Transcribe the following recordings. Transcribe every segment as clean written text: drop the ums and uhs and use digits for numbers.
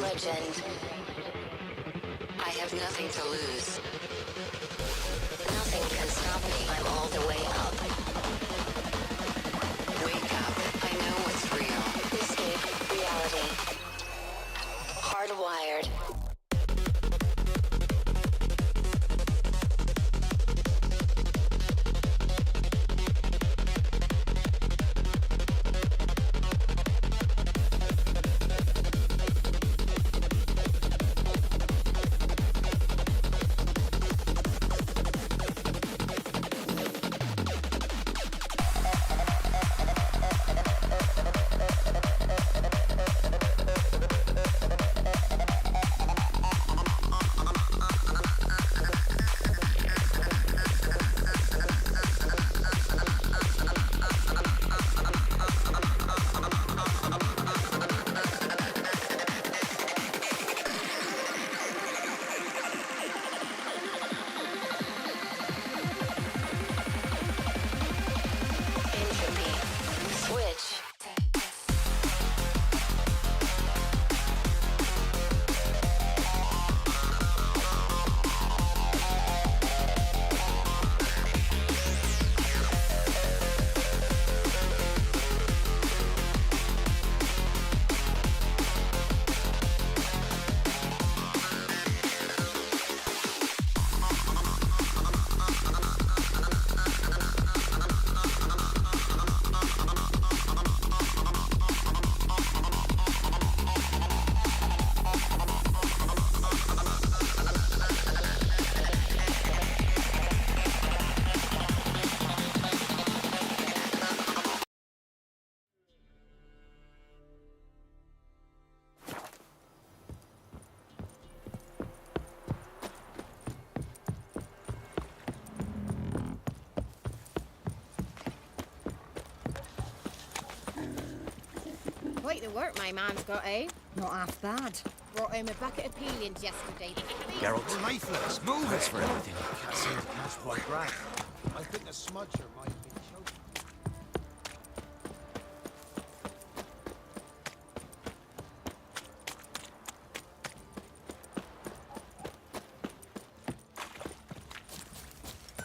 legend. I have nothing to lose. Nothing can stop me. I'm all the way up. Wake up. I know what's real. Escape reality. Hardwired. Quite the work my man's got, eh? Not half bad. Brought home a bucket of peelings yesterday. Geralt, Lifeless, move thanks it! for everything. Can't seem to catch my breath. I think a smudger might be choking.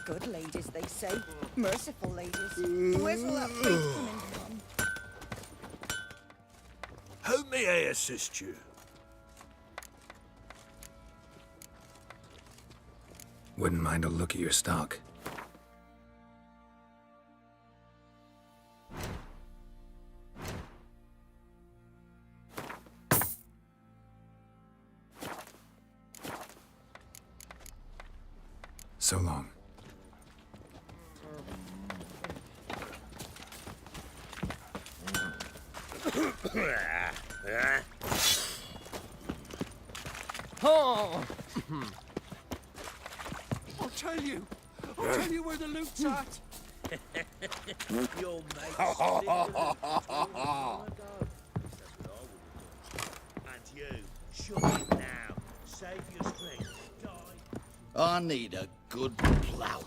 Good ladies, they say. Merciful ladies. Where's all that faith coming from? How may I assist you? Wouldn't mind a look at your stock. So long. Oh! I'll tell you where the loot's at. Your mate. And you, shut it now. Save your strength. Die. I need a good plough.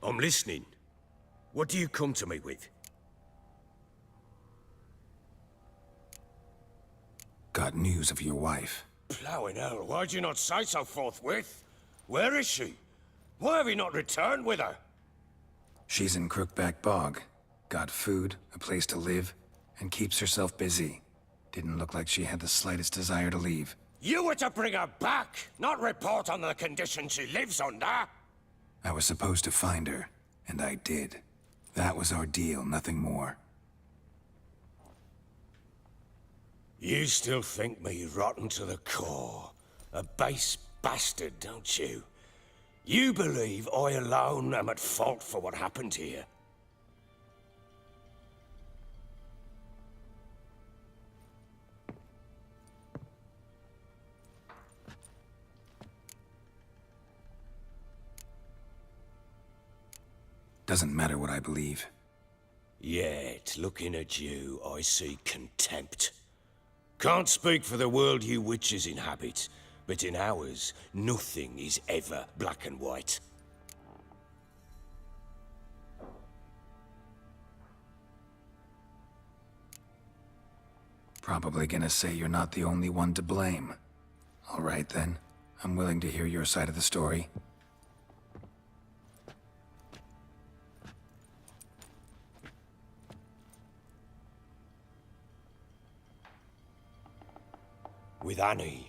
I'm listening. What do you come to me with? Got news of your wife. Plowing hell, why'd you not say so forthwith? Where is she? Why have you not returned with her? She's in Crookback Bog. Got food, a place to live, and keeps herself busy. Didn't look like she had the slightest desire to leave. You were to bring her back, not report on the conditions she lives under. I was supposed to find her, and I did. That was our deal, nothing more. You still think me rotten to the core. A base bastard, don't you? You believe I alone am at fault for what happened here. Doesn't matter what I believe. Yet, looking at you, I see contempt. Can't speak for the world you witches inhabit, but in ours, nothing is ever black and white. Probably gonna say you're not the only one to blame. All right then, I'm willing to hear your side of the story. With Annie,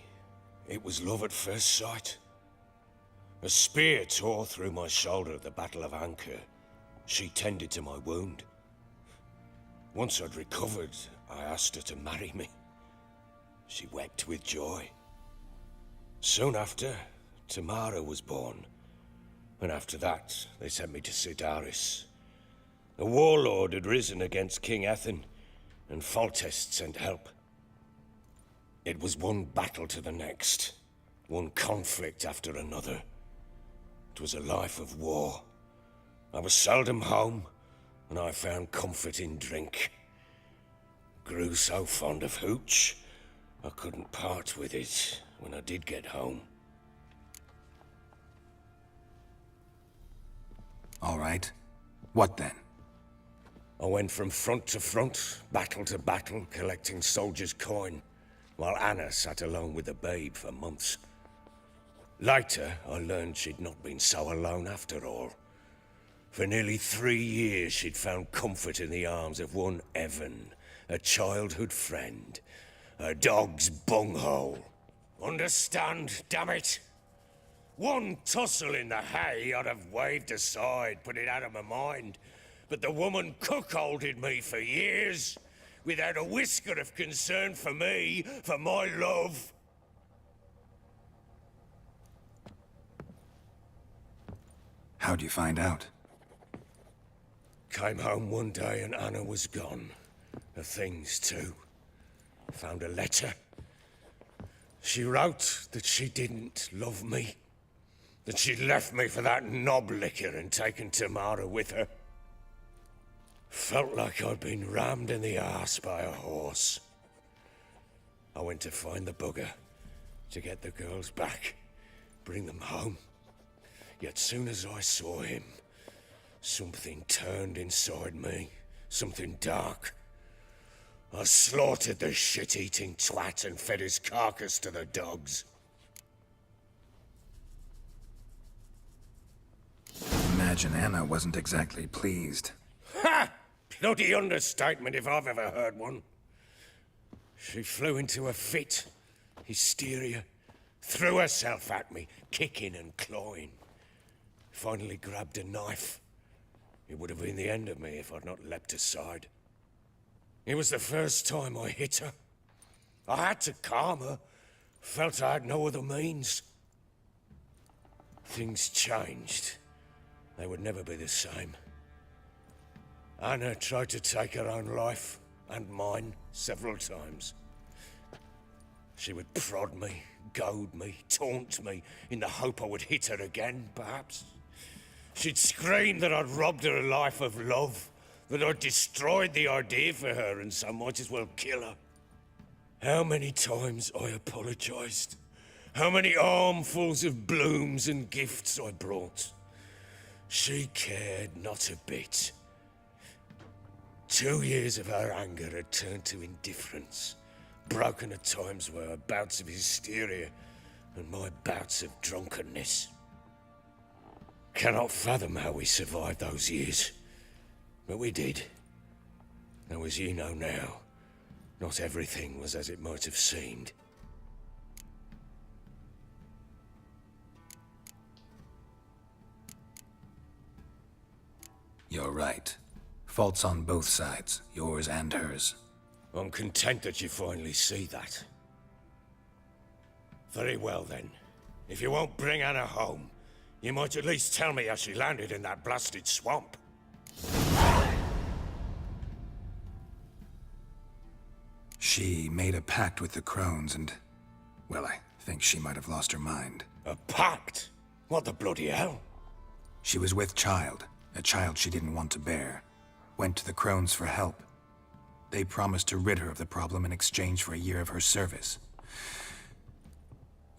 it was love at first sight. A spear tore through my shoulder at the Battle of Anchor. She tended to my wound. Once I'd recovered, I asked her to marry me. She wept with joy. Soon after, Tamara was born. And after that, they sent me to Sidaris. A warlord had risen against King Ethan, and Foltest sent help. It was one battle to the next, one conflict after another. It was a life of war. I was seldom home, and I found comfort in drink. Grew so fond of hooch, I couldn't part with it when I did get home. All right. What then? I went from front to front, battle to battle, collecting soldiers' coin, while Anna sat alone with the babe for months. Later, I learned she'd not been so alone after all. For nearly 3 years, she'd found comfort in the arms of one Evan, a childhood friend, a dog's bunghole. Understand, damn it? One tussle in the hay I'd have waved aside, put it out of my mind. But the woman cuckolded me for years, without a whisker of concern for me, for my love. How'd you find out? Came home one day and Anna was gone. Her things too. Found a letter. She wrote that she didn't love me. That she'd left me for that knob licker and taken Tamara with her. Felt like I'd been rammed in the arse by a horse. I went to find the bugger, to get the girls back, bring them home. Yet soon as I saw him, something turned inside me, something dark. I slaughtered the shit-eating twat and fed his carcass to the dogs. Imagine Anna wasn't exactly pleased. Ha! Bloody understatement if I've ever heard one. She flew into a fit, hysteria, threw herself at me, kicking and clawing. Finally grabbed a knife. It would have been the end of me if I'd not leapt aside. It was the first time I hit her. I had to calm her. Felt I had no other means. Things changed. They would never be the same. Anna tried to take her own life, and mine, several times. She would prod me, goad me, taunt me, in the hope I would hit her again, perhaps. She'd scream that I'd robbed her a life of love, that I'd destroyed the idea for her, and so might as well kill her. How many times I apologized. How many armfuls of blooms and gifts I brought. She cared not a bit. 2 years of her anger had turned to indifference, broken at times by her bouts of hysteria and my bouts of drunkenness. Cannot fathom how we survived those years, but we did. Though as you know now, not everything was as it might have seemed. You're right. Faults on both sides, yours and hers. I'm content that you finally see that. Very well then. If you won't bring Anna home, you might at least tell me how she landed in that blasted swamp. She made a pact with the crones and... well, I think she might have lost her mind. A pact? What the bloody hell? She was with child, a child she didn't want to bear. Went to the crones for help. They promised to rid her of the problem in exchange for a year of her service.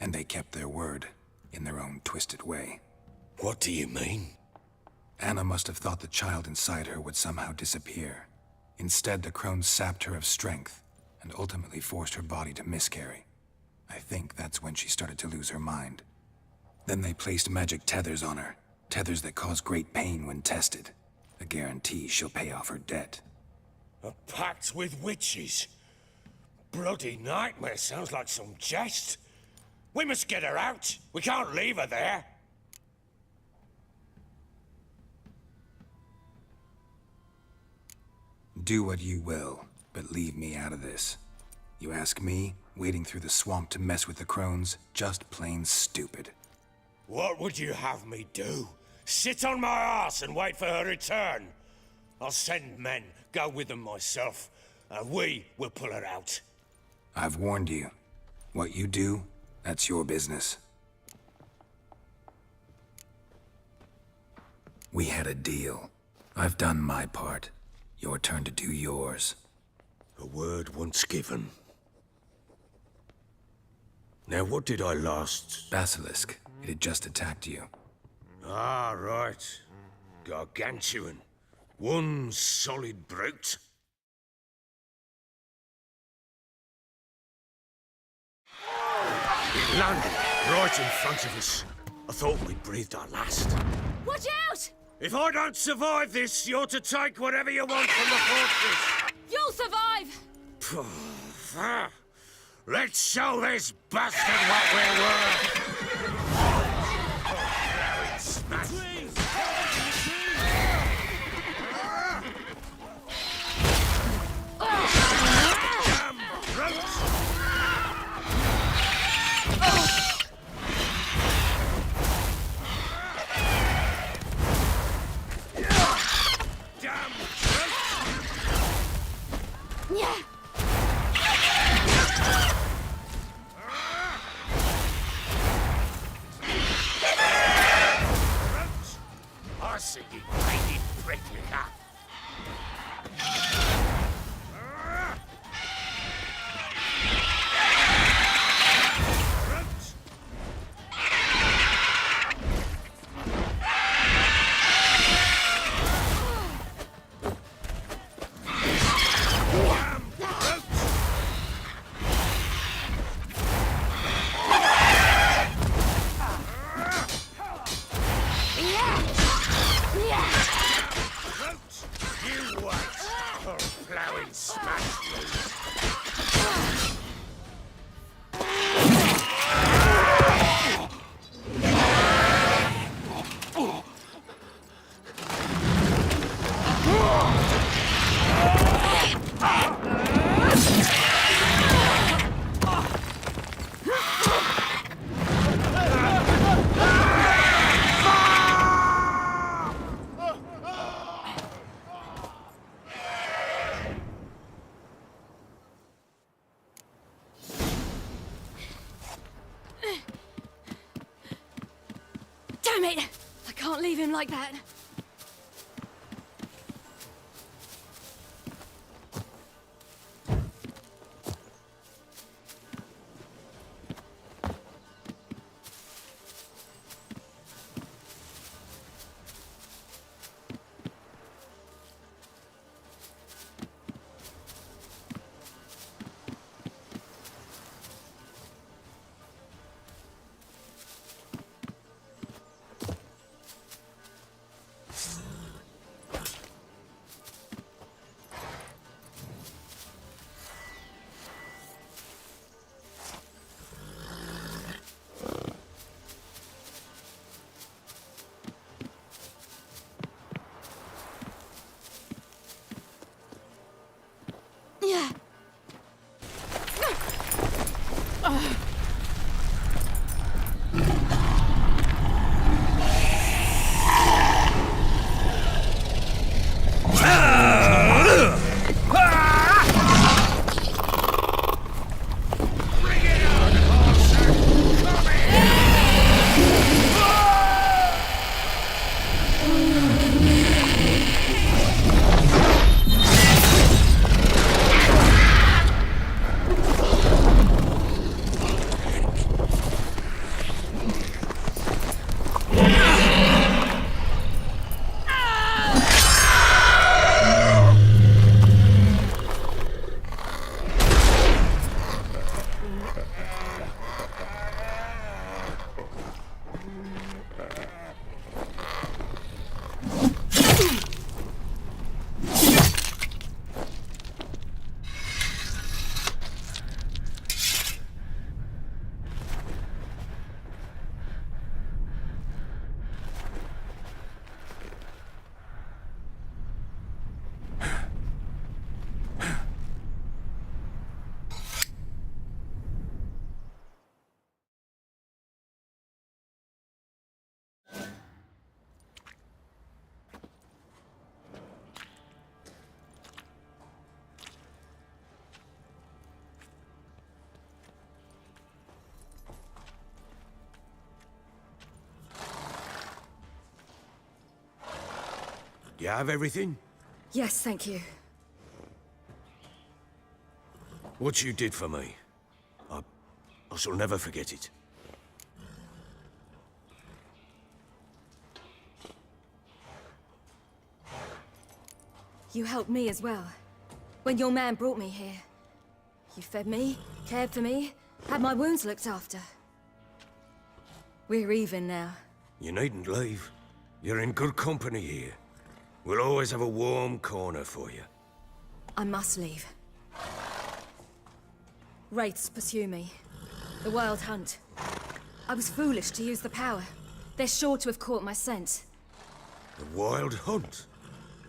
And they kept their word, in their own twisted way. What do you mean? Anna must have thought the child inside her would somehow disappear. Instead, the crones sapped her of strength, and ultimately forced her body to miscarry. I think that's when she started to lose her mind. Then they placed magic tethers on her, tethers that cause great pain when tested. A guarantee she'll pay off her debt. A pact with witches? Bloody nightmare, sounds like some jest. We must get her out. We can't leave her there. Do what you will, but leave me out of this. You ask me, wading through the swamp to mess with the crones, just plain stupid. What would you have me do? Sit on my ass and wait for her return? I'll send men, go with them myself, and we will pull her out. I've warned you. What you do, that's your business. We had a deal. I've done my part. Your turn to do yours. A word once given. Now, what did I last... Basilisk. It had just attacked you. Ah, right. Gargantuan. One solid brute. It landed right in front of us. I thought we'd breathed our last. Watch out! If I don't survive this, you're to take whatever you want from the fortress. You'll survive! Let's show this bastard what we're worth. Damn brutes! Damn brutes! Yeah. I see you painted pricklicker. Damn it! I can't leave him like that. You have everything? Yes, thank you. What you did for me, I shall never forget it. You helped me as well. When your man brought me here. You fed me, cared for me, had my wounds looked after. We're even now. You needn't leave. You're in good company here. We'll always have a warm corner for you. I must leave. Wraiths pursue me. The Wild Hunt. I was foolish to use the power. They're sure to have caught my scent. The Wild Hunt?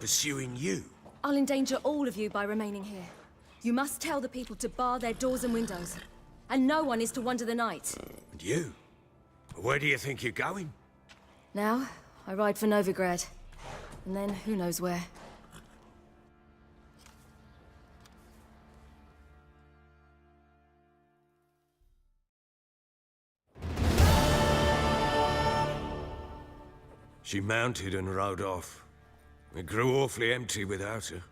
Pursuing you? I'll endanger all of you by remaining here. You must tell the people to bar their doors and windows. And no one is to wander the night. And you? Where do you think you're going? Now, I ride for Novigrad. And then, who knows where. She mounted and rode off. It grew awfully empty without her.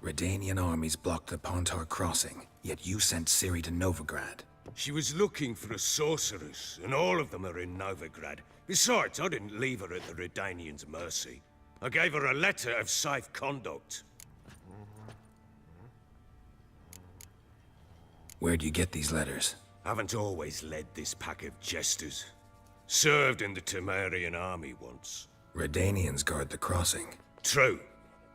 Redanian armies blocked the Pontar crossing, yet you sent Ciri to Novigrad. She was looking for a sorceress, and all of them are in Novigrad. Besides, I didn't leave her at the Redanians' mercy. I gave her a letter of safe conduct. Where'd you get these letters? Haven't always led this pack of jesters. Served in the Temerian army once. Redanians guard the crossing. True.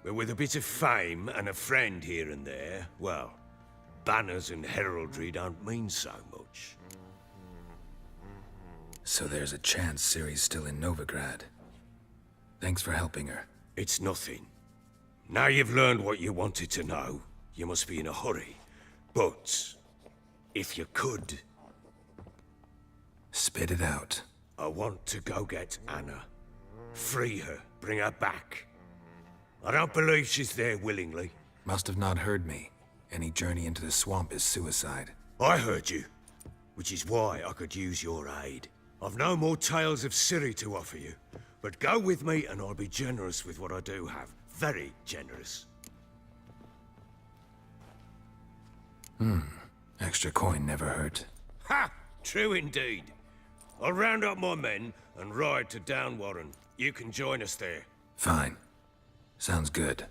But with a bit of fame and a friend here and there, well, banners and heraldry don't mean so much. So there's a chance Ciri's still in Novigrad. Thanks for helping her. It's nothing. Now you've learned what you wanted to know, you must be in a hurry. But if you could... Spit it out. I want to go get Anna. Free her, bring her back. I don't believe she's there willingly. Must have not heard me. Any journey into the swamp is suicide. I heard you, which is why I could use your aid. I've no more tales of Ciri to offer you, but go with me and I'll be generous with what I do have. Very generous. Extra coin never hurt. Ha! True indeed. I'll round up my men and ride to Downwarren. You can join us there. Fine. Sounds good.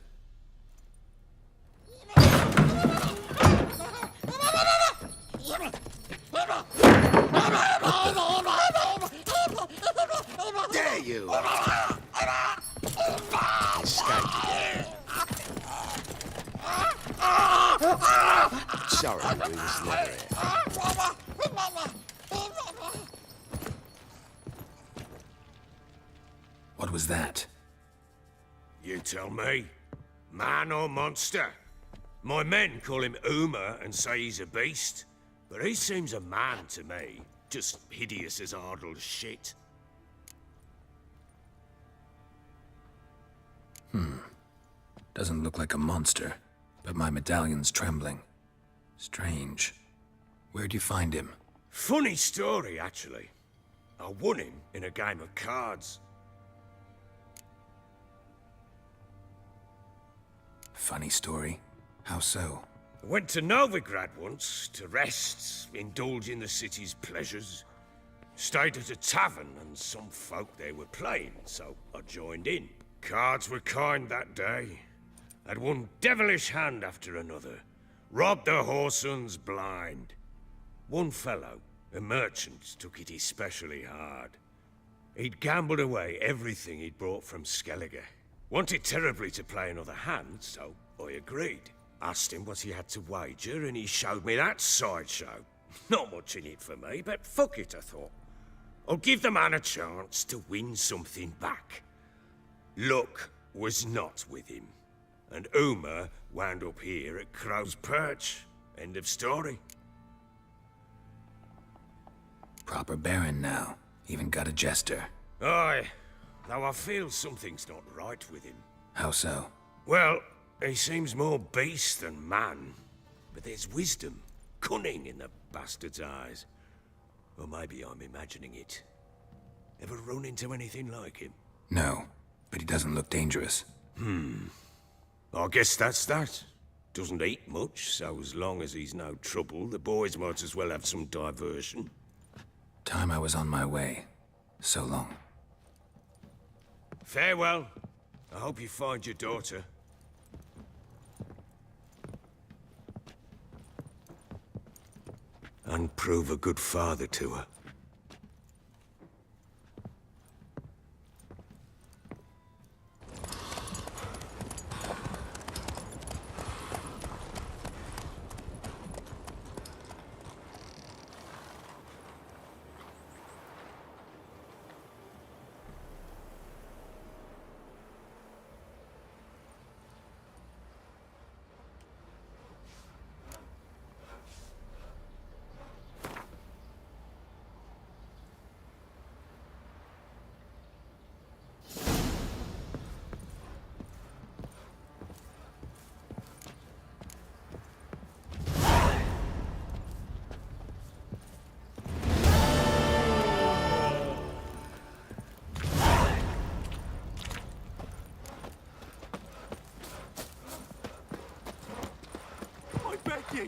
There you are. Escaped again. Sorry, we was never here. What was that? You tell me. Man or monster? My men call him Uma and say he's a beast, but he seems a man to me. Just hideous as Ardle's shit. Doesn't look like a monster, but my medallion's trembling. Strange. Where'd you find him? Funny story, actually. I won him in a game of cards. Funny story. How so? I went to Novigrad once to rest, indulge in the city's pleasures. Stayed at a tavern and some folk there were playing, so I joined in. Cards were kind that day. Had one devilish hand after another. Robbed the whoresons blind. One fellow, a merchant, took it especially hard. He'd gambled away everything he'd brought from Skellige. Wanted terribly to play another hand, so I agreed. Asked him what he had to wager, and he showed me that sideshow. Not much in it for me, but fuck it, I thought. I'll give the man a chance to win something back. Luck was not with him, and Uma wound up here at Crow's Perch. End of story. Proper baron now. Even got a jester. Aye, though I feel something's not right with him. How so? Well, he seems more beast than man, but there's wisdom, cunning in the bastard's eyes. Or maybe I'm imagining it. Ever run into anything like him? No, but he doesn't look dangerous. I guess that's that. Doesn't eat much, so as long as he's no trouble, the boys might as well have some diversion. Time I was on my way. So long. Farewell. I hope you find your daughter. And prove a good father to her.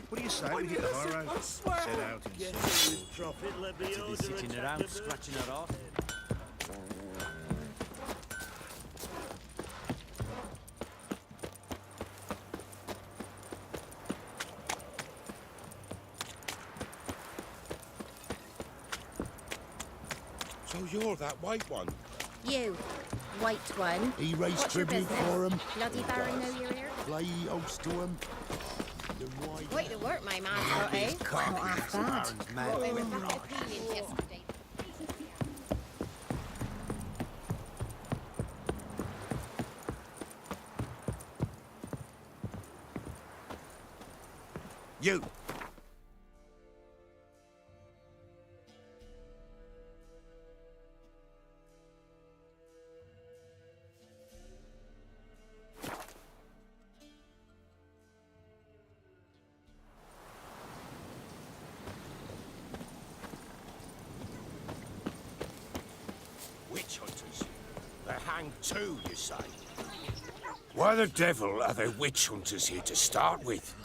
What do you say? We hit the high road. Set out and Yes, drop it, let me To be sitting around scratching her off. So you're that white one? You, white one. He raised What's your tribute business? for him. Bloody Baron know you're here? Play host to him. The white Wait to work, my man, got, eh? Not half bad. Brought home a bucket of peelings yesterday. You! Witch hunters. They hang too, you say? Why the devil are there witch hunters here to start with?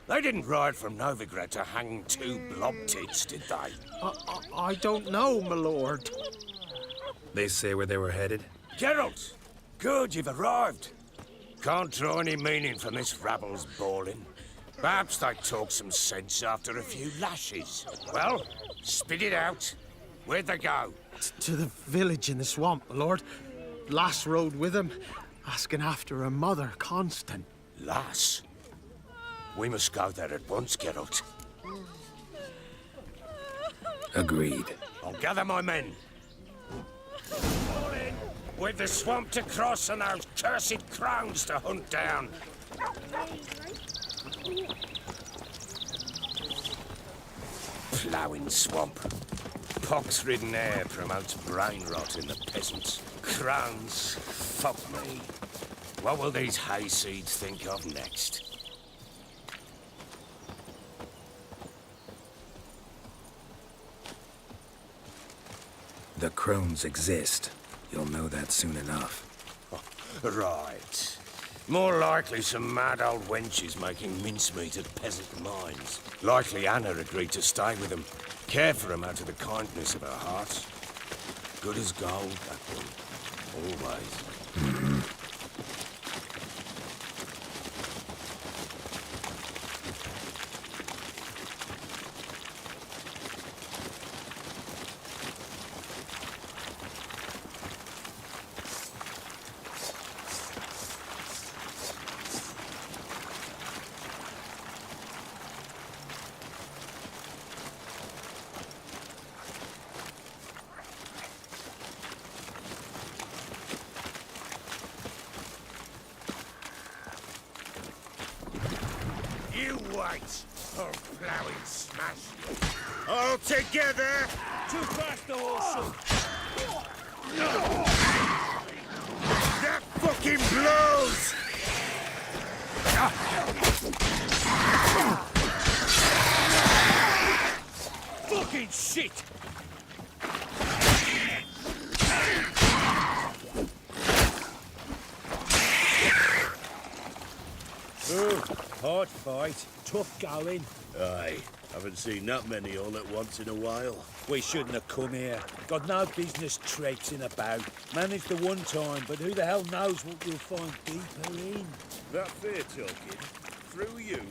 They didn't ride from Novigrad to hang two blob tits, did they? I don't know, my lord. They say where they were headed? Geralt! Good, you've arrived. Can't draw any meaning from this rabble's bawling. Perhaps they talk some sense after a few lashes. Well, spit it out. Where'd they go? To the village in the swamp, my lord. Lass rode with him, asking after her mother, Constant. Lass? We must go there at once, Geralt. Agreed. I'll gather my men. All in, with the swamp to cross and those cursed crowns to hunt down. Ploughing swamp. Pox-ridden air promotes brain rot in the peasants. Crowns, fuck me. What will these hayseeds think of next? The crones exist. You'll know that soon enough. Right. More likely some mad old wenches making mincemeat at peasant mines. Likely Anna agreed to stay with them, care for them out of the kindness of her heart. Good as gold, that one. Always. You wait, or ploughing smash you. All together! Too fast, the horse! That fucking blows! Fucking shit! Hard fight, tough going. Aye. Haven't seen that many all at once in a while. We shouldn't have come here. Got no business traipsing about. Managed the one time, but who the hell knows what we'll find deeper in? That fair talking? Through you?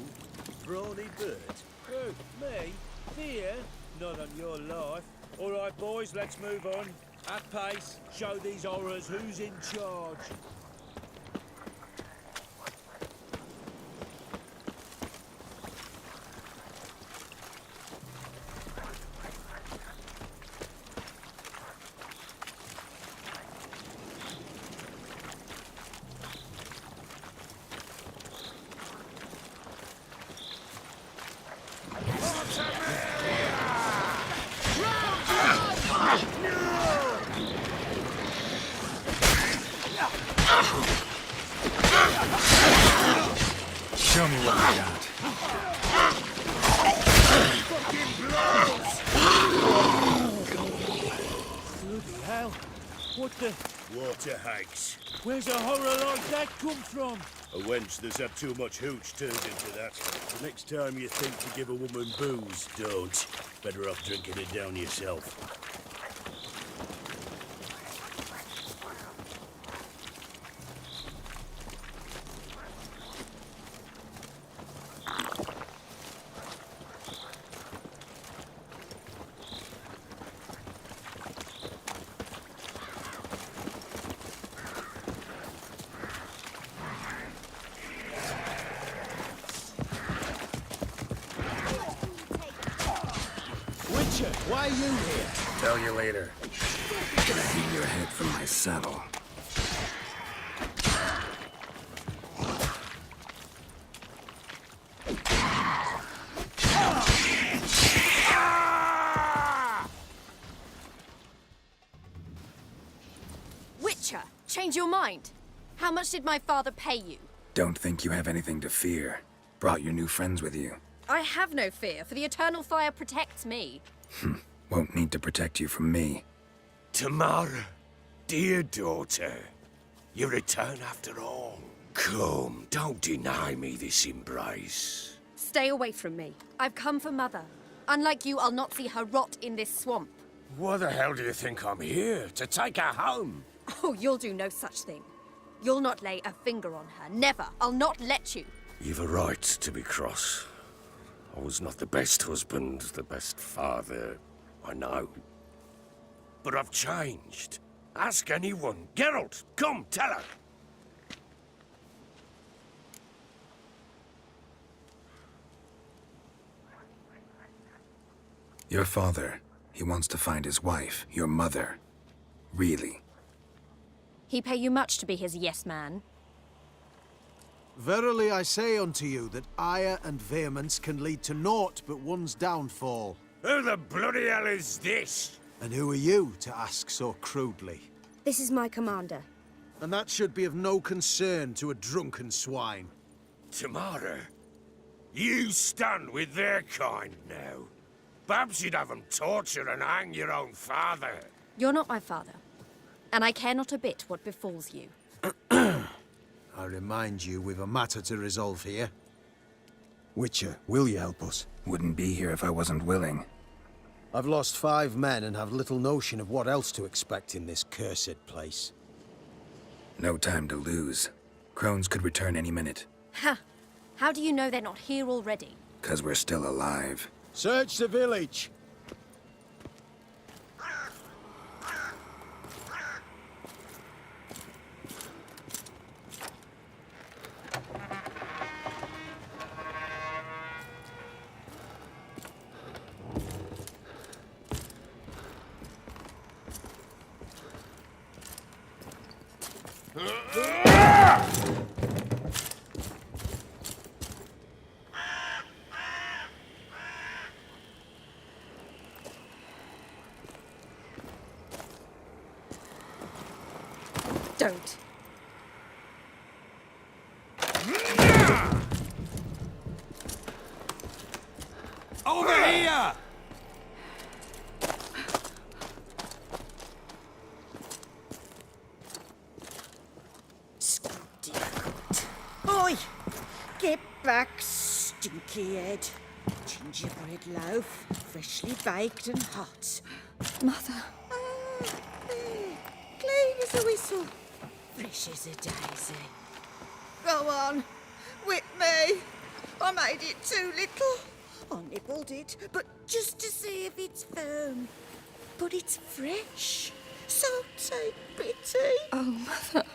Brawny bird? Who? Me? Fear? Not on your life. All right, boys, let's move on. At pace, show these horrors who's in charge. Show me what you got. Bloody hell. What the... Water hags. Where's a horror like that come from? A wench that's had too much hooch turned into that. The next time you think to give a woman booze, don't. Better off drinking it down yourself. Why are you here? Tell you later. Gonna hang your head from my saddle. Witcher, change your mind. How much did my father pay you? Don't think you have anything to fear. Brought your new friends with you. I have no fear, for the eternal fire protects me. Won't need to protect you from me. Tamara, dear daughter, you return after all. Come, don't deny me this embrace. Stay away from me. I've come for Mother. Unlike you, I'll not see her rot in this swamp. Why the hell do you think I'm here? To take her home? Oh, you'll do no such thing. You'll not lay a finger on her. Never. I'll not let you. You've a right to be cross. I was not the best husband, the best father, I know. But I've changed. Ask anyone. Geralt, come, tell her. Your father, he wants to find his wife, your mother. Really. He pay you much to be his yes man. Verily I say unto you that ire and vehemence can lead to naught but one's downfall. Who the bloody hell is this? And who are you to ask so crudely? This is my commander. And that should be of no concern to a drunken swine. Tamara, you stand with their kind now. Perhaps you'd have them torture and hang your own father. You're not my father, and I care not a bit what befalls you. I remind you we've a matter to resolve here. Witcher, will you help us? Wouldn't be here if I wasn't willing. I've lost 5 men and have little notion of what else to expect in this cursed place. No time to lose. Crones could return any minute. Ha! How do you know they're not here already? 'Cause we're still alive. Search the village! Don't. Over here! Oi! Get back, stinky head. Gingerbread loaf, freshly baked and hot. Mother. There, clean as a whistle, fresh as a daisy. Go on, whip me. I made it too little. I nibbled it, but just to see if it's firm. But it's fresh, so take pity. Oh, Mother.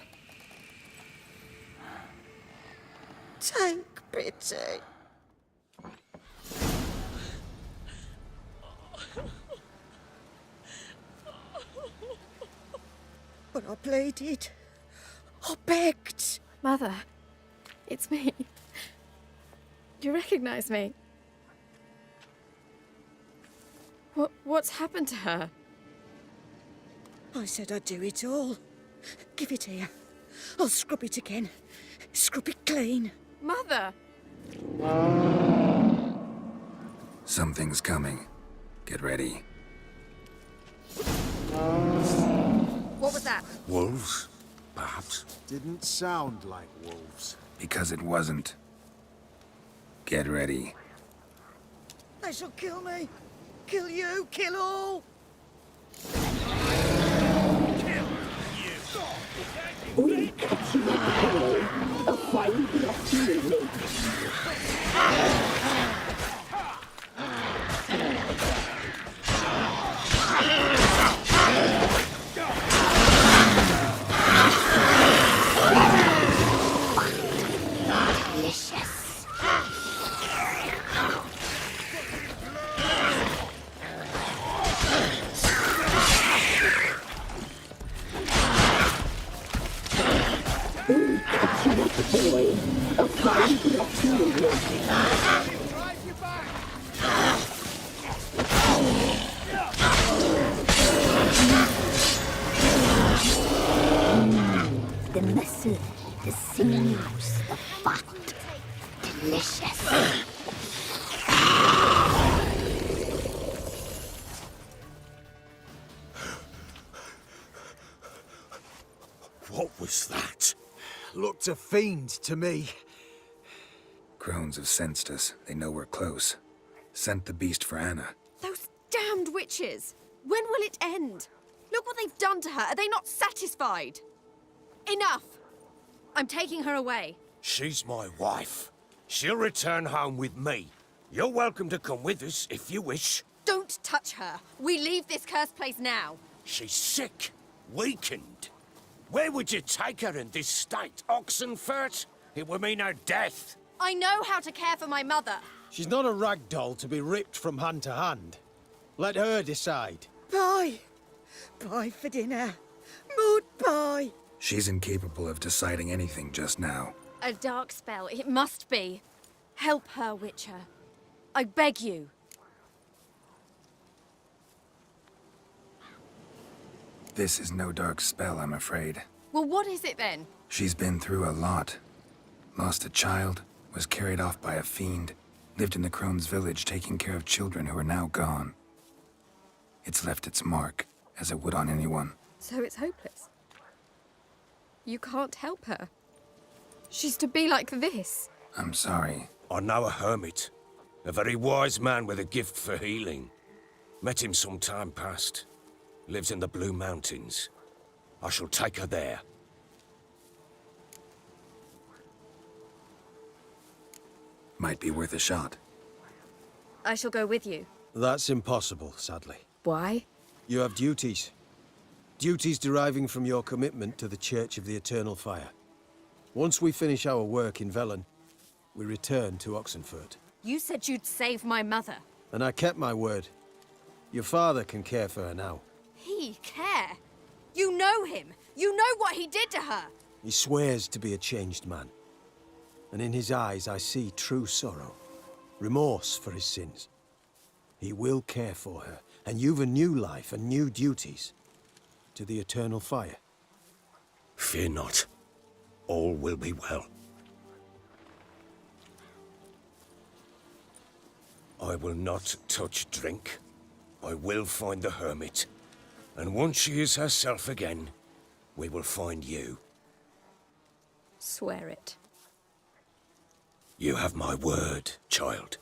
Take pity. But I pleaded. I begged. Mother. It's me. Do you recognize me? What's happened to her? I said I'd do it all. Give it here. I'll scrub it again. Scrub it clean. Mother! Something's coming. Get ready. What was that? Wolves, perhaps? Didn't sound like wolves. Because it wasn't. Get ready. They shall kill me. Kill you. Kill all. The muscle, the sinews, the fat. Delicious. What was that? Looked a fiend to me. Crones have sensed us. They know we're close. Sent the beast for Anna. Those damned witches! When will it end? Look what they've done to her. Are they not satisfied? Enough! I'm taking her away. She's my wife. She'll return home with me. You're welcome to come with us if you wish. Don't touch her. We leave this cursed place now. She's sick, weakened. Where would you take her in this state? Oxenfurt? It would mean her death. I know how to care for my mother. She's not a rag doll to be ripped from hand to hand. Let her decide. Pie. Pie for dinner. Mud pie. She's incapable of deciding anything just now. A dark spell. It must be. Help her, Witcher. I beg you. This is no dark spell, I'm afraid. Well, what is it then? She's been through a lot. Lost a child, was carried off by a fiend, lived in the Crone's village taking care of children who are now gone. It's left its mark, as it would on anyone. So it's hopeless. You can't help her. She's to be like this. I'm sorry. I know a hermit. A very wise man with a gift for healing. Met him some time past. Lives in the Blue Mountains. I shall take her there. Might be worth a shot. I shall go with you. That's impossible, sadly. Why? You have duties. Duties deriving from your commitment to the Church of the Eternal Fire. Once we finish our work in Velen, we return to Oxenfurt. You said you'd save my mother. And I kept my word. Your father can care for her now. He care? You know him. You know what he did to her. He swears to be a changed man. And in his eyes I see true sorrow. Remorse for his sins. He will care for her, and you've a new life and new duties. To the Eternal Fire. Fear not. All will be well. I will not touch drink. I will find the hermit. And once she is herself again, we will find you. Swear it. You have my word, child.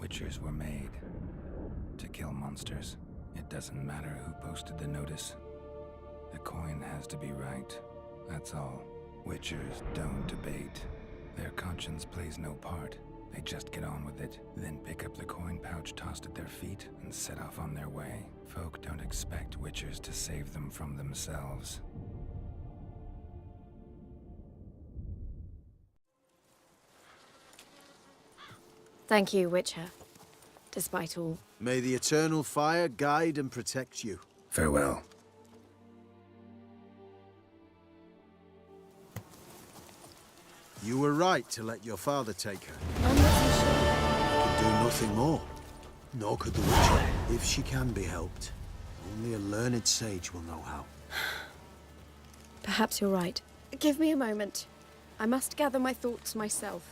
Witchers were made to kill monsters. It doesn't matter who posted the notice. The coin has to be right. That's all. Witchers don't debate. Their conscience plays no part. They just get on with it, then pick up the coin pouch tossed at their feet and set off on their way. Folk don't expect witchers to save them from themselves. Thank you, Witcher. Despite all. May the eternal fire guide and protect you. Farewell. You were right to let your father take her. I'm not so sure. He could do nothing more. Nor could the Witcher, if she can be helped. Only a learned sage will know how. Perhaps you're right. Give me a moment. I must gather my thoughts myself.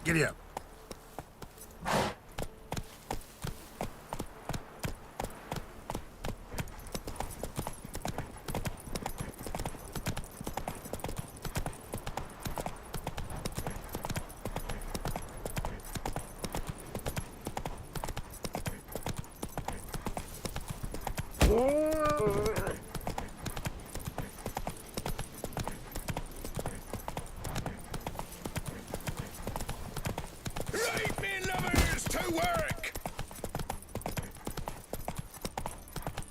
Giddy up. Right, me lovers, to work!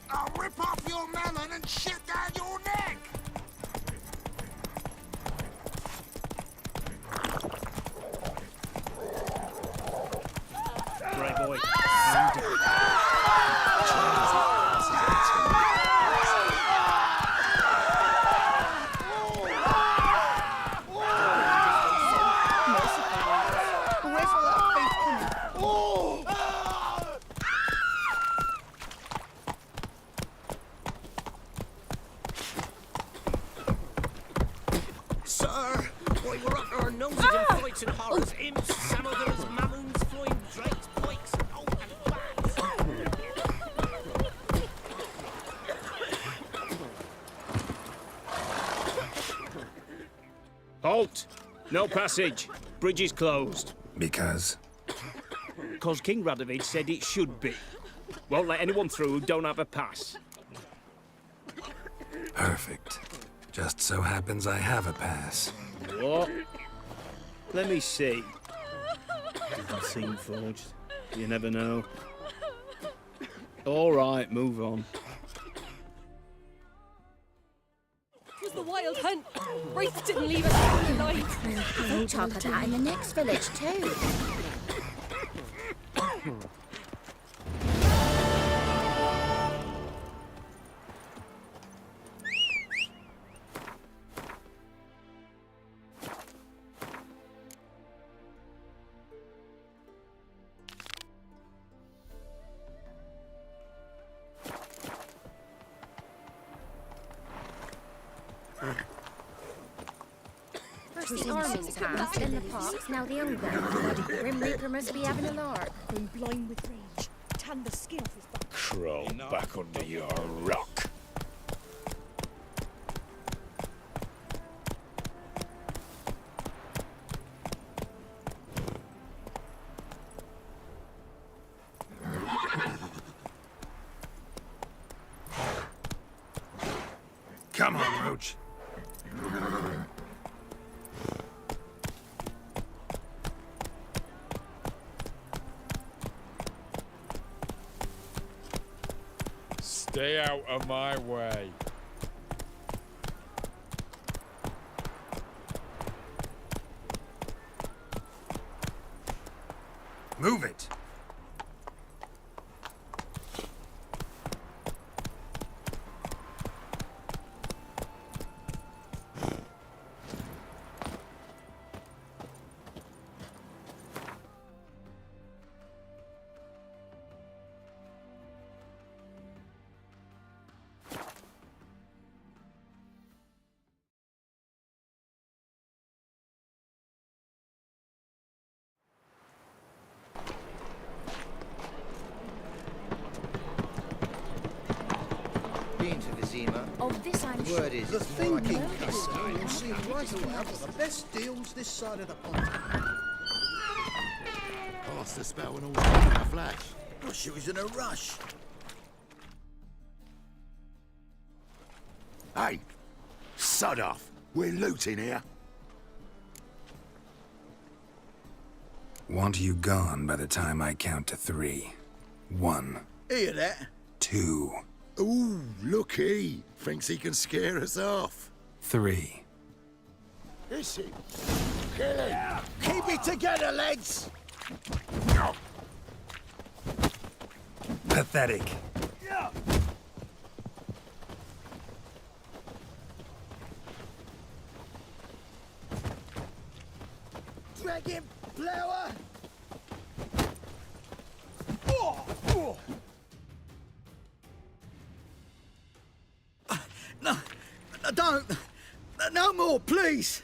I'll rip off your melon and shit down your neck! Great boy. Sir, why we're up our noses in fights and horrors, imps, samothers, mammons, flying drakes, pikes, and bats. Halt! No passage. Bridge is closed. Because? Because King Radovid said it should be. Won't let anyone through who don't have a pass. Perfect. Just so happens I have a pass. What? Let me see. Doesn't seem forged. You never know. All right, move on. It was the wild hunt. Wraith didn't leave us alive. They'll talk of that in the next village too. First the army's half, then the pox, now the hunger. Bloody Grim Reaper must be having a lark. Going blind with rage. Tan the skin off his back. Crawl back under your rock. Come on, Roach. Stay out of my way. Move it. Been to Vizima. Of this I'm The word is The it's thing more like in a Castile, you'll see right away are the best deals this side of the pond. Pass the spell and all in a flash. Oh, she was in a rush. Hey, sod off. We're looting here. Want you gone by the time I count to 3. 1, Hear that? 2, Ooh, looky. Thinks he can scare us off. 3. Is he? Kill him. Keep it together, lads! Pathetic. Dragon blower! No, don't! No more, please!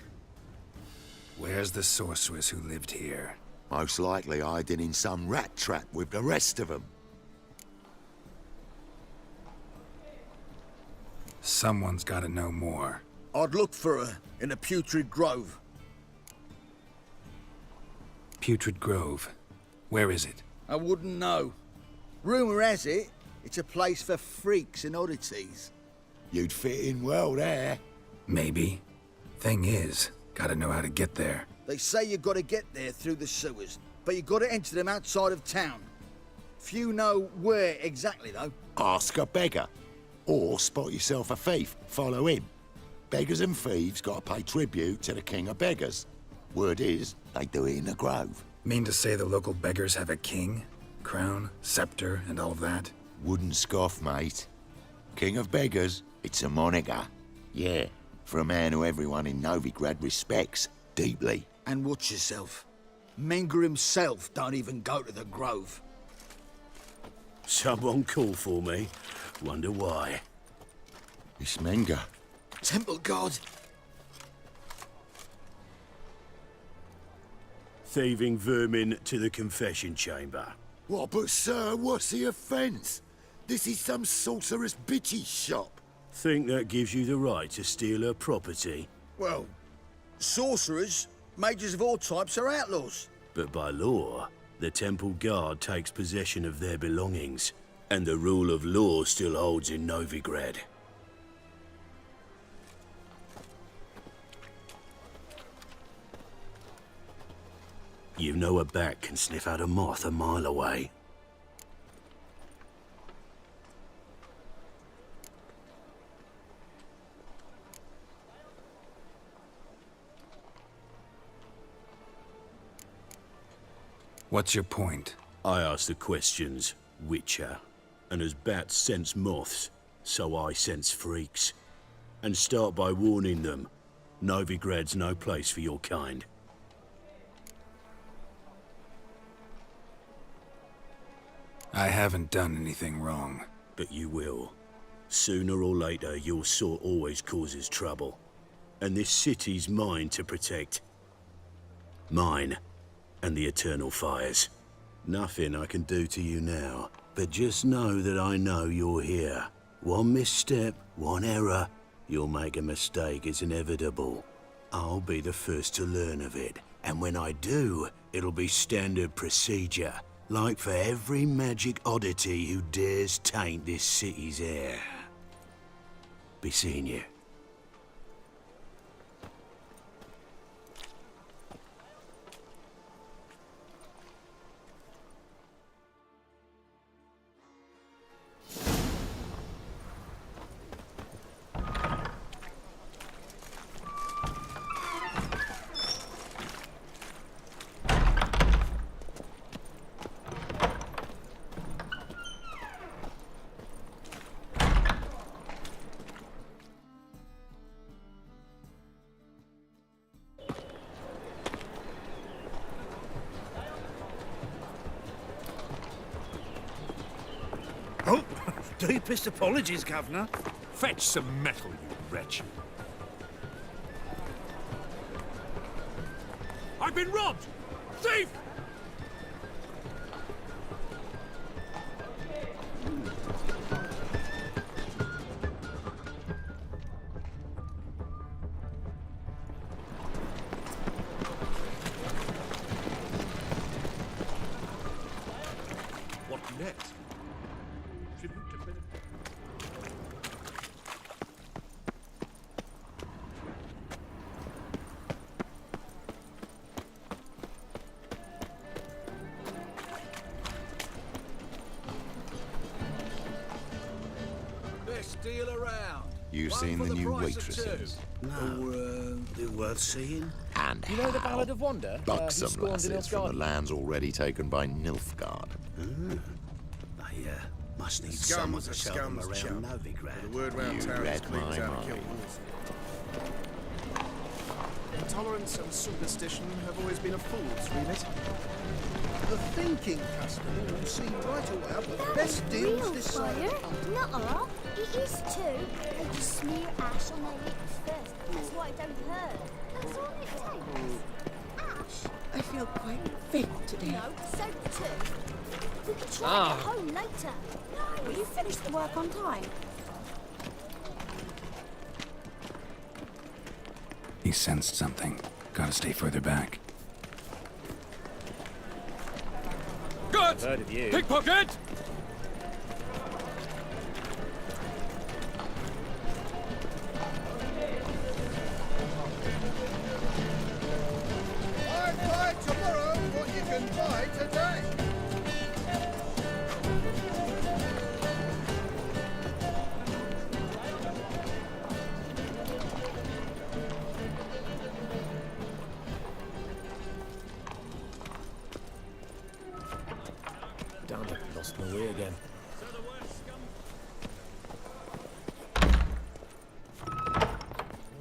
Where's the sorceress who lived here? Most likely hiding in some rat trap with the rest of them. Someone's got to know more. I'd look for her in a putrid grove. Putrid Grove. Where is it? I wouldn't know. Rumour has it, it's a place for freaks and oddities. You'd fit in well there. Maybe. Thing is, gotta know how to get there. They say you gotta get there through the sewers, but you gotta enter them outside of town. Few know where exactly, though. Ask a beggar. Or spot yourself a thief. Follow him. Beggars and thieves gotta pay tribute to the king of beggars. Word is, they do it in the grove. Mean to say the local beggars have a king? Crown, scepter, and all of that? Wouldn't scoff, mate. King of beggars, it's a moniker. Yeah, for a man who everyone in Novigrad respects deeply. And watch yourself. Menger himself don't even go to the grove. Someone call for me. Wonder why. It's Menger. Temple God. Thieving vermin to the confession chamber. What, but sir, what's the offence? This is some sorceress bitch's shop. Think that gives you the right to steal her property? Well, Sorcerers, mages of all types are outlaws. But by law, the temple guard takes possession of their belongings, and the rule of law still holds in Novigrad. You know a bat can sniff out a moth a mile away. What's your point? I ask the questions, Witcher. And as bats sense moths, so I sense freaks. And start by warning them, Novigrad's no place for your kind. I haven't done anything wrong. But you will. Sooner or later, your sort always causes trouble. And this city's mine to protect. Mine. And the eternal fires. Nothing I can do to you now, but just know that I know you're here. One misstep, one error, you'll make a mistake, it's inevitable. I'll be the first to learn of it, and when I do, it'll be standard procedure, like for every magic oddity who dares taint this city's air. Be seeing you. Oh, deepest apologies, Governor. Fetch some metal, you wretch. I've been robbed! Thief! What next? Tribute to Philip. Best deal around. You One seen for the new price of waitresses? No, they're worth seeing. And You know the Ballad of Wanda? buxom Who spawned in lasses from the Nilfgaard? lands already taken by Nilfgaard. They must need Scum someone was to a show them scum's around chap. Novigrad. The word round You town is read clean my down to kill mind. wolves. Intolerance and superstition have always been a fool's remit. The thinking customer will see right away up the best deals this side. Nuh-uh. It is too. They just smear ash on their lips first. That's why it don't hurt. That's all it takes. Ash? I feel quite fit today. No, soap too. We could try it at home later. No. Will you finish the work on time? He sensed something. Gotta stay further back. Good! Heard of you. Pickpocket! Buy tomorrow what you can buy today. Damn it, lost my way again.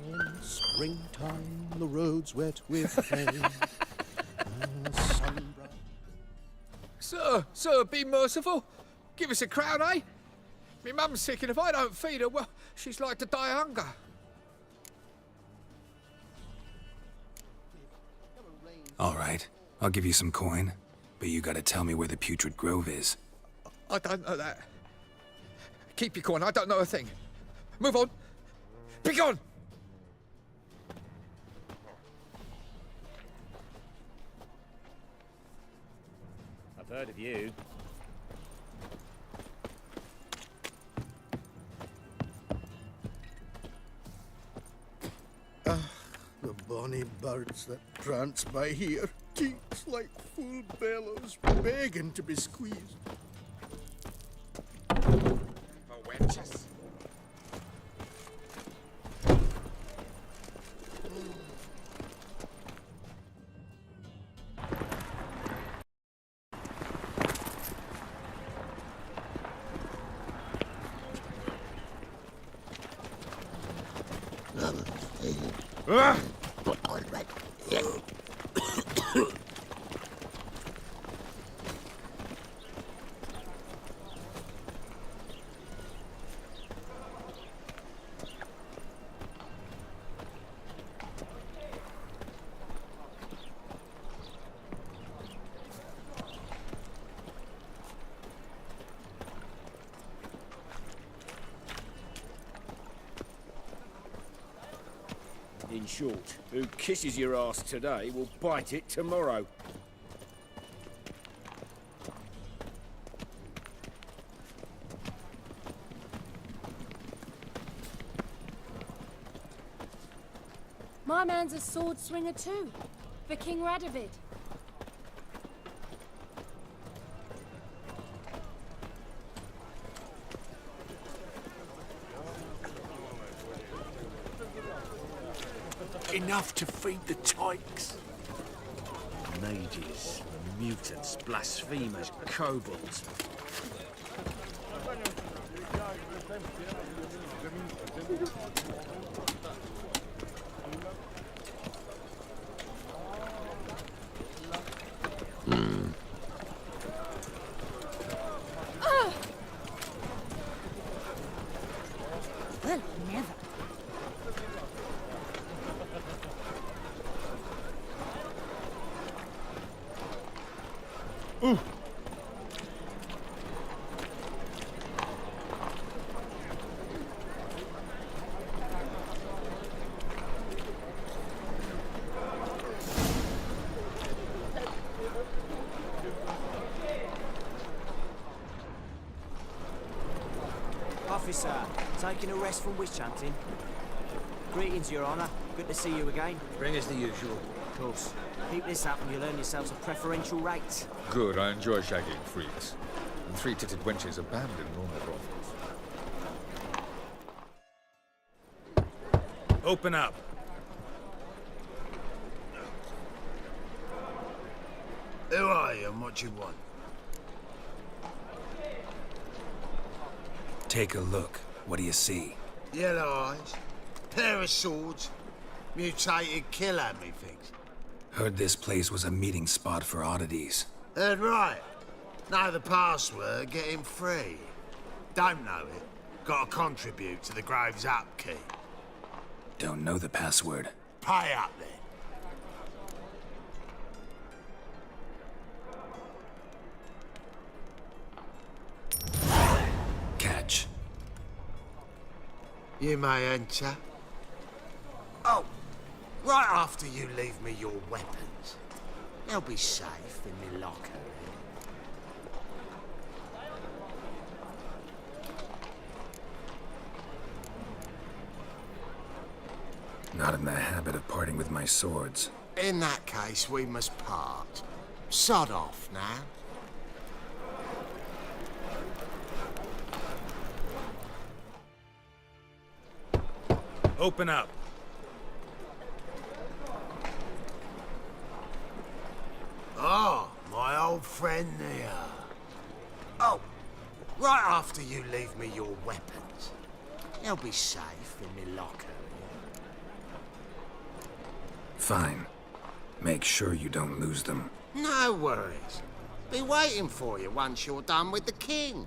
In springtime, the road's wet with rain. Sir, be merciful. Give us a crown, eh? Me mum's sick, and if I don't feed her, well, she's like to die of hunger. All right, I'll give you some coin, but you gotta tell me where the Putrid Grove is. I don't know that. Keep your coin, I don't know a thing. Move on. Be gone! I've heard of you. The bonny birds that prance by here, teats like full bellows, begging to be squeezed. For wenches. In short, who kisses your ass today will bite it tomorrow. My man's a sword swinger too, for King Radovid. Enough to feed the tykes. Mages, mutants, blasphemers, kobolds. Well, never. Officer, taking a rest from witch hunting. Greetings, Your Honour. Good to see you again. Bring us the usual. Of course. Keep this up and you'll earn yourselves a preferential rate. Good, I enjoy shagging freaks. And three-titted wenches abandon normal brothels. Open up. Who are you and what you want? Take a look. What do you see? Yellow eyes, pair of swords, mutated killer, methinks. Heard this place was a meeting spot for oddities. Heard right. Know the password, get him free. Don't know it, gotta contribute to the Grave's upkeep. Don't know the password. Pay up then. Catch. You may enter. Oh, right after you leave me your weapons. They'll be safe in my locker. Not in the habit of parting with my swords. In that case, we must part. Sod off now. Open up. Oh, my old friend there. Oh, right after you leave me your weapons. They'll be safe in my locker. Fine. Make sure you don't lose them. No worries. Be waiting for you once you're done with the king.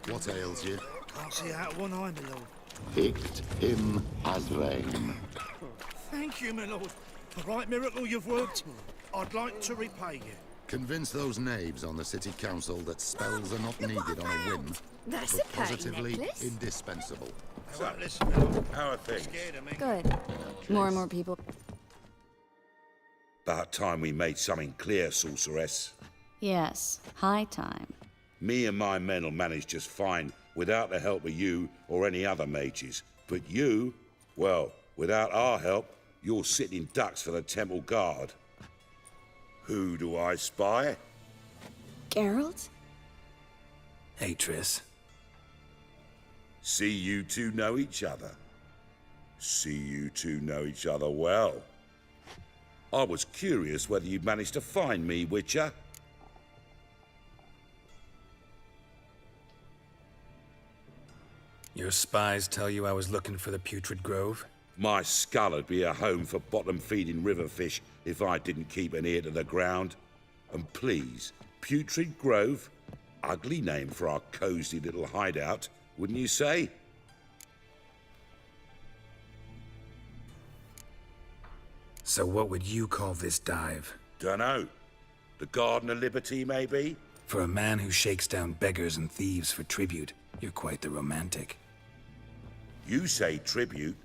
What ails you? Can't see out of one eye, my lord. Picked him as rain. Thank you, my lord. The right miracle you've worked. I'd like to repay you. Convince those knaves on the city council that spells are not needed on a whim, That's but a party positively necklace. indispensable. So, listen, my lord. How are things? Good. More and more people. About time we made something clear, sorceress. Yes, high time. Me and my men'll manage just fine without the help of you or any other mages. But you, well, without our help, you're sitting ducks for the temple guard. Who do I spy? Geralt? Hey, Triss. See you two know each other. See you two know each other well. I was curious whether you'd managed to find me, Witcher. Your spies tell you I was looking for the Putrid Grove? My skull would be a home for bottom-feeding river fish if I didn't keep an ear to the ground. And please, Putrid Grove? Ugly name for our cosy little hideout, wouldn't you say? So what would you call this dive? Dunno. The Garden of Liberty, maybe? For a man who shakes down beggars and thieves for tribute, you're quite the romantic. You say tribute,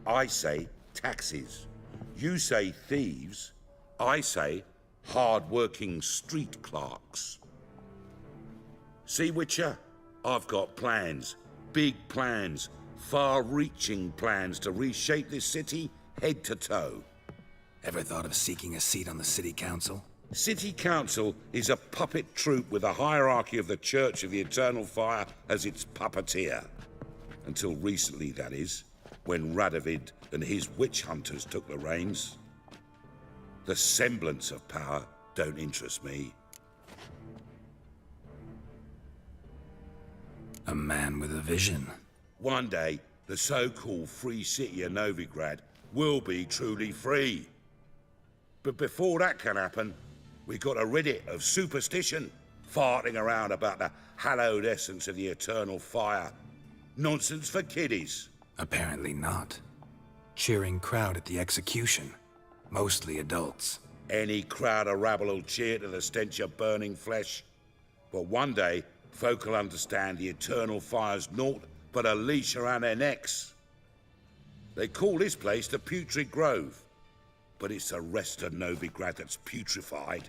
I say taxes. You say thieves, I say hard-working street clerks. See, Witcher, I've got plans, big plans, far-reaching plans to reshape this city head to toe. Ever thought of seeking a seat on the city council? City Council is a puppet troupe with the hierarchy of the Church of the Eternal Fire as its puppeteer. Until recently, that is, when Radovid and his witch hunters took the reins. The semblance of power don't interest me. A man with a vision. One day, the so-called free city of Novigrad will be truly free. But before that can happen, we got to rid it of superstition, farting around about the hallowed essence of the eternal fire. Nonsense for kiddies. Apparently not. Cheering crowd at the execution. Mostly adults. Any crowd of rabble will cheer to the stench of burning flesh. But one day, folk will understand the eternal fire's naught but a leash around their necks. They call this place the Putrid Grove. But it's the rest of Novigrad that's putrefied.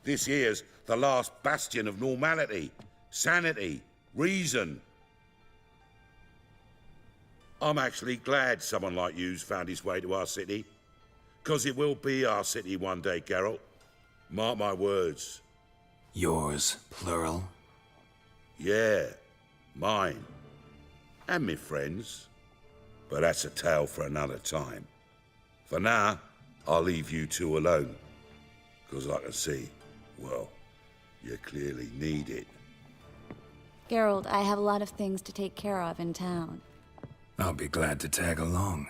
This here's the last bastion of normality, sanity, reason. I'm actually glad someone like you's found his way to our city. 'Cause it will be our city one day, Geralt. Mark my words. Yours, plural? Yeah, mine. And me friends. But that's a tale for another time. For now, I'll leave you two alone. 'Cause I can see, well, you clearly need it. Geralt, I have a lot of things to take care of in town. I'll be glad to tag along.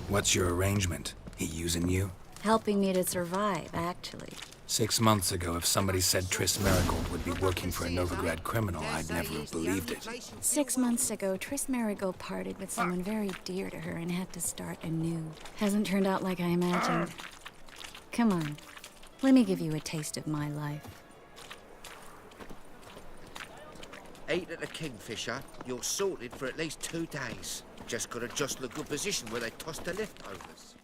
What's your arrangement? He using you? Helping me to survive, actually. 6 months ago, if somebody said Triss Marigold would be working for a Novigrad criminal, I'd never have believed it. 6 months ago, Triss Marigold parted with someone very dear to her and had to start anew. Hasn't turned out like I imagined. Come on, let me give you a taste of my life. Eat at the Kingfisher, you're sorted for at least 2 days. Just gotta jostle a good position where they toss the leftovers.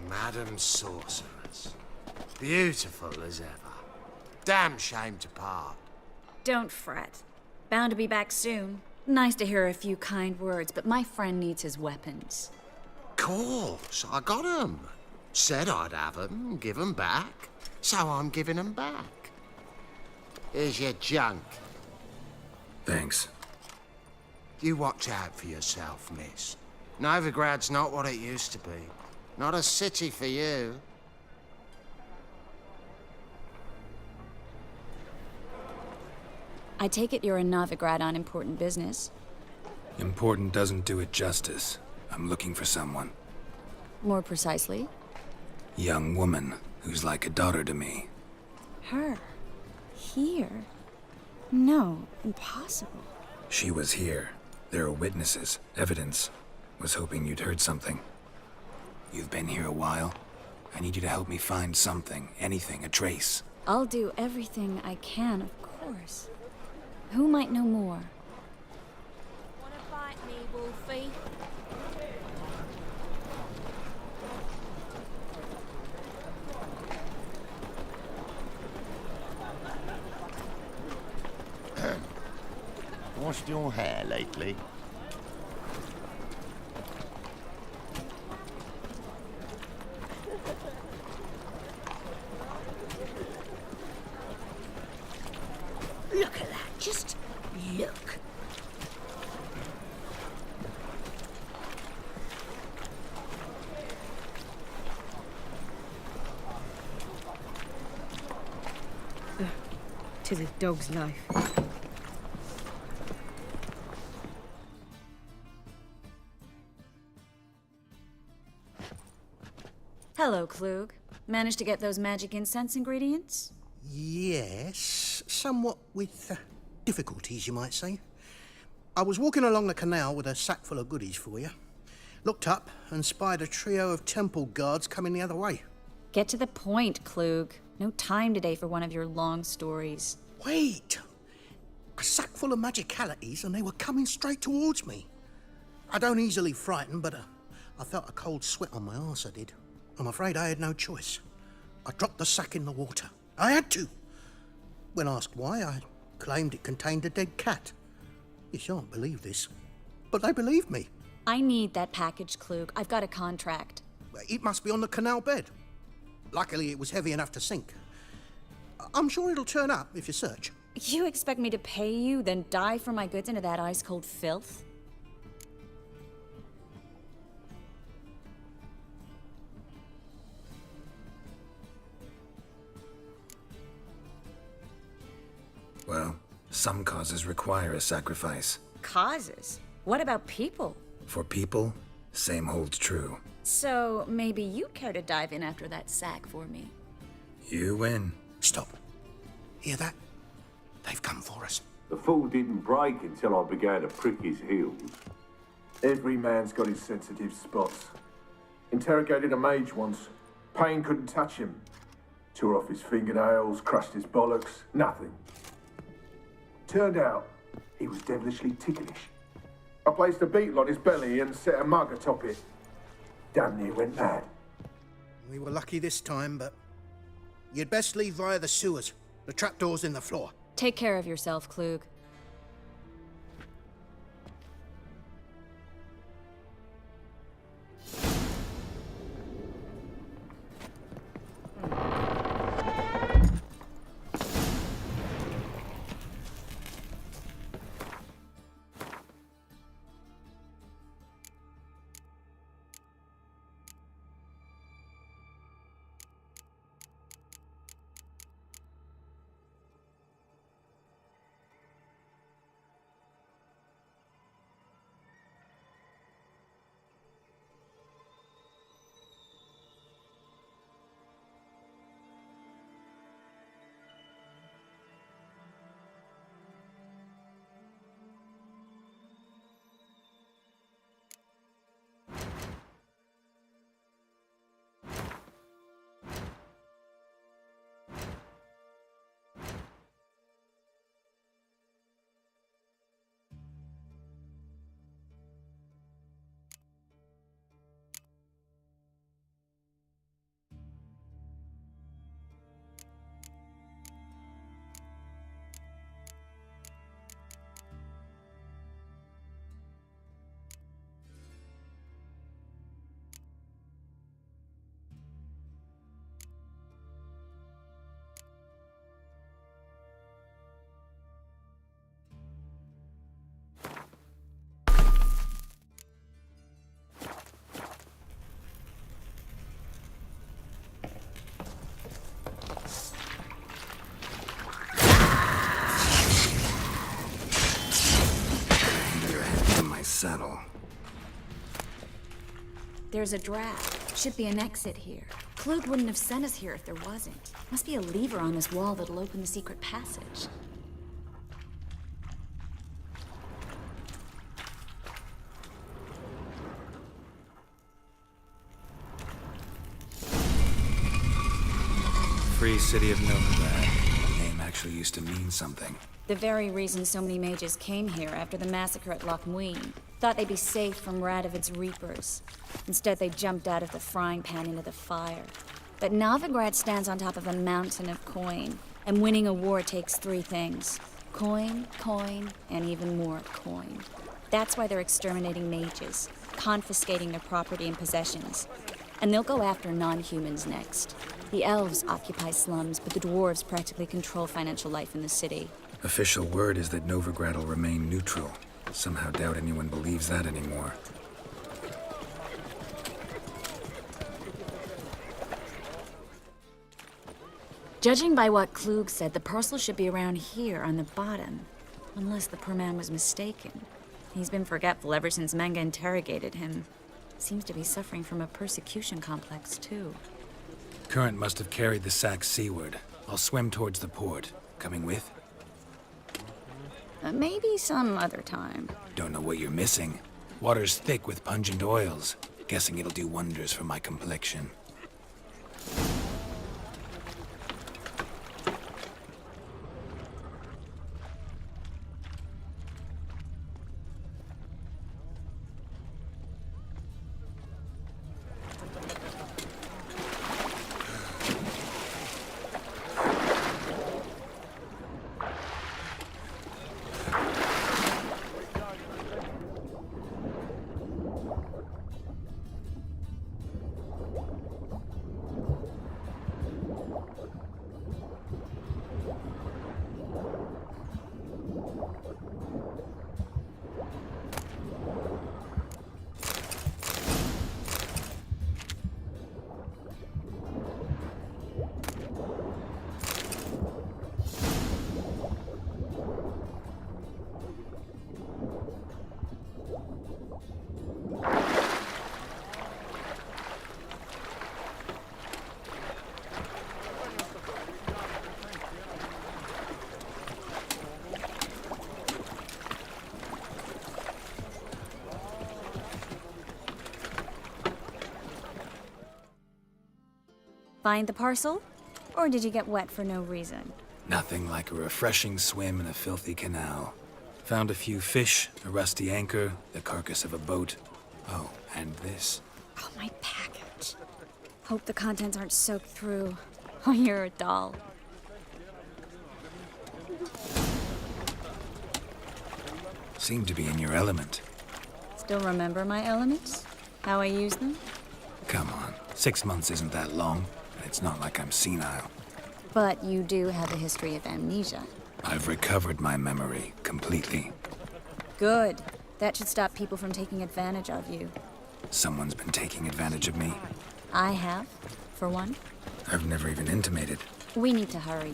Madam Sorceress. Beautiful as ever. Damn shame to part. Don't fret. Bound to be back soon. Nice to hear a few kind words, but my friend needs his weapons. Course, I got 'em. Said I'd have 'em, give 'em back. So I'm giving 'em back. Here's your junk. Thanks. You watch out for yourself, miss. Novigrad's not what it used to be. Not a city for you. I take it you're in Novigrad on important business. Important doesn't do it justice. I'm looking for someone. More precisely? Young woman who's like a daughter to me. Her? Here? No, impossible. She was here. There are witnesses, evidence. Was hoping you'd heard something. You've been here a while. I need you to help me find something, anything, a trace. I'll do everything I can, of course. Who might know more? Wanna bite me, Wolfie? Washed your hair lately? Look at that, just look. Tis a dog's life. Hello, Klug. Managed to get those magic incense ingredients? Yes, somewhat with difficulties, you might say. I was walking along the canal with a sack full of goodies for you. Looked up and spied a trio of temple guards coming the other way. Get to the point, Klug. No time today for one of your long stories. Wait! A sack full of magicalities and they were coming straight towards me. I don't easily frighten, but I felt a cold sweat on my arse, I did. I'm afraid I had no choice. I dropped the sack in the water. I had to. When asked why, I claimed it contained a dead cat. You shan't believe this, but they believed me. I need that package, Klug. I've got a contract. It must be on the canal bed. Luckily, it was heavy enough to sink. I'm sure it'll turn up if you search. You expect me to pay you, then dive for my goods into that ice-cold filth? Well, some causes require a sacrifice. Causes? What about people? For people, same holds true. So maybe you'd care to dive in after that sack for me. You win. Stop. Hear that? They've come for us. The fall didn't break until I began to prick his heels. Every man's got his sensitive spots. Interrogated a mage once. Pain couldn't touch him. Tore off his fingernails, crushed his bollocks, nothing. Turned out, he was devilishly ticklish. I placed a beetle on his belly and set a mug atop it. Damn near went mad. We were lucky this time, but you'd best leave via the sewers. The trapdoor's in the floor. Take care of yourself, Klug. Saddle. There's a draft. Should be an exit here. Klug wouldn't have sent us here if there wasn't. Must be a lever on this wall that'll open the secret passage. Free city of Novigrad. The name actually used to mean something. The very reason so many mages came here after the massacre at Loch Muin. Thought they'd be safe from Radovid's reapers. Instead, they jumped out of the frying pan into the fire. But Novigrad stands on top of a mountain of coin, and winning a war takes 3 things. Coin, coin, and even more coin. That's why they're exterminating mages, confiscating their property and possessions. And they'll go after non-humans next. The elves occupy slums, but the dwarves practically control financial life in the city. Official word is that Novigrad will remain neutral. Somehow doubt anyone believes that anymore. Judging by what Klug said, the parcel should be around here on the bottom. Unless the poor man was mistaken. He's been forgetful ever since Manga interrogated him. Seems to be suffering from a persecution complex, too. Current must have carried the sack seaward. I'll swim towards the port. Coming with? Maybe some other time. Don't know what you're missing. Water's thick with pungent oils. Guessing it'll do wonders for my complexion. Find the parcel? Or did you get wet for no reason? Nothing like a refreshing swim in a filthy canal. Found a few fish, a rusty anchor, the carcass of a boat. Oh, and this. Oh, my package. Hope the contents aren't soaked through. Oh, you're a doll. Seem to be in your element. Still remember my elements? How I use them? Come on, 6 months isn't that long, and it's not like I'm senile. But you do have a history of amnesia. I've recovered my memory completely. Good. That should stop people from taking advantage of you. Someone's been taking advantage of me. I have, for one. I've never even intimated. We need to hurry.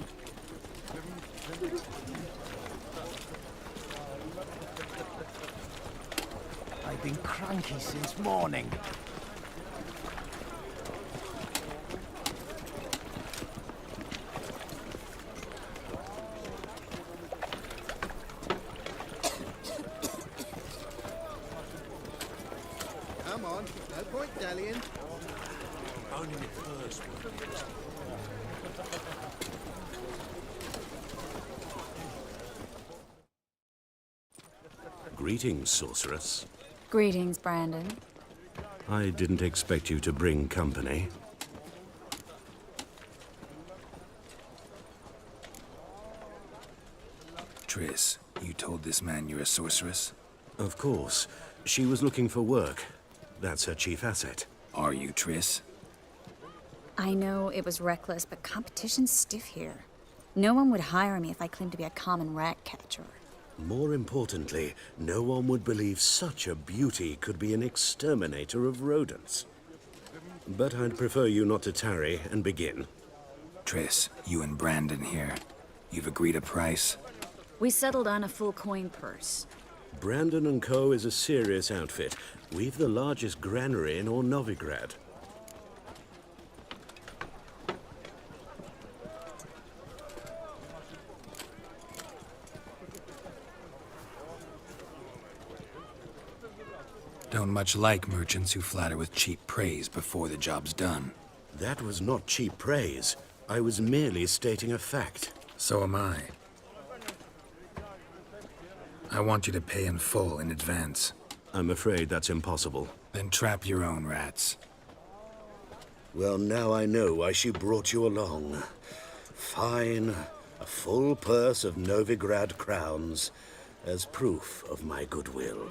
I've been cranky since morning. Come on, no point dallying. Only the first one. Greetings, sorceress. Greetings, Brandon. I didn't expect you to bring company. Triss, you told this man you're a sorceress? Of course. She was looking for work. That's her chief asset. Are you, Triss? I know it was reckless, but competition's stiff here. No one would hire me if I claimed to be a common rat catcher. More importantly, no one would believe such a beauty could be an exterminator of rodents. But I'd prefer you not to tarry and begin. Triss, you and Brandon here. You've agreed a price? We settled on a full coin purse. Brandon & Co. is a serious outfit. We've the largest granary in all Novigrad. don't much like merchants who flatter with cheap praise before the job's done. That was not cheap praise. I was merely stating a fact. So am I. I want you to pay in full in advance. I'm afraid that's impossible. Then trap your own rats. Well, now I know why she brought you along. Fine. A full purse of Novigrad crowns as proof of my goodwill.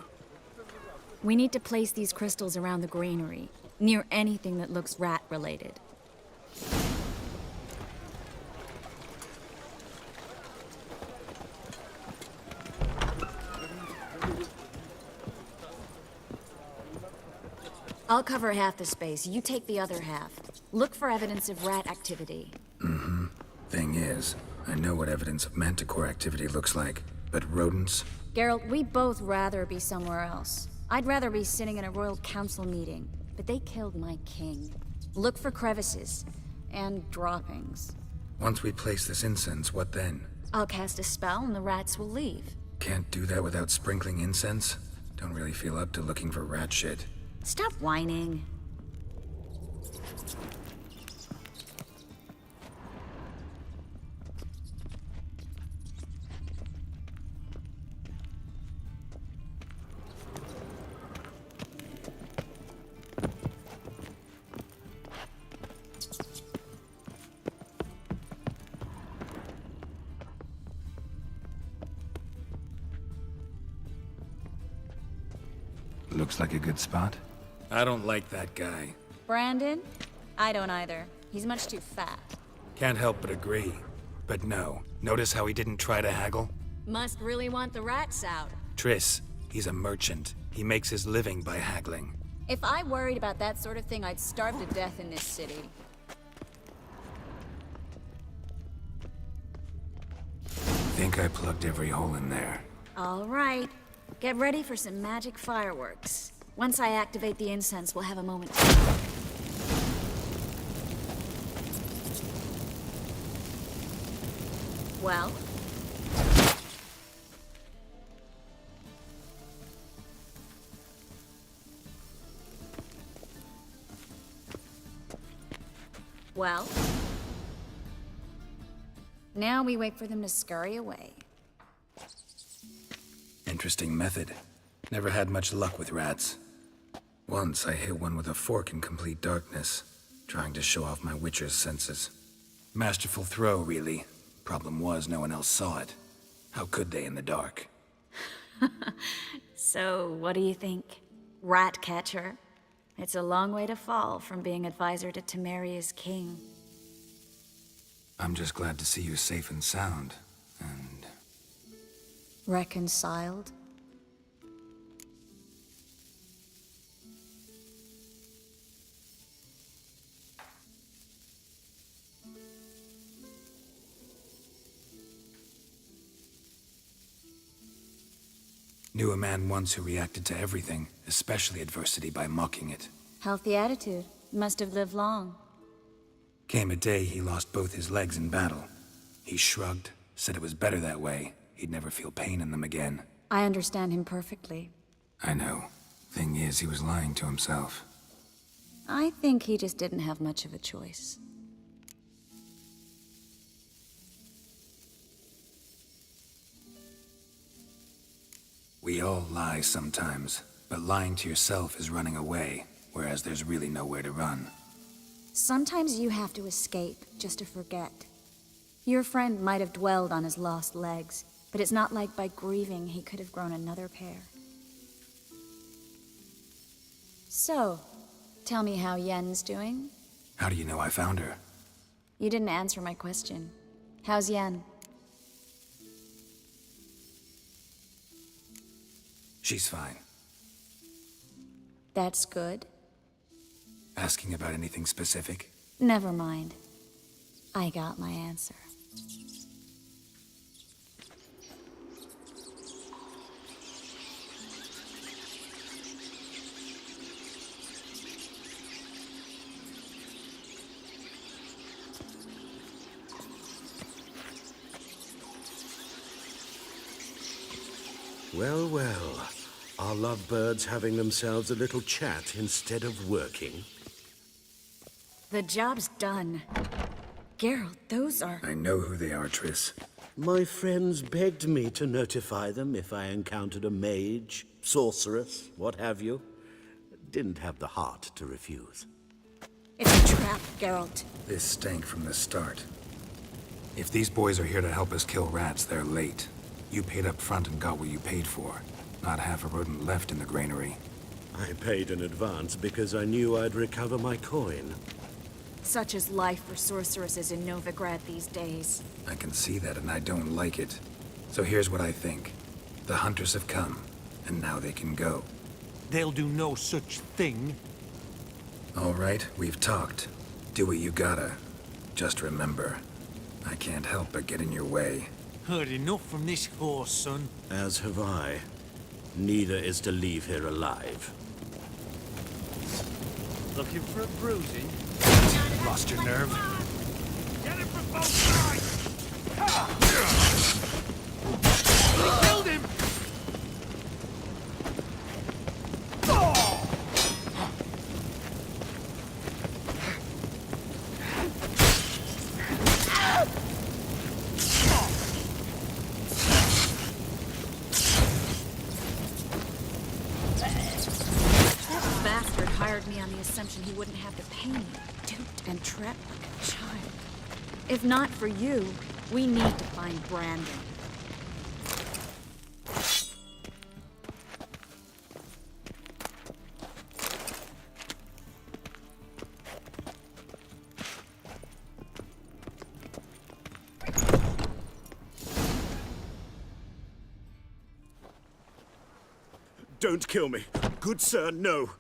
We need to place these crystals around the granary, near anything that looks rat-related. I'll cover half the space, you take the other half. Look for evidence of rat activity. Mm-hmm. Thing is, I know what evidence of manticore activity looks like, but rodents? Geralt, we'd both rather be somewhere else. I'd rather be sitting in a royal council meeting, but they killed my king. Look for crevices and droppings. Once we place this incense, what then? I'll cast a spell and the rats will leave. Can't do that without sprinkling incense? Don't really feel up to looking for rat shit. Stop whining. Looks like a good spot. I don't like that guy. Brandon? I don't either. He's much too fat. Can't help but agree. But no, notice how he didn't try to haggle? Must really want the rats out. Triss, he's a merchant. He makes his living by haggling. If I worried about that sort of thing, I'd starve to death in this city. Think I plugged every hole in there. All right. Get ready for some magic fireworks. Once I activate the incense, we'll have a moment. Well? Well? Now we wait for them to scurry away. Interesting method. Never had much luck with rats. Once I hit one with a fork in complete darkness, trying to show off my witcher's senses. Masterful throw, really. Problem was, no one else saw it. How could they in the dark? So, what do you think? Rat catcher? It's a long way to fall from being advisor to Temeria's king. I'm just glad to see you safe and sound, and... Reconciled? Knew a man once who reacted to everything, especially adversity, by mocking it. Healthy attitude. Must have lived long. Came a day he lost both his legs in battle. He shrugged, said it was better that way. He'd never feel pain in them again. I understand him perfectly. I know. Thing is, he was lying to himself. I think he just didn't have much of a choice. We all lie sometimes, but lying to yourself is running away, whereas there's really nowhere to run. Sometimes you have to escape just to forget. Your friend might have dwelled on his lost legs, but it's not like by grieving he could have grown another pair. So, tell me how Yen's doing? How do you know I found her? You didn't answer my question. How's Yen? She's fine. That's good. Asking about anything specific? Never mind. I got my answer. Well, well. Are lovebirds having themselves a little chat instead of working? The job's done. Geralt, those are... I know who they are, Triss. My friends begged me to notify them if I encountered a mage, sorceress, what have you. Didn't have the heart to refuse. It's a trap, Geralt. This stank from the start. If these boys are here to help us kill rats, they're late. You paid up front and got what you paid for. Not half a rodent left in the granary. I paid in advance because I knew I'd recover my coin. Such is life for sorceresses in Novigrad these days. I can see that, and I don't like it. So here's what I think. The hunters have come, and now they can go. They'll do no such thing. All right, we've talked. Do what you gotta. Just remember, I can't help but get in your way. Heard enough from this horse, son. As have I. Neither is to leave here alive. Looking for a bruising? Lost your nerve? Get him from both sides! We killed him! He wouldn't have to pay me, duped and trapped like a child. If not for you, we need to find Brandon. Don't kill me. Good sir, no.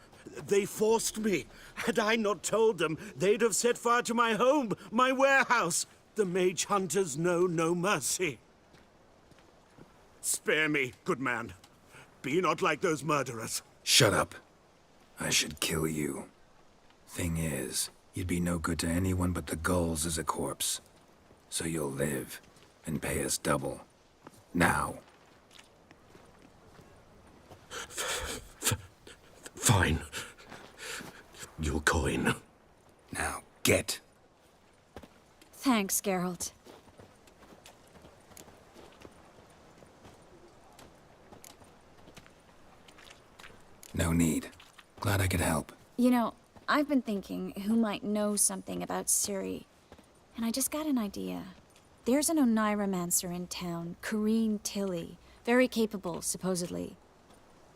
They forced me. Had I not told them, they'd have set fire to my home, my warehouse. The mage hunters know no mercy. Spare me, good man. Be not like those murderers. Shut up. I should kill you. Thing is, you'd be no good to anyone but the gulls as a corpse. So you'll live, and pay us double. Now. Fine. Your coin. Now, get. Thanks, Geralt. No need. Glad I could help. You know, I've been thinking who might know something about Ciri, and I just got an idea. There's an Oneiromancer in town, Corrine Tilly. Very capable, supposedly.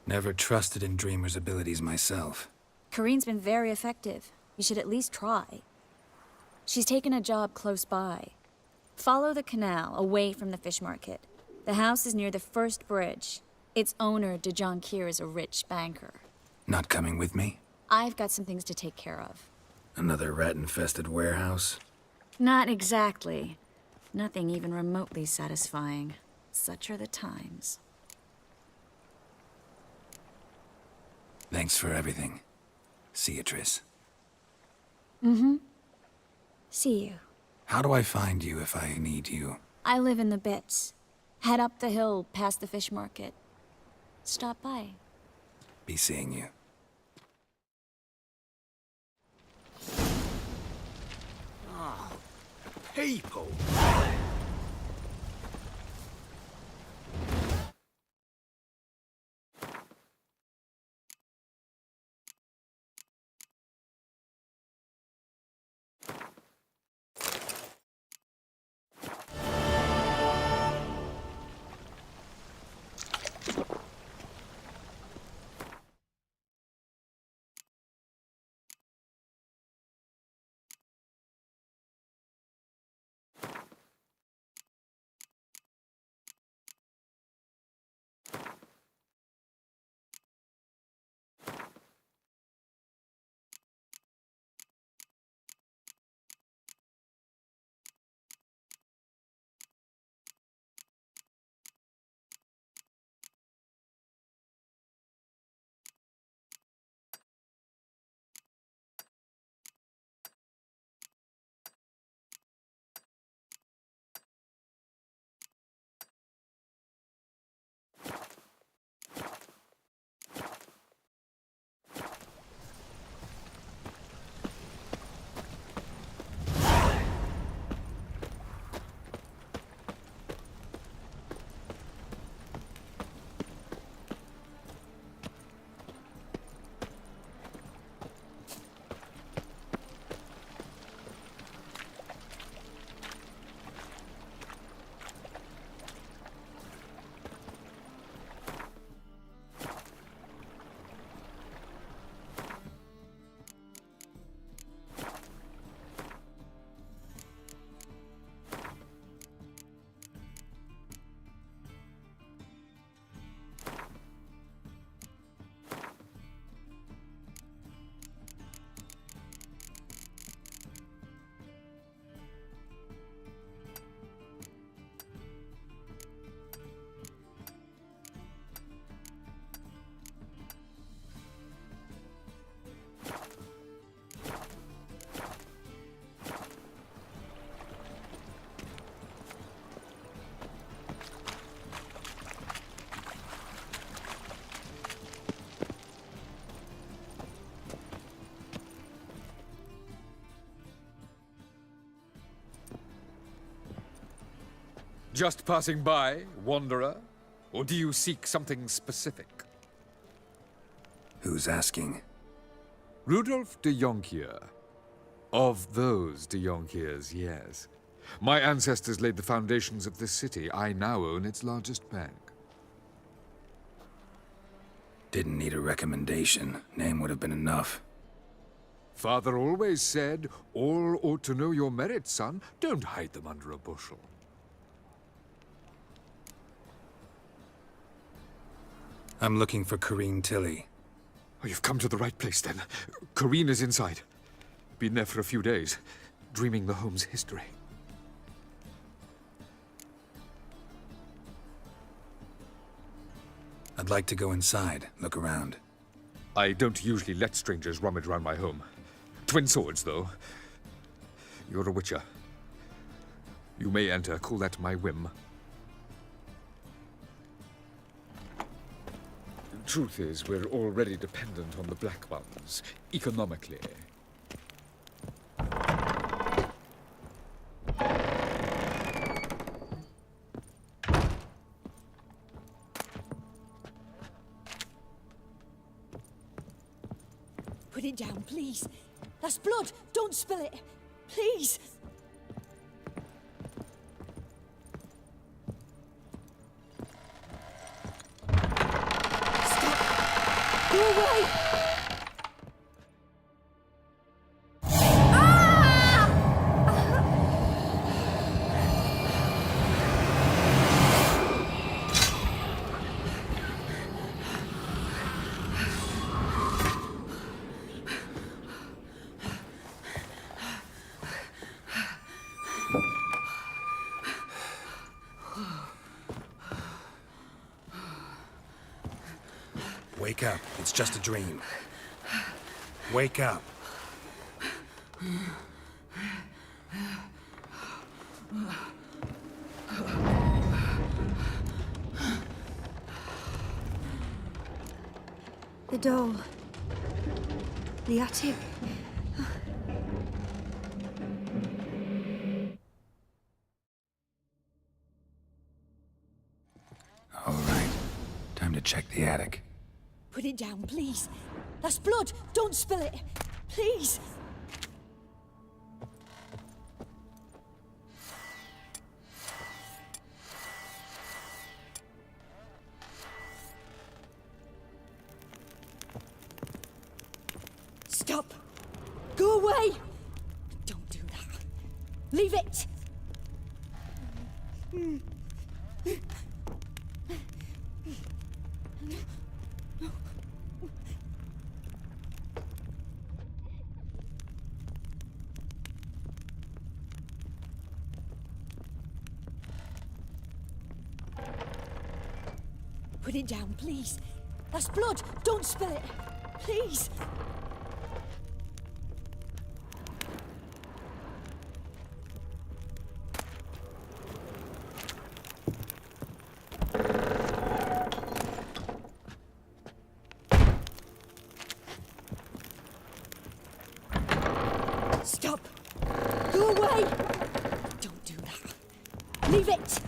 Never trusted in Dreamer's abilities myself. Corrine's been very effective. You should at least try. She's taken a job close by. Follow the canal, away from the fish market. The house is near the first bridge. Its owner, de Jonquier, is a rich banker. Not coming with me? I've got some things to take care of. Another rat-infested warehouse? Not exactly. Nothing even remotely satisfying. Such are the times. Thanks for everything. See you, Triss. Mm-hmm. See you. How do I find you if I need you? I live in the Bits. Head up the hill past the fish market. Stop by. Be seeing you. Oh, people! Just passing by, wanderer? Or do you seek something specific? Who's asking? Rudolf de Jonkier. Of those de Jonkiers, yes. My ancestors laid the foundations of this city. I now own its largest bank. Didn't need a recommendation. Name would have been enough. Father always said, all ought to know your merits, son. Don't hide them under a bushel. I'm looking for Corrine Tilly. Oh, you've come to the right place, then. Corrine is inside. Been there for a few days, dreaming the home's history. I'd like to go inside, look around. I don't usually let strangers rummage around my home. Twin swords, though. You're a witcher. You may enter, call that my whim. Truth is, we're already dependent on the Black Ones, economically. Put it down, please. That's blood. Don't spill it. Please. Stop. Go away. Wake up. It's just a dream. Wake up. The doll. The attic. All right. Time to check the attic. Put it down, please. That's blood. Don't spill it. Please. Stop. Go away. Don't do that. Leave it. Put it down, please. That's blood. Don't spill it. Please. Stop. Go away. Don't do that. Leave it.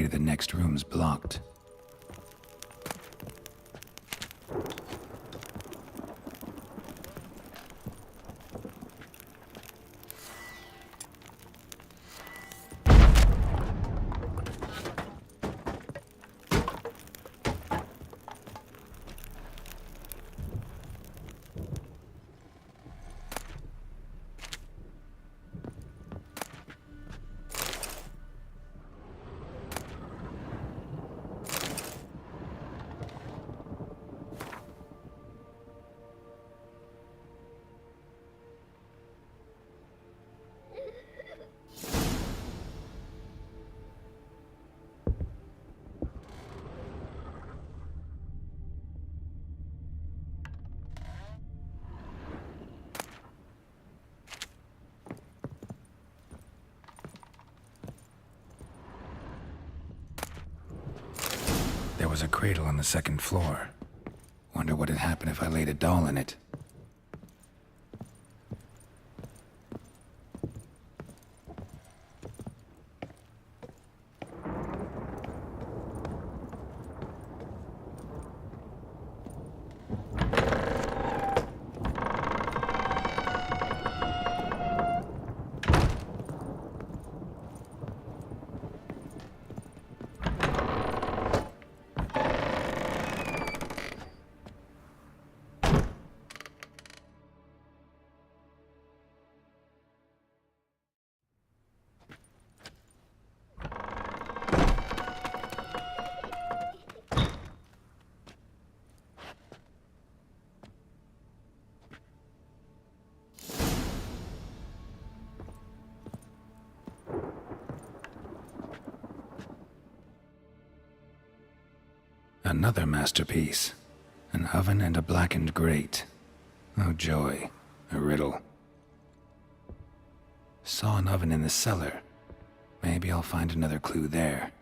way to the next room's blocked. There was a cradle on the second floor. Wonder what had happened if I laid a doll in it. Another masterpiece. An oven and a blackened grate. Oh joy, a riddle. Saw an oven in the cellar. Maybe I'll find another clue there.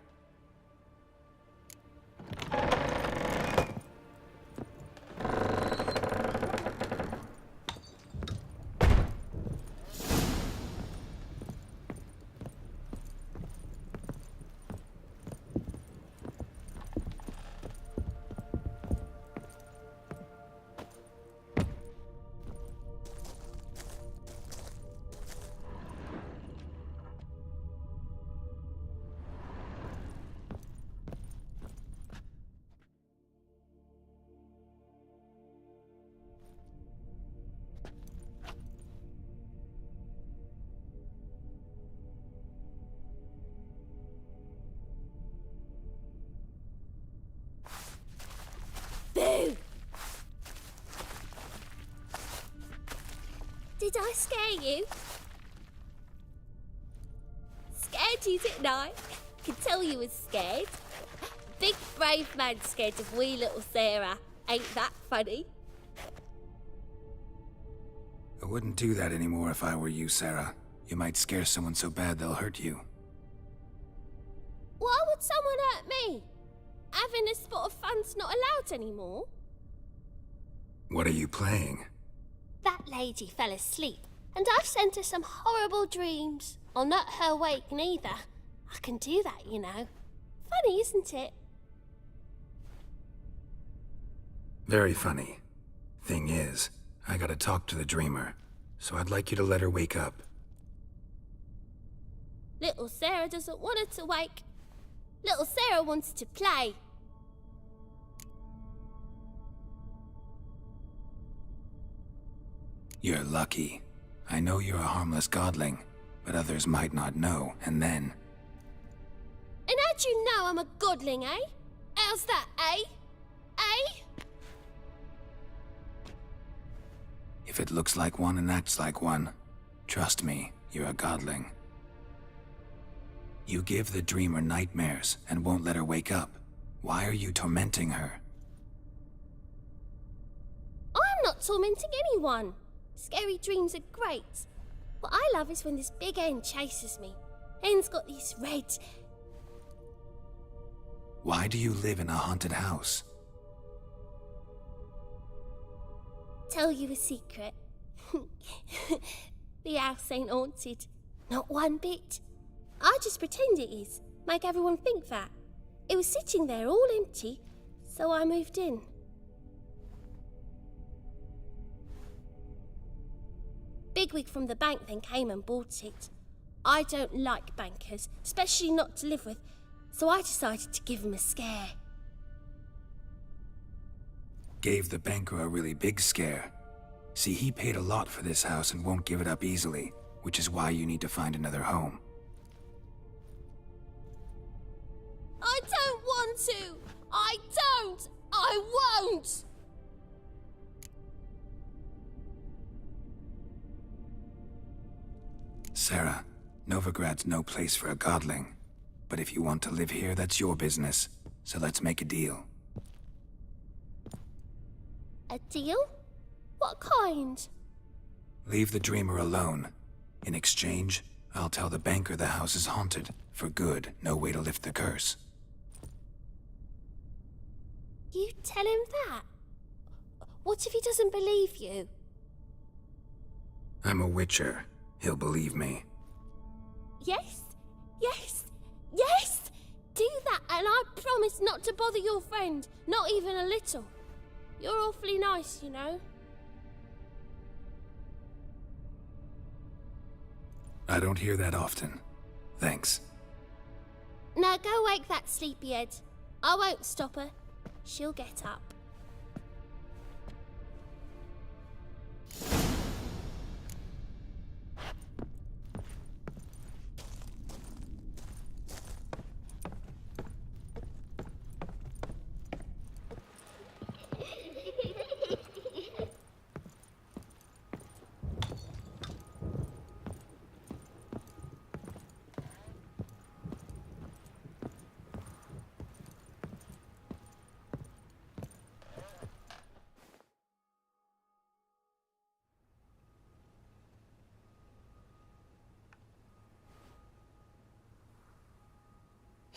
Boo! Did I scare you? Scared you, didn't I? Could tell you was scared. Big brave man scared of wee little Sarah. Ain't that funny? I wouldn't do that anymore if I were you, Sarah. You might scare someone so bad they'll hurt you. Why would someone hurt me? Having a spot of fun's not allowed anymore. What are you playing? That lady fell asleep, and I've sent her some horrible dreams. I'll not her wake neither. I can do that, you know. Funny, isn't it? Very funny. Thing is, I gotta talk to the dreamer, so I'd like you to let her wake up. Little Sarah doesn't want her to wake. Little Sarah wants to play. You're lucky. I know you're a harmless godling, but others might not know, and then... And how'd you know I'm a godling, eh? How's that, eh? Eh? If it looks like one and acts like one, trust me, you're a godling. You give the dreamer nightmares and won't let her wake up. Why are you tormenting her? I'm not tormenting anyone. Scary dreams are great. What I love is when this big hen chases me. Hen's got these red... Why do you live in a haunted house? Tell you a secret. The house ain't haunted. Not one bit. I just pretend it is. make everyone think that. It was sitting there all empty, so I moved in. Bigwig from the bank then came and bought it. I don't like bankers, especially not to live with, so I decided to give him a scare. Gave the banker a really big scare. See, he paid a lot for this house and won't give it up easily, which is why you need to find another home. I don't want to! I don't! I won't! Sarah, Novigrad's no place for a godling. But if you want to live here, that's your business. So let's make a deal. A deal? What kind? Leave the dreamer alone. In exchange, I'll tell the banker the house is haunted. For good, no way to lift the curse. You tell him that? What if he doesn't believe you? I'm a witcher. He'll believe me. Yes, yes, yes! Do that and I promise not to bother your friend, not even a little. You're awfully nice, you know. I don't hear that often. Thanks. Now go wake that sleepyhead. I won't stop her. She'll get up.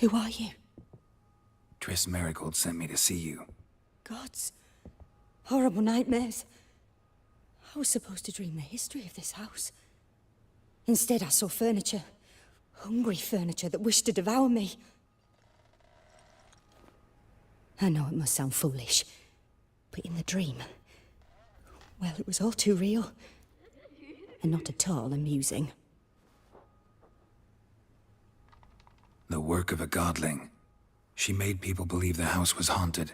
Who are you? Triss Marigold sent me to see you. Gods. Horrible nightmares. I was supposed to dream the history of this house. Instead, I saw furniture. Hungry furniture that wished to devour me. I know it must sound foolish, but in the dream, well, it was all too real. And not at all amusing. The work of a godling. She made people believe the house was haunted.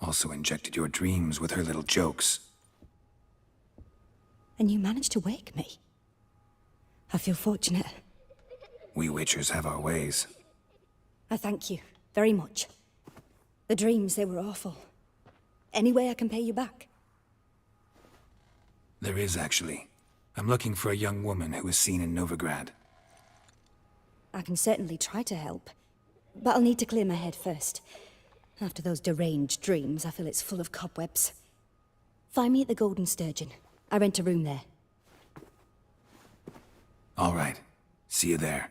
Also injected your dreams with her little jokes. And you managed to wake me. I feel fortunate. We witchers have our ways. I thank you very much. The dreams, they were awful. Any way I can pay you back? There is, actually. I'm looking for a young woman who was seen in Novigrad. I can certainly try to help. But I'll need to clear my head first. After those deranged dreams, I feel it's full of cobwebs. Find me at the Golden Sturgeon. I rent a room there. All right. See you there.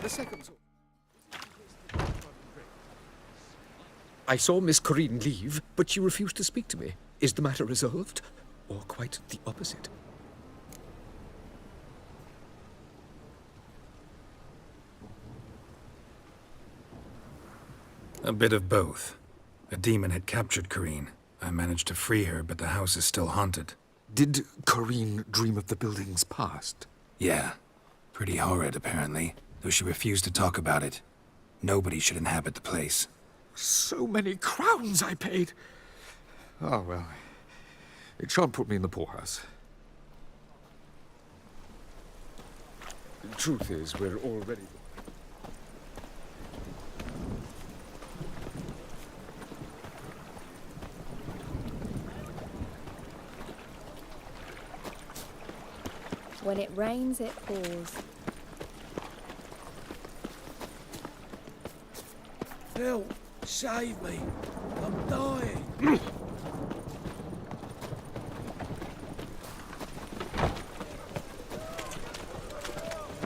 The second sword. I saw Miss Corinne leave, but she refused to speak to me. Is the matter resolved? Or quite the opposite? A bit of both. A demon had captured Corinne. I managed to free her, but the house is still haunted. Did Corinne dream of the building's past? Yeah. Pretty horrid, apparently, though she refused to talk about it. Nobody should inhabit the place. So many crowns I paid! Oh, well. It shan't put me in the poorhouse. The truth is, we're already... When it rains, it pours. Phil, save me. I'm dying.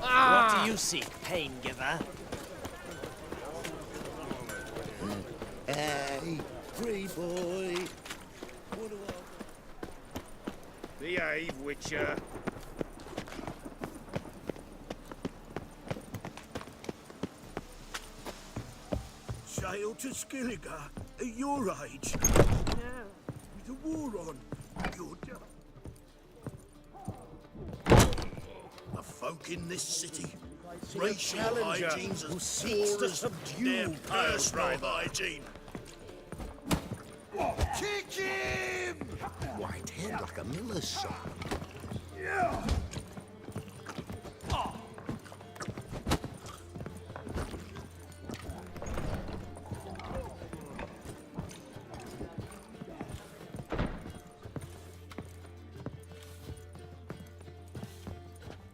What do you seek, pain giver? Hey, free boy. What do I... Behave, Witcher. Sail to Skilliga at your age. No. With a war on. You're the folk in this city. Racial hygiene's as poor as their personal hygiene. Kick him! White head like a miller's son. Yeah.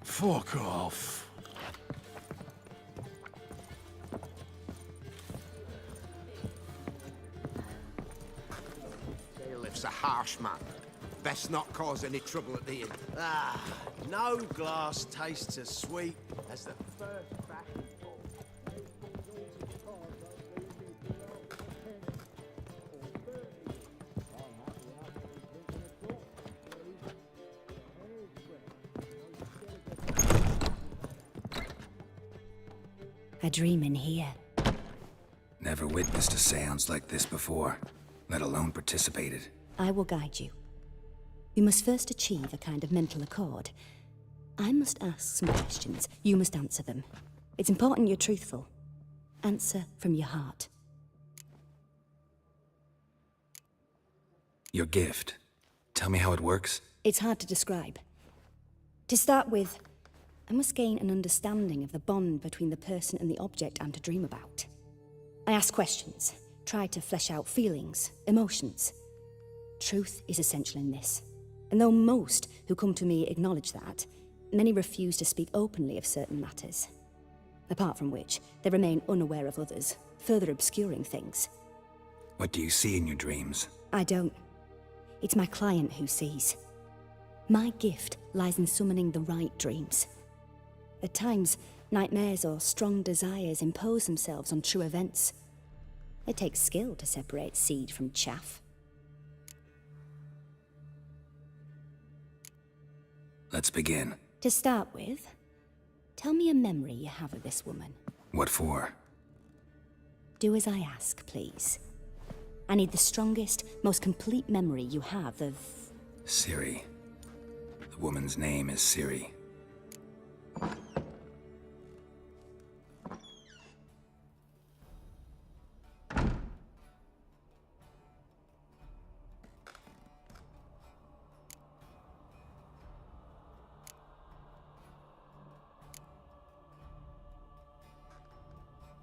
Fuck off. Bailiff's a harsh man. Best not cause any trouble at the inn. Ah, no glass tastes as sweet as the first battle. A dream in here. Never witnessed a seance like this before, let alone participated. I will guide you. We must first achieve a kind of mental accord. I must ask some questions. You must answer them. It's important you're truthful. Answer from your heart. Your gift. Tell me how it works. It's hard to describe. To start with, I must gain an understanding of the bond between the person and the object I'm to dream about. I ask questions, try to flesh out feelings, emotions. Truth is essential in this. And though most who come to me acknowledge that, many refuse to speak openly of certain matters. Apart from which, they remain unaware of others, further obscuring things. What do you see in your dreams? I don't. It's my client who sees. My gift lies in summoning the right dreams. At times, nightmares or strong desires impose themselves on true events. It takes skill to separate seed from chaff. Let's begin. To start with, tell me a memory you have of this woman. What for? Do as I ask, please. I need the strongest, most complete memory you have of... Ciri. The woman's name is Ciri.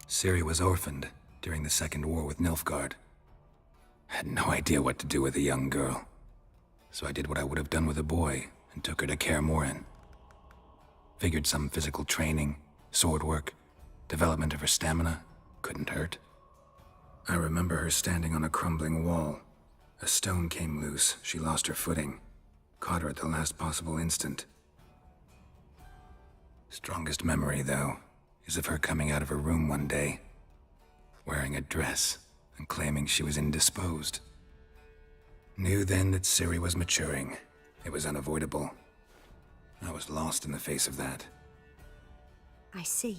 Ciri was orphaned during the Second War with Nilfgaard. Had no idea what to do with a young girl. So I did what I would have done with a boy and took her to Kaer Morhen. Figured some physical training, sword work, development of her stamina couldn't hurt. I remember her standing on a crumbling wall. A stone came loose, she lost her footing. Caught her at the last possible instant. Strongest memory, though, is of her coming out of her room one day, wearing a dress and claiming she was indisposed. Knew then that Ciri was maturing. It was unavoidable. I was lost in the face of that. I see.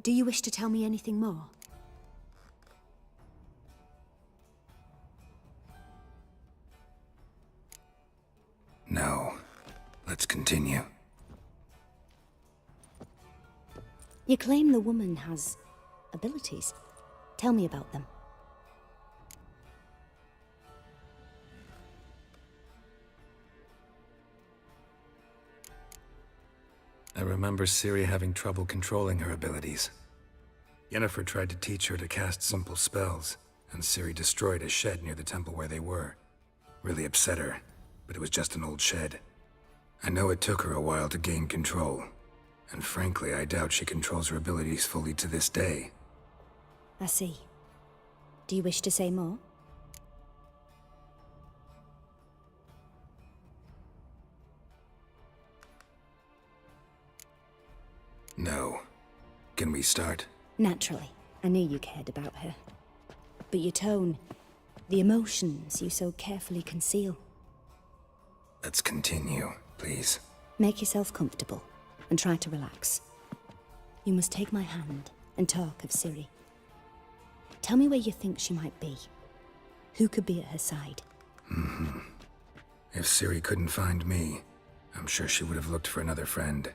Do you wish to tell me anything more? No. Let's continue. You claim the woman has abilities. Tell me about them. I remember Ciri having trouble controlling her abilities. Yennefer tried to teach her to cast simple spells, and Ciri destroyed a shed near the temple where they were. Really upset her, but it was just an old shed. I know it took her a while to gain control, and frankly, I doubt she controls her abilities fully to this day. I see. Do you wish to say more? No. Can we start? Naturally. I knew you cared about her. But your tone, the emotions you so carefully conceal. Let's continue, please. Make yourself comfortable and try to relax. You must take my hand and talk of Ciri. Tell me where you think she might be. Who could be at her side? If Ciri couldn't find me, I'm sure she would have looked for another friend.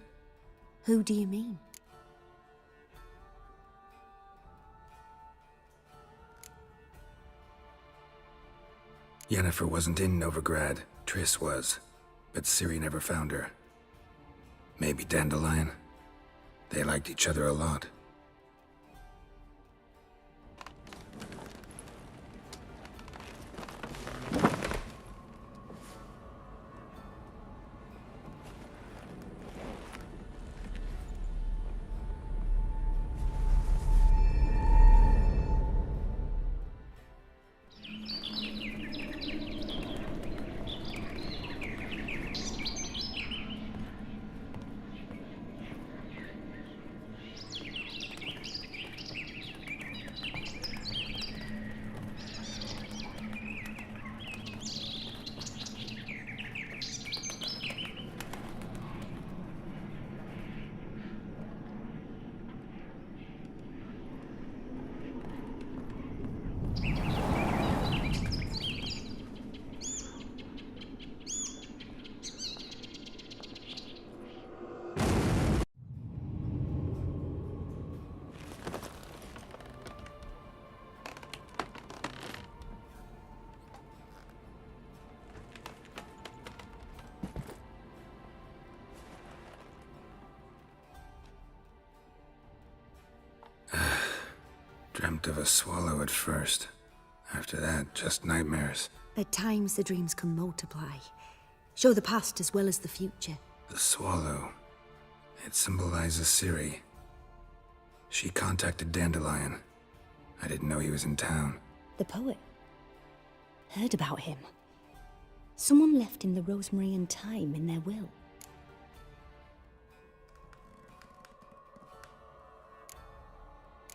Who do you mean? Yennefer wasn't in Novigrad. Triss was. But Ciri never found her. Maybe Dandelion. They liked each other a lot. Dreamt of a swallow at first. After that, just nightmares. At times the dreams can multiply. Show the past as well as the future. The swallow. It symbolizes Ciri. She contacted Dandelion. I didn't know he was in town. The poet. Heard about him. Someone left in the rosemary and thyme in their will.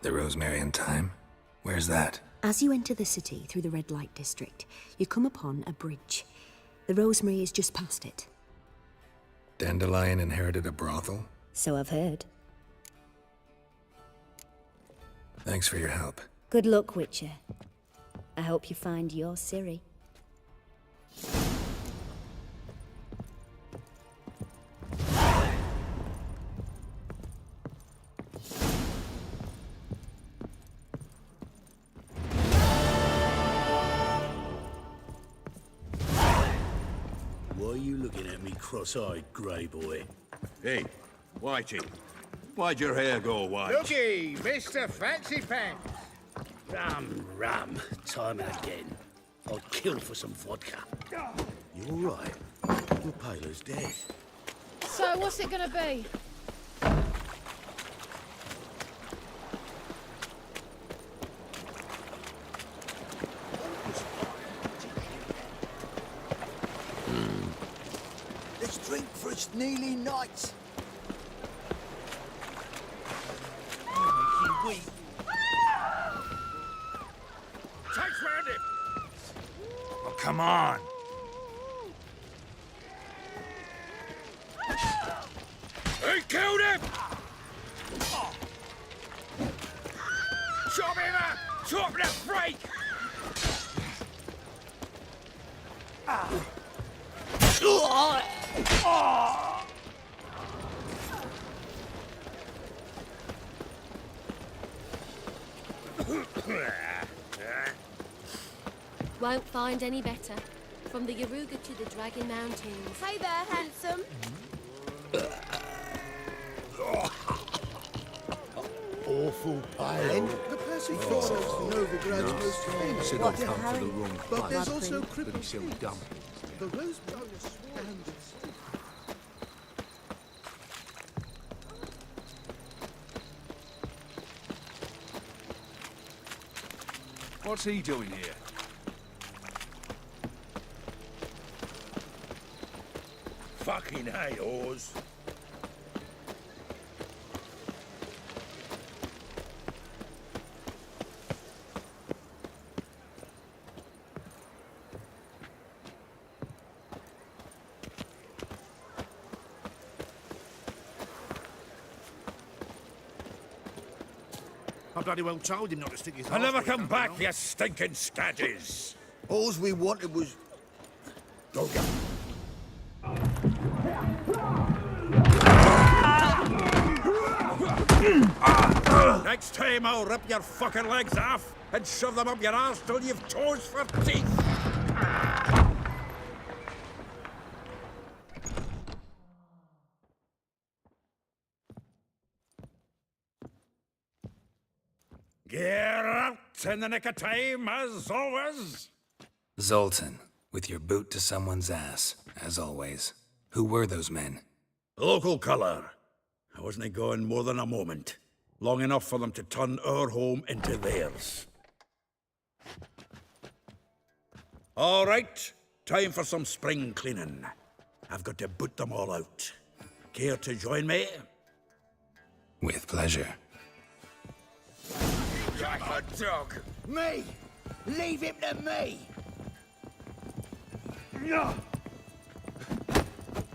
The rosemary and thyme? Where's that? As you enter the city through the red light district, you come upon a bridge. The rosemary is just past it. Dandelion inherited a brothel? So I've heard. Thanks for your help. Good luck, Witcher. I hope you find your Ciri. Why are you looking at me cross-eyed, grey boy? Hey, Whitey. Why'd your hair go white? Looky, Mr. Fancy Pants. Rum. Time and again. I'd kill for some vodka. You all right? Your pale as death. So, what's it gonna be? Let's drink for it's nearly night. squeak. Chase round him! Oh, come on! He killed him! Chop him up! Chop the freak! Won't find any better. From the Yaruga to the Dragon Mountains. Hey there, handsome. Awful pale. The passage follows Novigrad's most famous. Said I'd come to the wrong But place. there's also But he crippled said trees. dumplings. The rosebud and What's he doing here? Fucking hey, Oz. I bloody well told him not to stick his I'll never arse where come it back, don't you stinking scadges. All we wanted was... Don't get... Next time I'll rip your fucking legs off and shove them up your arse till you've toes for teeth. Get out in the nick of time, as always. Zoltan, with your boot to someone's ass, as always. Who were those men? Local colour. I wasn't gone more than a moment. Long enough for them to turn our home into theirs. All right, time for some spring cleaning. I've got to boot them all out. Care to join me? With pleasure. Like a dog. Me! Leave him to me!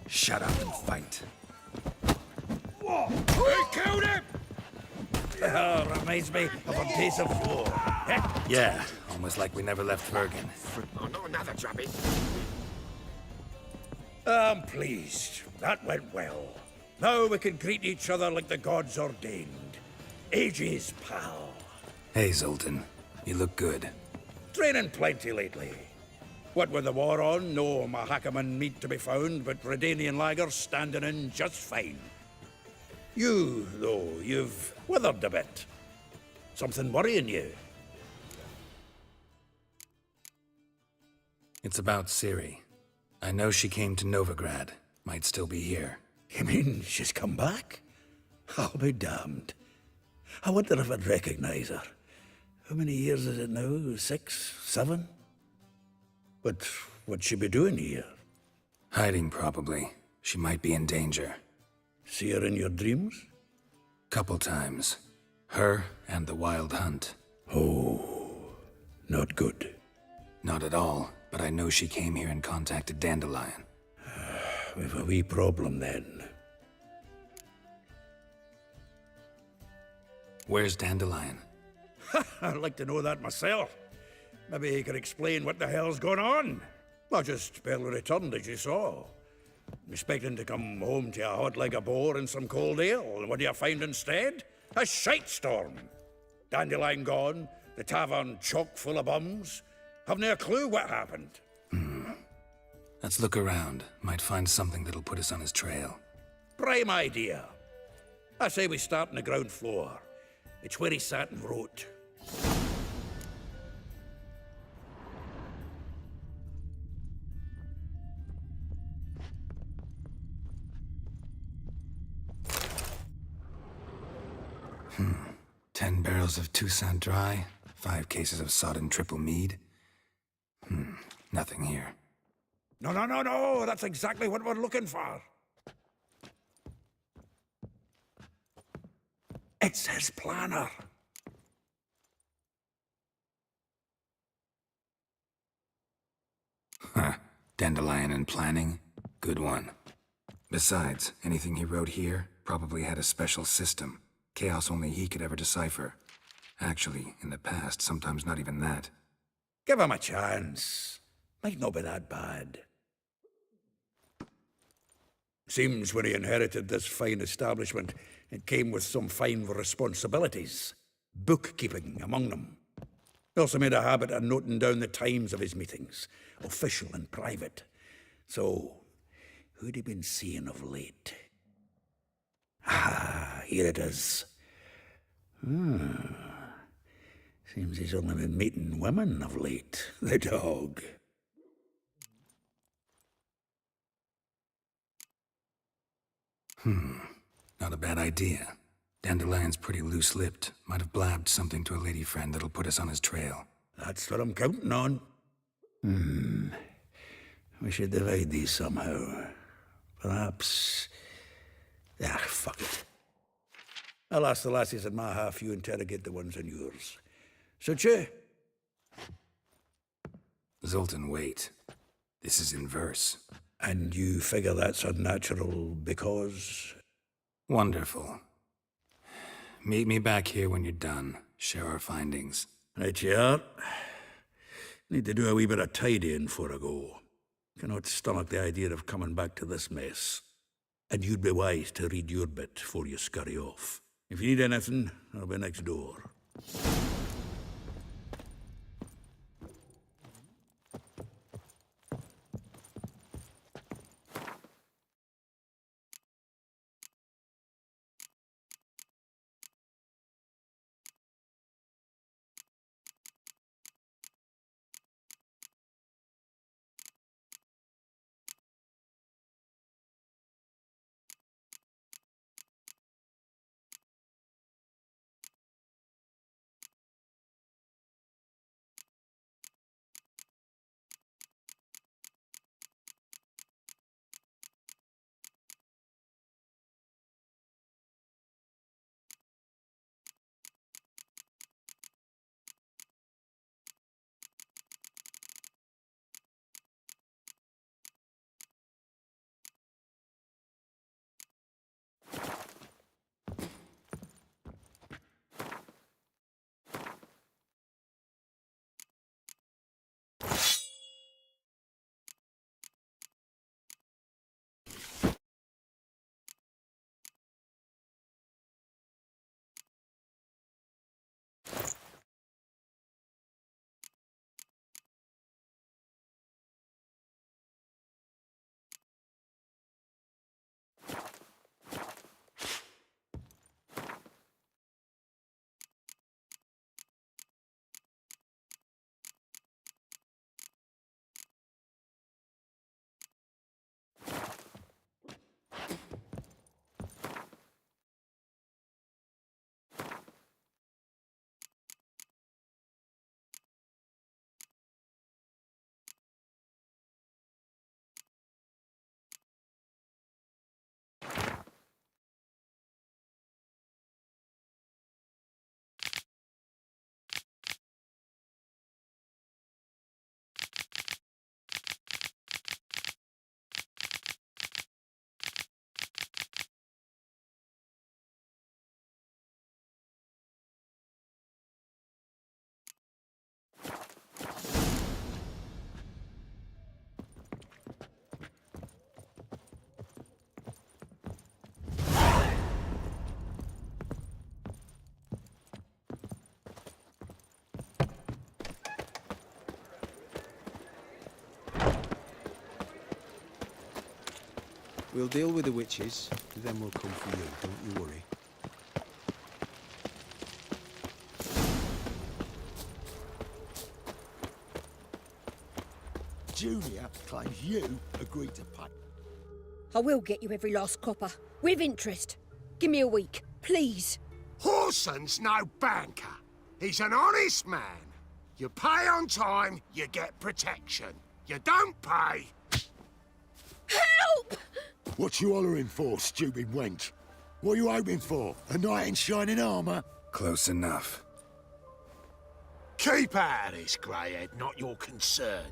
Shut up and fight. Who killed him? Oh, reminds me of a piece of floor. Yeah, almost like we never left Bergen. Oh, not another drubbing. I'm pleased. That went well. Now we can greet each other like the gods ordained. Ages, pal. Hey, Zoltan. You look good. Training plenty lately. What with the war on, no Mahakaman meat to be found, but Redanian lagers standing in just fine. You, though, you've withered a bit. Something worrying you? It's about Ciri. I know she came to Novigrad. Might still be here. You mean she's come back? I'll be damned. I wonder if I'd recognize her. How many years is it now? 6, 7? But what'd she be doing here? Hiding, probably. She might be in danger. See her in your dreams? Couple times. Her and the Wild Hunt. Oh, not good. Not at all, but I know she came here and contacted Dandelion. We've a wee problem then. Where's Dandelion? I'd like to know that myself. Maybe he could explain what the hell's going on. I just barely returned, as you saw. Expecting to come home to a hot like a boar and some cold ale, and what do you find instead? A shite storm. Dandelion gone, the tavern chock full of bums. Have no clue what happened. Let's look around. Might find something that'll put us on his trail. Prime idea. I say we start on the ground floor. It's where he sat and wrote. Hmm. 10 barrels of Toussaint Dry, 5 cases of sodden triple mead. Nothing here. No, that's exactly what we're looking for. It's his planner. Huh. Dandelion and planning? Good one. Besides, anything he wrote here probably had a special system. Chaos only he could ever decipher. Actually, in the past, sometimes not even that. Give him a chance. Might not be that bad. Seems when he inherited this fine establishment, it came with some fine responsibilities. Bookkeeping among them. He also made a habit of noting down the times of his meetings, official and private. So, who'd he been seeing of late? Ah, here it is. Seems he's only been meeting women of late, the dog. Not a bad idea. Dandelion's pretty loose-lipped. Might have blabbed something to a lady friend that'll put us on his trail. That's what I'm counting on. We should divide these somehow. Perhaps... fuck it. I'll ask the lassies in my half, you interrogate the ones in yours. Suit you? Zoltan, wait. This is in verse. And you figure that's unnatural because... Wonderful. Meet me back here when you're done. Share our findings. Right you are. Need to do a wee bit of tidying before I go. Cannot stomach the idea of coming back to this mess. And you'd be wise to read your bit before you scurry off. If you need anything, I'll be next door. We'll deal with the witches, then we'll come for you, don't you worry. Junior claims you agreed to pay. I will get you every last copper, with interest. Give me a week, please. Horson's no banker. He's an honest man. You pay on time, you get protection. You don't pay... Help! What you hollering for, stupid wench? What are you hoping for? A knight in shining armour? Close enough. Keep out of this, greyhead, not your concern.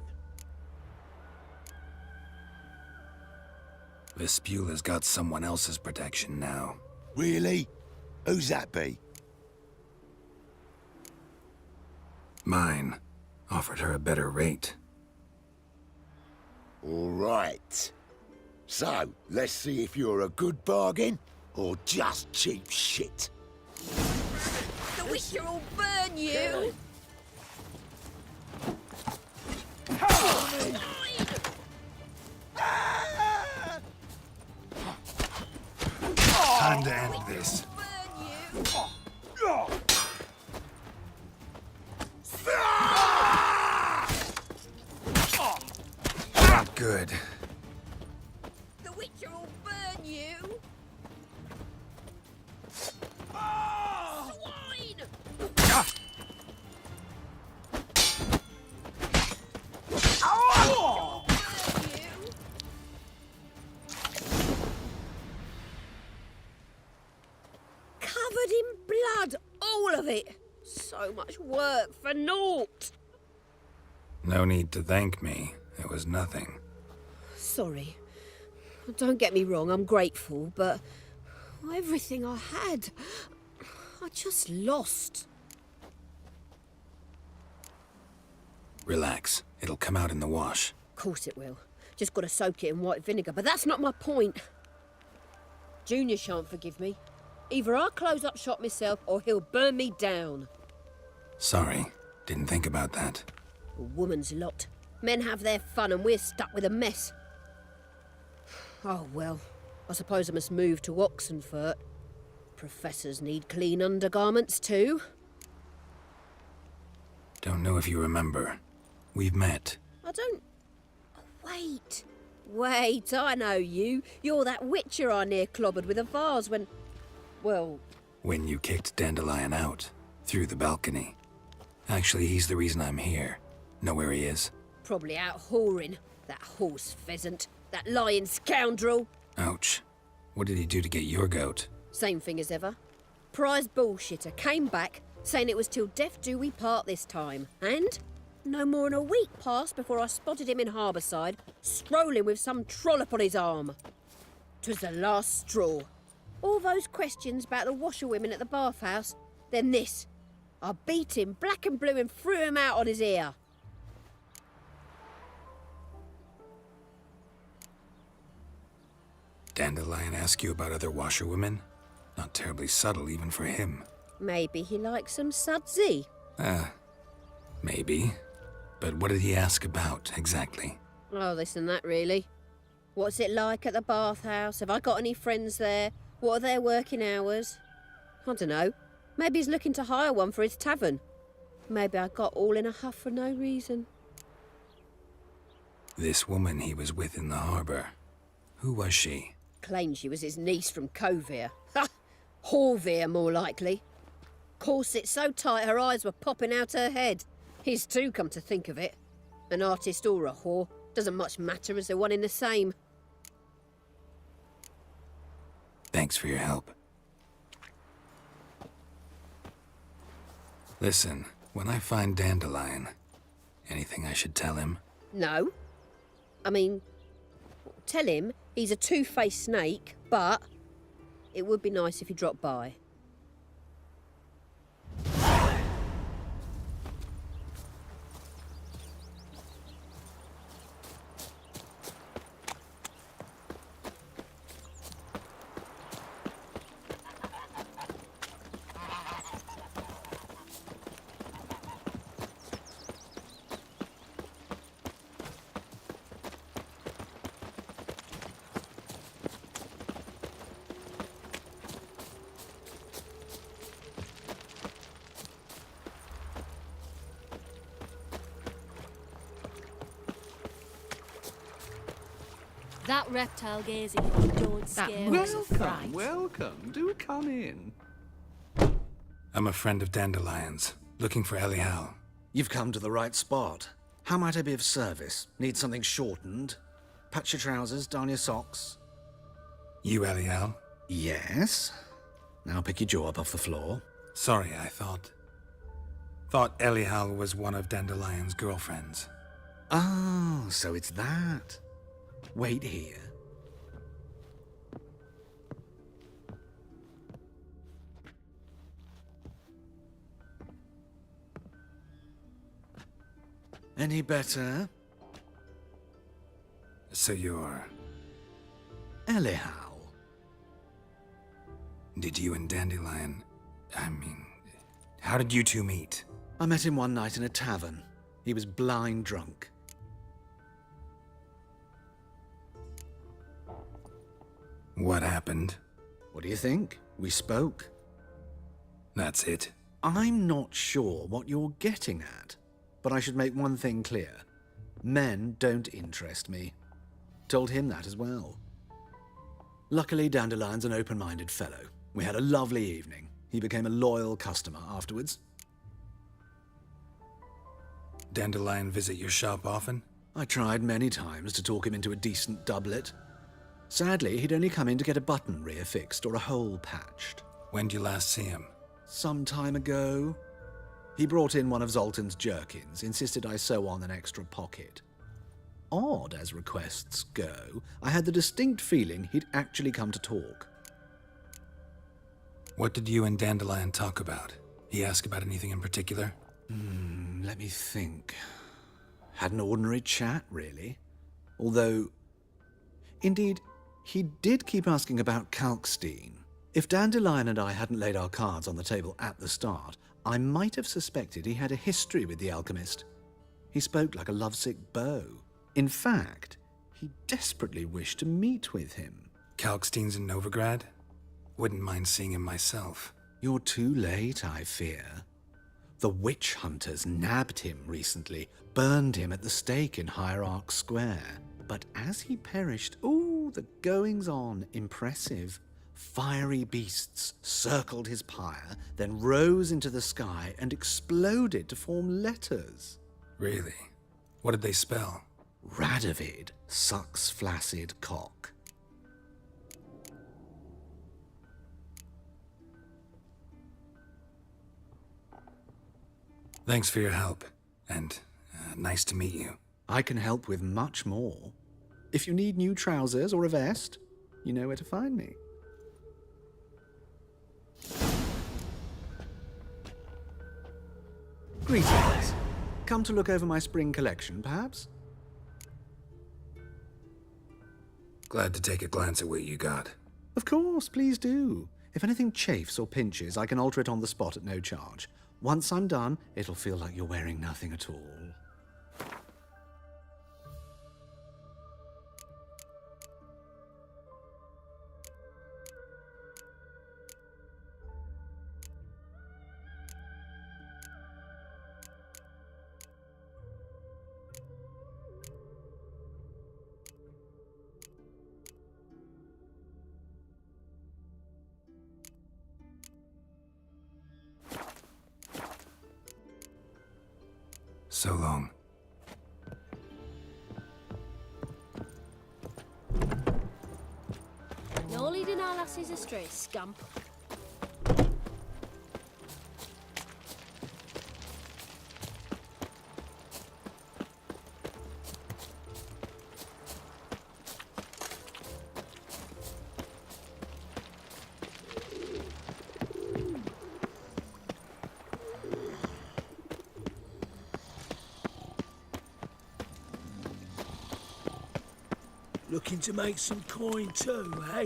Vespula's got someone else's protection now. Really? Who's that be? Mine. Offered her a better rate. All right. So, let's see if you're a good bargain or just cheap shit. The Witcher will burn you! Time to end this. Not good. The Witcher will burn you! Swine! Covered in blood, all of it. So much work for naught. No need to thank me. It was nothing. Sorry. Don't get me wrong, I'm grateful, but everything I had, I just lost. Relax. It'll come out in the wash. Of course it will. Just got to soak it in white vinegar, but that's not my point. Junior shan't forgive me. Either I'll close up shop myself or he'll burn me down. Sorry. Didn't think about that. A woman's lot. Men have their fun and we're stuck with a mess. Oh, well, I suppose I must move to Oxenfurt. Professors need clean undergarments too. Don't know if you remember. We've met. I don't... Oh, wait. Wait, I know you. You're that witcher I near clobbered with a vase when... Well... When you kicked Dandelion out. Through the balcony. Actually, he's the reason I'm here. Know where he is? Probably out whoring. That horse pheasant. That lying scoundrel. Ouch. What did he do to get your goat? Same thing as ever. Prize bullshitter came back, saying it was till death do we part this time. And no more than a week passed before I spotted him in Harbourside, strolling with some trollop on his arm. 'Twas the last straw. All those questions about the washerwomen at the bathhouse, then this. I beat him black and blue and threw him out on his ear. Dandelion ask you about other washerwomen? Not terribly subtle even for him. Maybe he likes some sudsy. Maybe. But what did he ask about, exactly? Oh, this and that, really. What's it like at the bathhouse? Have I got any friends there? What are their working hours? I don't know. Maybe he's looking to hire one for his tavern. Maybe I got all in a huff for no reason. This woman he was with in the harbour. Who was she? Claimed she was his niece from Kovir. Ha! Horvir, more likely. Corset so tight her eyes were popping out her head. His too, come to think of it. An artist or a whore. Doesn't much matter as they're one in the same. Thanks for your help. Listen, when I find Dandelion, anything I should tell him? No. I mean, tell him he's a two-faced snake, but it would be nice if he dropped by. That reptile gazing at you don't scare me. Welcome, welcome. Do come in. I'm a friend of Dandelion's, looking for Elial. You've come to the right spot. How might I be of service? Need something shortened? Patch your trousers, darn your socks? You Elial? Yes. Now pick your jaw up off the floor. Sorry, I thought Elial was one of Dandelion's girlfriends. Oh, so it's that. Wait here. Any better? So you're... Anyhow. Did you and Dandelion... how did you two meet? I met him one night in a tavern. He was blind drunk. What happened? What do you think? We spoke. That's it? I'm not sure what you're getting at, but I should make one thing clear. Men don't interest me. Told him that as well. Luckily, Dandelion's an open-minded fellow. We had a lovely evening. He became a loyal customer afterwards. Dandelion visit your shop often? I tried many times to talk him into a decent doublet. Sadly, he'd only come in to get a button reaffixed or a hole patched. When did you last see him? Some time ago. He brought in one of Zoltan's jerkins, insisted I sew on an extra pocket. Odd as requests go, I had the distinct feeling he'd actually come to talk. What did you and Dandelion talk about? He ask about anything in particular? Let me think. Had an ordinary chat, really. Although, indeed, he did keep asking about Kalkstein. If Dandelion and I hadn't laid our cards on the table at the start, I might have suspected he had a history with the alchemist. He spoke like a lovesick beau. In fact, he desperately wished to meet with him. Kalkstein's in Novigrad? Wouldn't mind seeing him myself. You're too late, I fear. The witch hunters nabbed him recently, burned him at the stake in Hierarch Square. But as he perished, the goings-on, impressive. Fiery beasts circled his pyre, then rose into the sky and exploded to form letters. Really? What did they spell? Radovid sucks flaccid cock. Thanks for your help, and nice to meet you. I can help with much more. If you need new trousers or a vest, you know where to find me. Greetings. Come to look over my spring collection, perhaps? Glad to take a glance at what you got. Of course, please do. If anything chafes or pinches, I can alter it on the spot at no charge. Once I'm done, it'll feel like you're wearing nothing at all. So long. No leading our lasses astray, scamp. Looking to make some coin too, eh?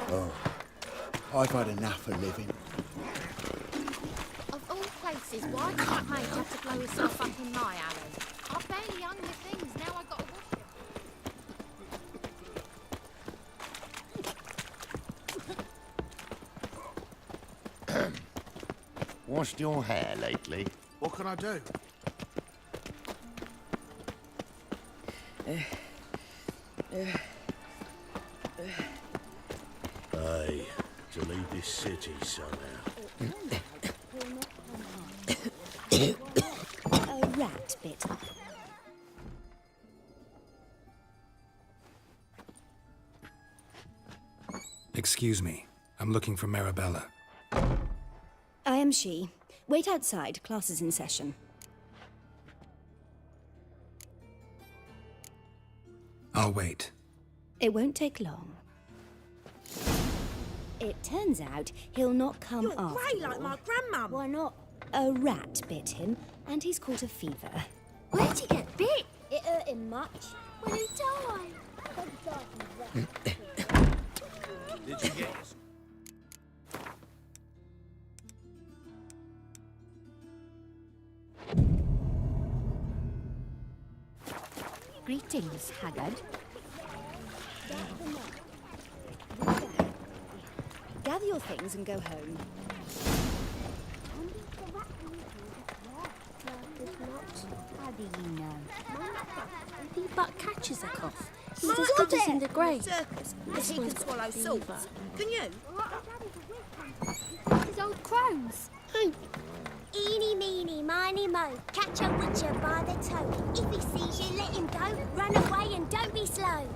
Oh, I've had enough of living. Of all places, why did that mate have to blow himself up in my alley? I barely hung your things, now I got to wash them. Washed your hair lately? What can I do? Aye, to leave this city somehow. A rat bit. Excuse me. I'm looking for Marabella. I am she. Wait outside. Class is in session. I'll wait. It won't take long. It turns out he'll not come You're after grey like all. my grandmum. Why not? A rat bit him, and he's caught a fever. Where'd he get bit? It hurt him much. When he died. Did you get us? Greetings, Haggard. Gather your things and go home. How do you know? He but catches a cough. He's Mum, as good as there. in the grave. Circus, This he can one's swallow got salt. fever. Can you? His old crones. Eeny, meeny, miny, mo. Catch a witcher by the toe. If he sees you, let him go. Run away and don't be slow.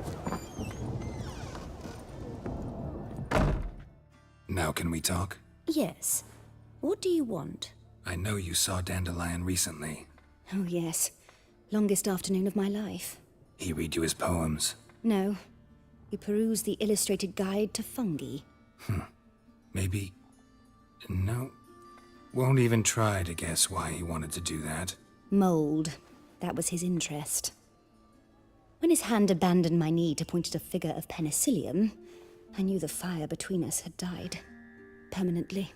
Now can we talk? Yes. What do you want? I know you saw Dandelion recently. Oh, yes. Longest afternoon of my life. He read you his poems. No. We perused the illustrated guide to fungi. Maybe... No. Won't even try to guess why he wanted to do that. Mold. That was his interest. When his hand abandoned my knee to point at a figure of penicillium, I knew the fire between us had died. Permanently.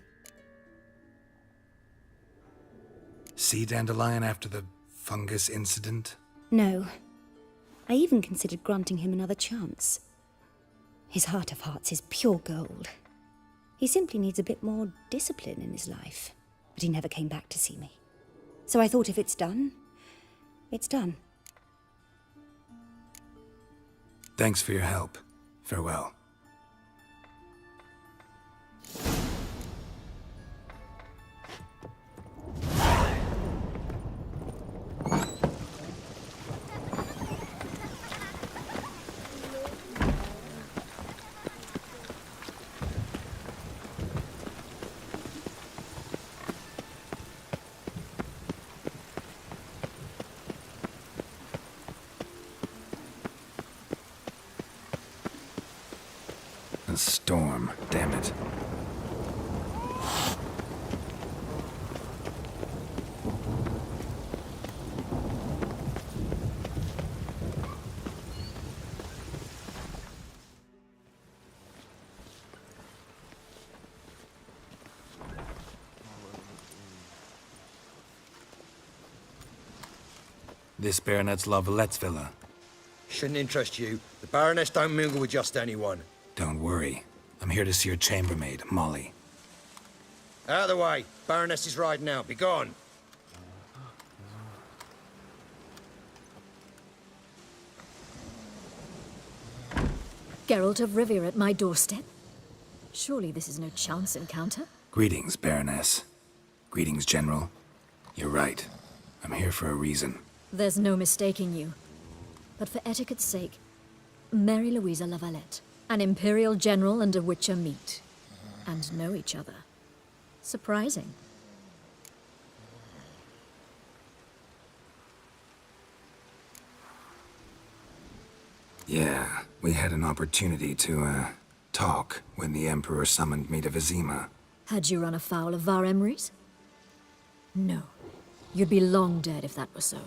See Dandelion after the fungus incident? No. I even considered granting him another chance. His heart of hearts is pure gold. He simply needs a bit more discipline in his life. But he never came back to see me. So I thought if it's done, it's done. Thanks for your help. Farewell. A storm, damn it. This Baronet's La Vallette's villa. Shouldn't interest you. The Baroness don't mingle with just anyone. Don't worry. I'm here to see your chambermaid, Molly. Out of the way. Baroness is riding out. Be gone. Geralt of Rivia at my doorstep? Surely this is no chance encounter? Greetings, Baroness. Greetings, General. You're right. I'm here for a reason. There's no mistaking you. But for etiquette's sake, Mary Louisa La Valette, an Imperial General and a Witcher meet. And know each other. Surprising. Yeah, we had an opportunity to, talk when the Emperor summoned me to Vizima. Had you run afoul of Var Emrys? No. You'd be long dead if that were so.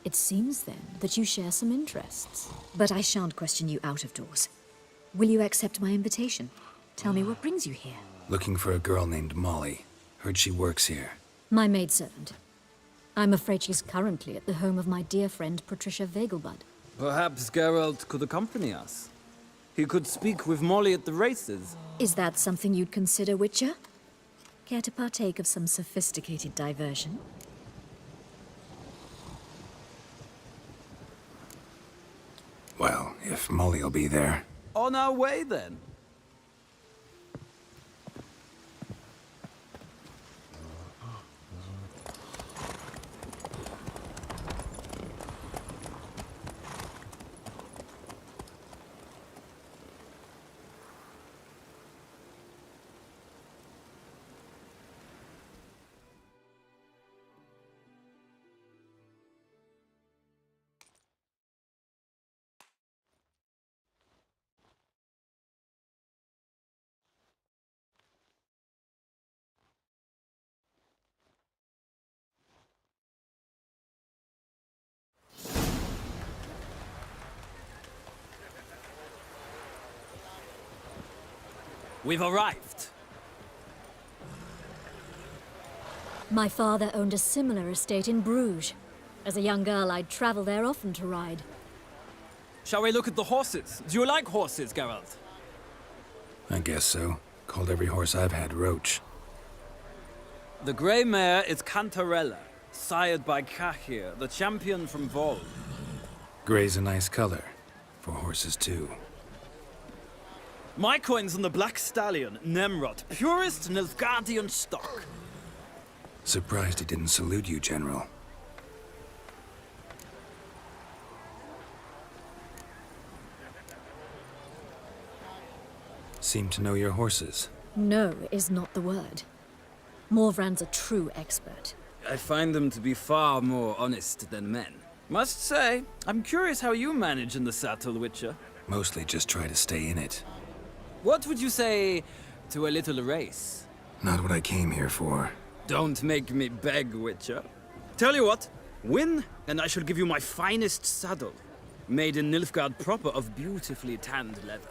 It seems, then, that you share some interests. But I shan't question you out of doors. Will you accept my invitation? Tell me what brings you here. Looking for a girl named Molly. Heard she works here. My maidservant. I'm afraid she's currently at the home of my dear friend Patricia Vegelbud. Perhaps Geralt could accompany us. He could speak with Molly at the races. Is that something you'd consider, Witcher? Care to partake of some sophisticated diversion? Well, if Molly'll be there. On our way, then. we've arrived. My father owned a similar estate in Bruges. As a young girl, I'd travel there often to ride. Shall we look at the horses? Do you like horses, Geralt? I guess so. Called every horse I've had Roach. The grey mare is Cantarella, sired by Cahir, the champion from Vol. Grey's a nice color. For horses, too. My coin's on the black stallion, Nemrod, purest Nilfgaardian stock. Surprised he didn't salute you, General. Seem to know your horses. No is not the word. Morvran's a true expert. I find them to be far more honest than men. Must say, I'm curious how you manage in the saddle, Witcher. Mostly just try to stay in it. What would you say to a little race? Not what I came here for. Don't make me beg, Witcher. Tell you what, win, and I shall give you my finest saddle. Made in Nilfgaard proper of beautifully tanned leather.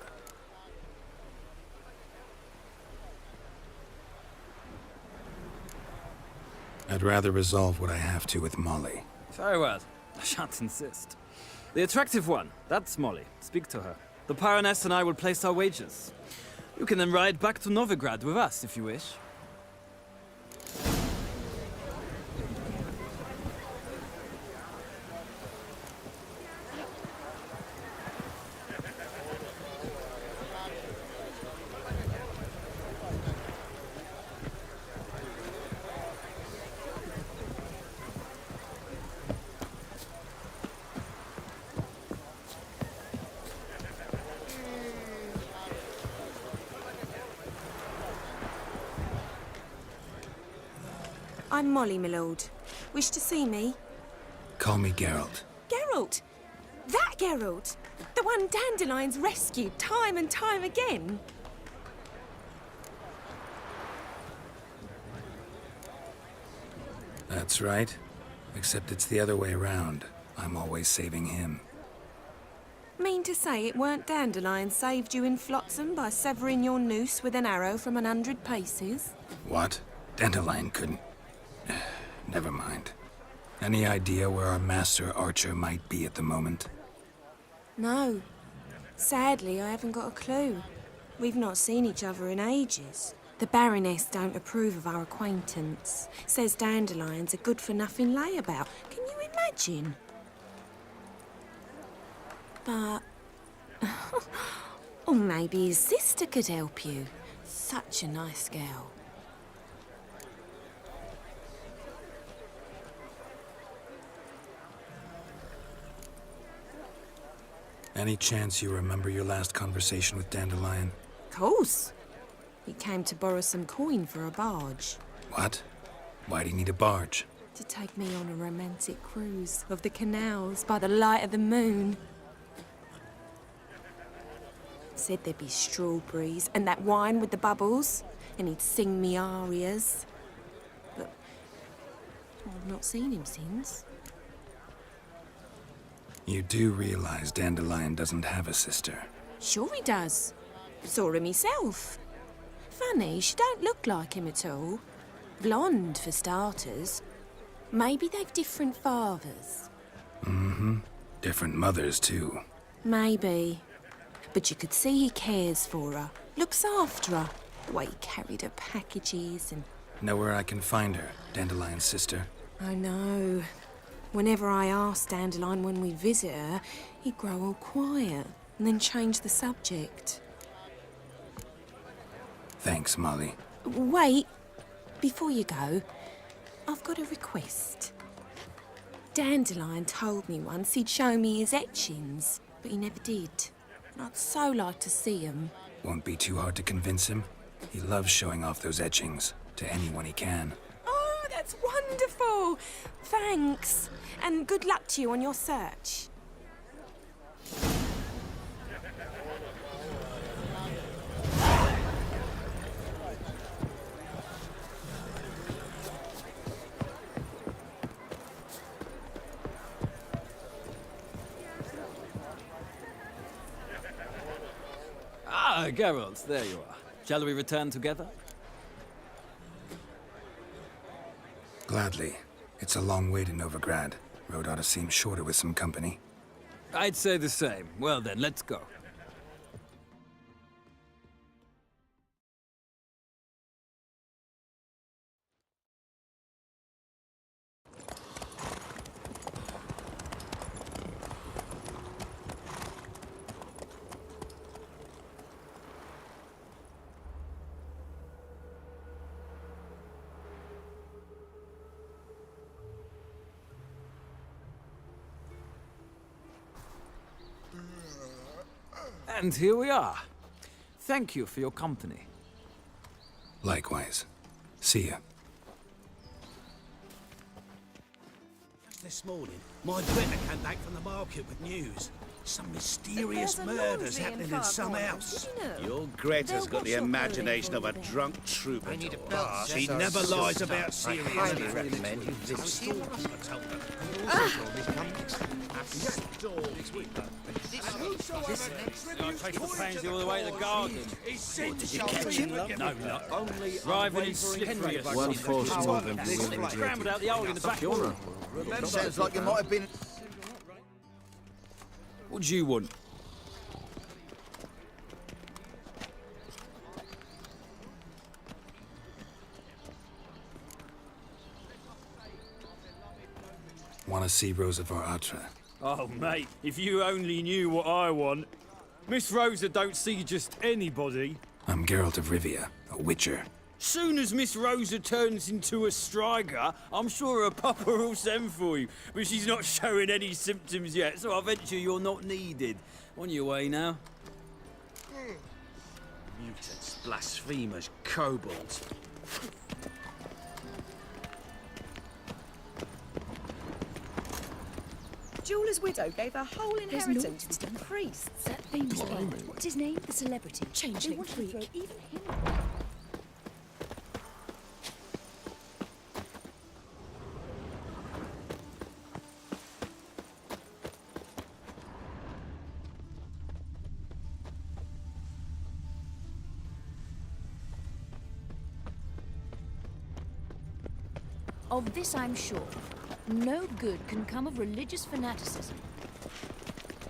I'd rather resolve what I have to with Molly. Very well. I shan't insist. The attractive one, that's Molly. Speak to her. The Baroness and I will place our wagers. You can then ride back to Novigrad with us, if you wish. I'm Molly, my lord. Wish to see me? Call me Geralt. Geralt? That Geralt? The one Dandelion's rescued time and time again? That's right. Except it's the other way around. I'm always saving him. Mean to say it weren't Dandelion saved you in Flotsam by severing your noose with an arrow from 100 paces? What? Dandelion couldn't... Never mind. Any idea where our master archer might be at the moment? No. Sadly, I haven't got a clue. We've not seen each other in ages. The Baroness don't approve of our acquaintance. Says Dandelion's a good-for-nothing layabout. Can you imagine? But... or maybe his sister could help you. Such a nice girl. Any chance you remember your last conversation with Dandelion? Course. He came to borrow some coin for a barge. What? Why do you need a barge? To take me on a romantic cruise of the canals by the light of the moon. Said there'd be strawberries and that wine with the bubbles, and he'd sing me arias. But I've not seen him since. You do realize Dandelion doesn't have a sister? Sure he does. Saw her myself. Funny, she don't look like him at all. Blonde, for starters. Maybe they've different fathers. Mm-hmm. Different mothers, too. Maybe. But you could see he cares for her. Looks after her. The way he carried her packages and... Know where I can find her, Dandelion's sister? I know. Whenever I asked Dandelion when we'd visit her, he'd grow all quiet and then change the subject. Thanks, Molly. Wait. Before you go, I've got a request. Dandelion told me once he'd show me his etchings, but he never did. And I'd so like to see them. Won't be too hard to convince him. He loves showing off those etchings to anyone he can. Oh, that's wonderful! Thanks. And good luck to you on your search. Ah, Geralt, there you are. Shall we return together? Gladly. It's a long way to Novigrad. Road ought to seem shorter with some company. I'd say the same. Well then, let's go. And here we are. Thank you for your company. Likewise. See ya. This morning, my brother came back from the market with news. Some mysterious murders happening in some house. Your Greta's got the imagination of a drunk troubadour. She never lies about Ciri. I highly recommend you visit the hospital. Take the pansy all the way to the garden. Did you catch him? No, not only driving in Henry. Well forced moving. Scrambled out the hole in the back. Sounds like you might have been. What do you want? Want to see Rosa Atra? Oh, mate, if you only knew what I want. Miss Rosa don't see just anybody. I'm Geralt of Rivia, a witcher. Soon as Miss Rosa turns into a striker, I'm sure her papa will send for you. But she's not showing any symptoms yet, so I venture you're not needed. On your way now. Mutants, blasphemers, kobolds. Jeweler's widow gave her whole inheritance to priests. That famous guy. What's his name? The celebrity. Changeling They wanted to throw even him. Of this I'm sure. No good can come of religious fanaticism.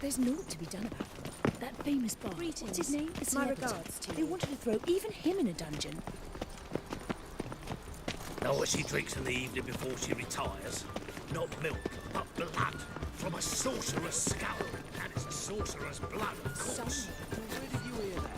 There's naught to be done about it. That famous bard. What's his name? The My celebrity. regards to They you. wanted to throw even him in a dungeon. Know what she drinks in the evening before she retires? Not milk, but blood. From a sorcerer's skull. And it's a sorcerer's blood, of course. Where did you hear that?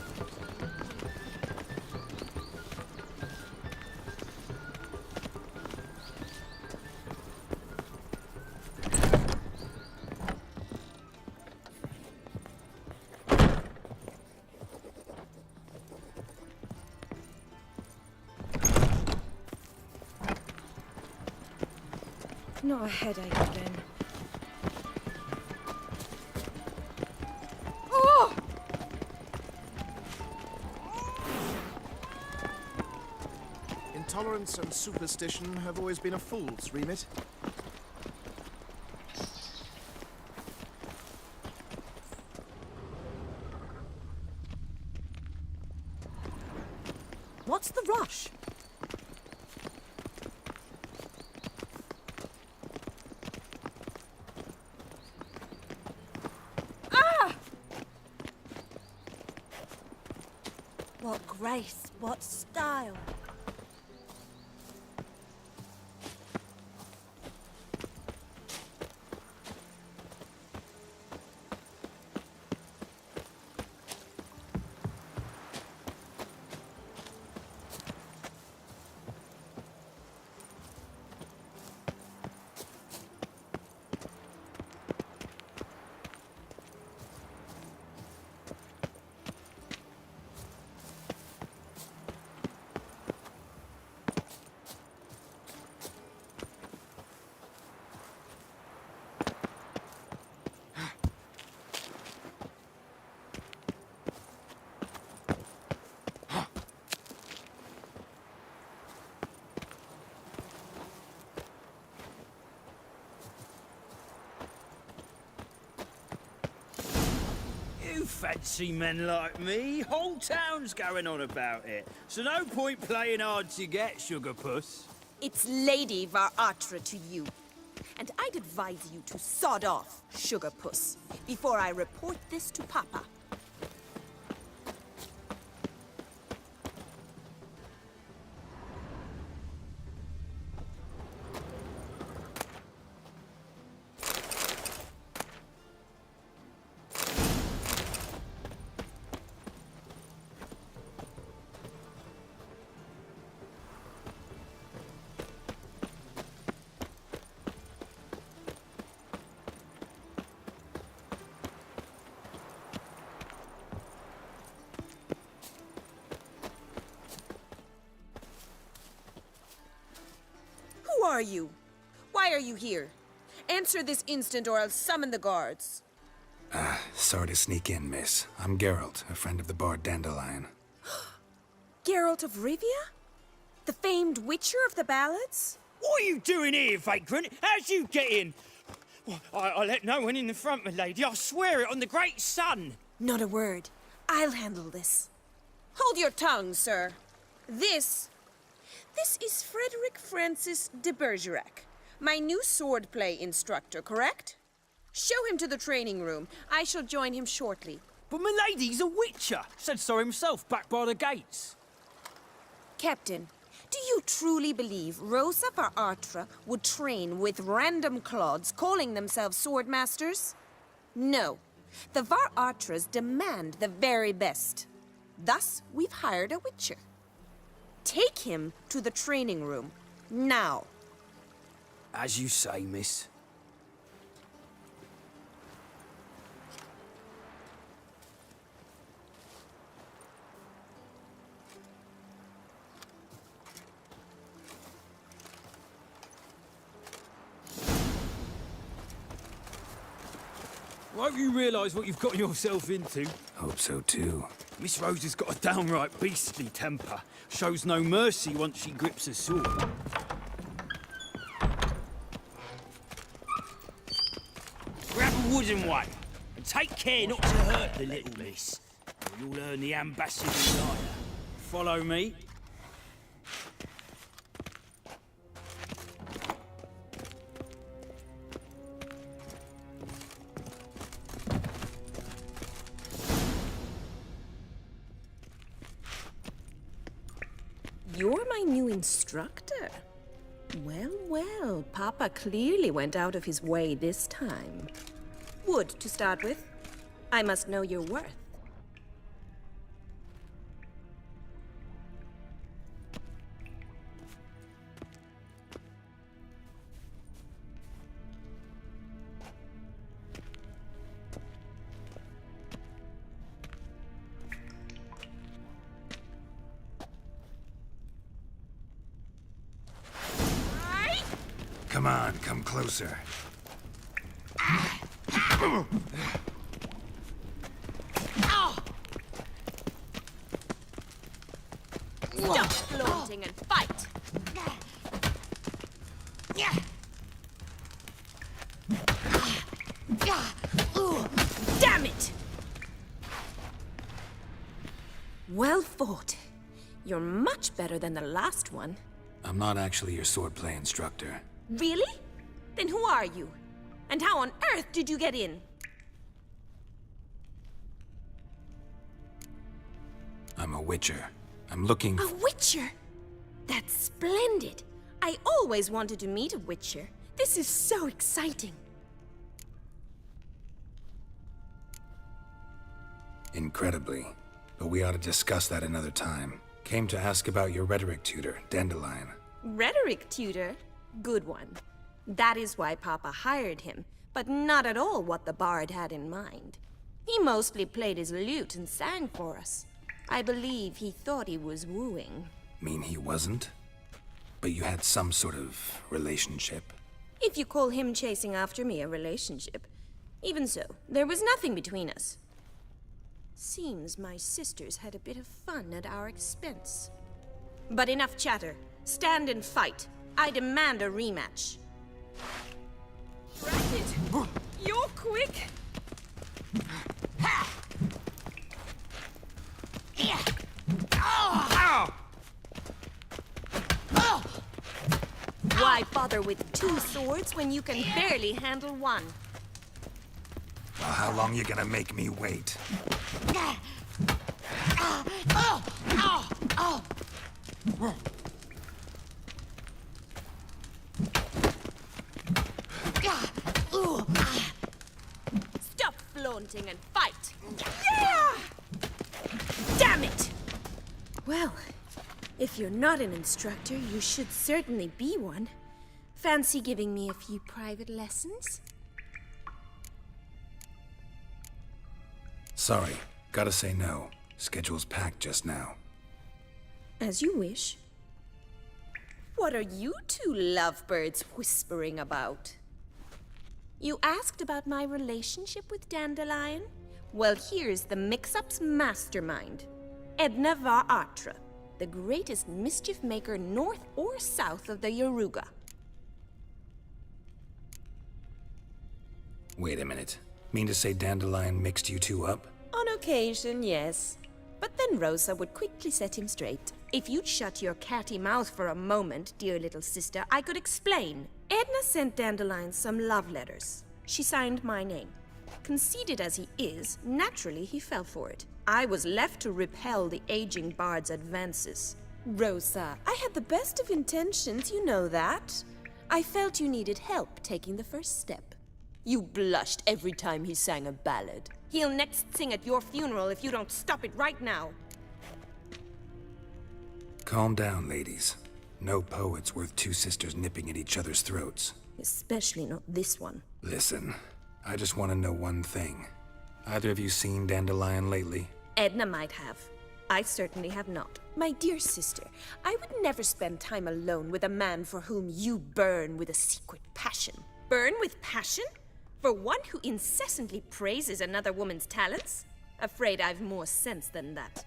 Not a headache again. Oh! Intolerance and superstition have always been a fool's remit. What's the rush? What grace, what style. fancy men like me. Whole town's going on about it. So no point playing hard to get, sugar puss. It's Lady Varatra to you. And I'd advise you to sod off, sugar puss, before I report this to Papa. Who are you? Why are you here? Answer this instant or I'll summon the guards. Sorry to sneak in, miss. I'm Geralt, a friend of the bard Dandelion. Geralt of Rivia? The famed witcher of the ballads? What are you doing here, vagrant? How'd you get in? Well, I let no one in the front, my lady. I swear it on the great sun. Not a word. I'll handle this. Hold your tongue, sir. This is Frederick Francis de Bergerac, my new swordplay instructor, correct? Show him to the training room. I shall join him shortly. But my lady's a witcher. Said so himself back by the gates. Captain, do you truly believe Rosa Varatra would train with random clods calling themselves swordmasters? No. The Varatras demand the very best. Thus, we've hired a witcher. Take him to the training room, now. As you say, miss. Won't you realise what you've got yourself into? Hope so, too. Miss Rose has got a downright beastly temper. Shows no mercy once she grips a sword. Grab a wooden one, and take care not to hurt the little miss, or you'll earn the ambassador's ire. Follow me. You're my new instructor? Well, well, Papa clearly went out of his way this time. Wood, to start with. I must know your worth. Come on, come closer. Stop flaunting and fight! Damn it! Well fought. You're much better than the last one. I'm not actually your swordplay instructor. Really? Then who are you? And how on earth did you get in? I'm a witcher. I'm looking A witcher? That's splendid. I always wanted to meet a witcher. This is so exciting. Incredibly. But we ought to discuss that another time. Came to ask about your rhetoric tutor, Dandelion. Rhetoric tutor? Good one. That is why Papa hired him, but not at all what the bard had in mind. He mostly played his lute and sang for us. I believe he thought he was wooing. Mean he wasn't? But you had some sort of relationship? If you call him chasing after me a relationship. Even so, there was nothing between us. Seems my sisters had a bit of fun at our expense. But enough chatter. Stand and fight. I demand a rematch. Drat it! You're quick! Ha! Why bother with 2 swords when you can barely handle one? Well, how long you gonna make me wait? Stop flaunting and fight! Yeah! Damn it! Well, if you're not an instructor, you should certainly be one. Fancy giving me a few private lessons? Sorry, gotta say no. Schedule's packed just now. As you wish. What are you 2 lovebirds whispering about? You asked about my relationship with Dandelion? Well, here's the mix-up's mastermind. Edna var Atra, the greatest mischief maker north or south of the Yaruga. Wait a minute. Mean to say Dandelion mixed you 2 up? On occasion, yes. But then Rosa would quickly set him straight. If you'd shut your catty mouth for a moment, dear little sister, I could explain. Edna sent Dandelion some love letters. She signed my name. Conceited as he is, naturally he fell for it. I was left to repel the aging bard's advances. Rosa, I had the best of intentions, you know that. I felt you needed help taking the first step. You blushed every time he sang a ballad. He'll next sing at your funeral if you don't stop it right now. Calm down, ladies. No poet's worth 2 sisters nipping at each other's throats. Especially not this one. Listen, I just want to know one thing. Either of you seen Dandelion lately? Edna might have. I certainly have not. My dear sister, I would never spend time alone with a man for whom you burn with a secret passion. Burn with passion? For one who incessantly praises another woman's talents? Afraid I've more sense than that.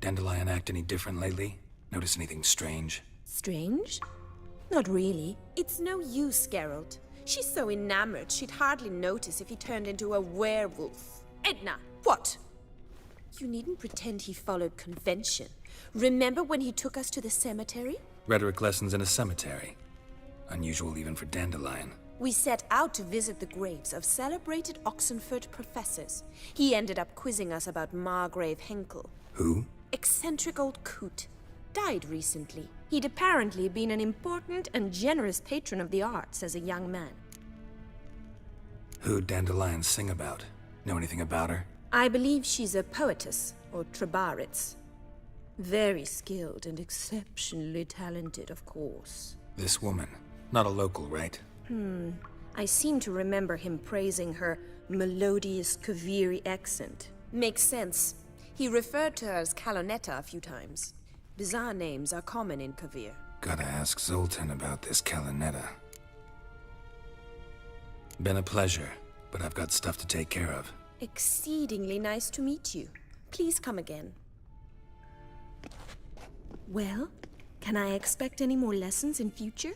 Dandelion act any different lately? Notice anything strange? Strange? Not really. It's no use, Geralt. She's so enamored she'd hardly notice if he turned into a werewolf. Edna, what? You needn't pretend he followed convention. Remember when he took us to the cemetery? Rhetoric lessons in a cemetery. Unusual even for Dandelion. We set out to visit the graves of celebrated Oxenford professors. He ended up quizzing us about Margrave Henkel. Who? Eccentric old coot. Died recently. He'd apparently been an important and generous patron of the arts as a young man. Who'd Dandelion sing about? Know anything about her? I believe she's a poetess, or trebaritz. Very skilled and exceptionally talented, of course. This woman. Not a local, right? I seem to remember him praising her melodious Kaviri accent. Makes sense. He referred to her as Calonetta a few times. Bizarre names are common in Kavir. Gotta ask Zoltan about this Calonetta. Been a pleasure, but I've got stuff to take care of. Exceedingly nice to meet you. Please come again. Well, can I expect any more lessons in future?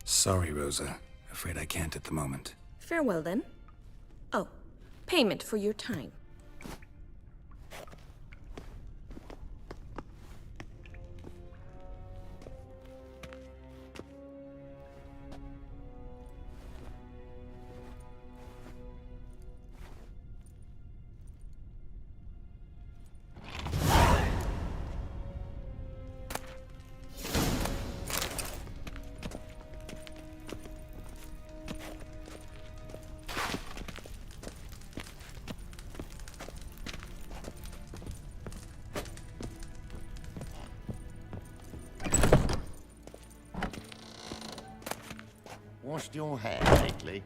Sorry, Rosa. Afraid I can't at the moment. Farewell, then. Oh, payment for your time. Washed your hair lately?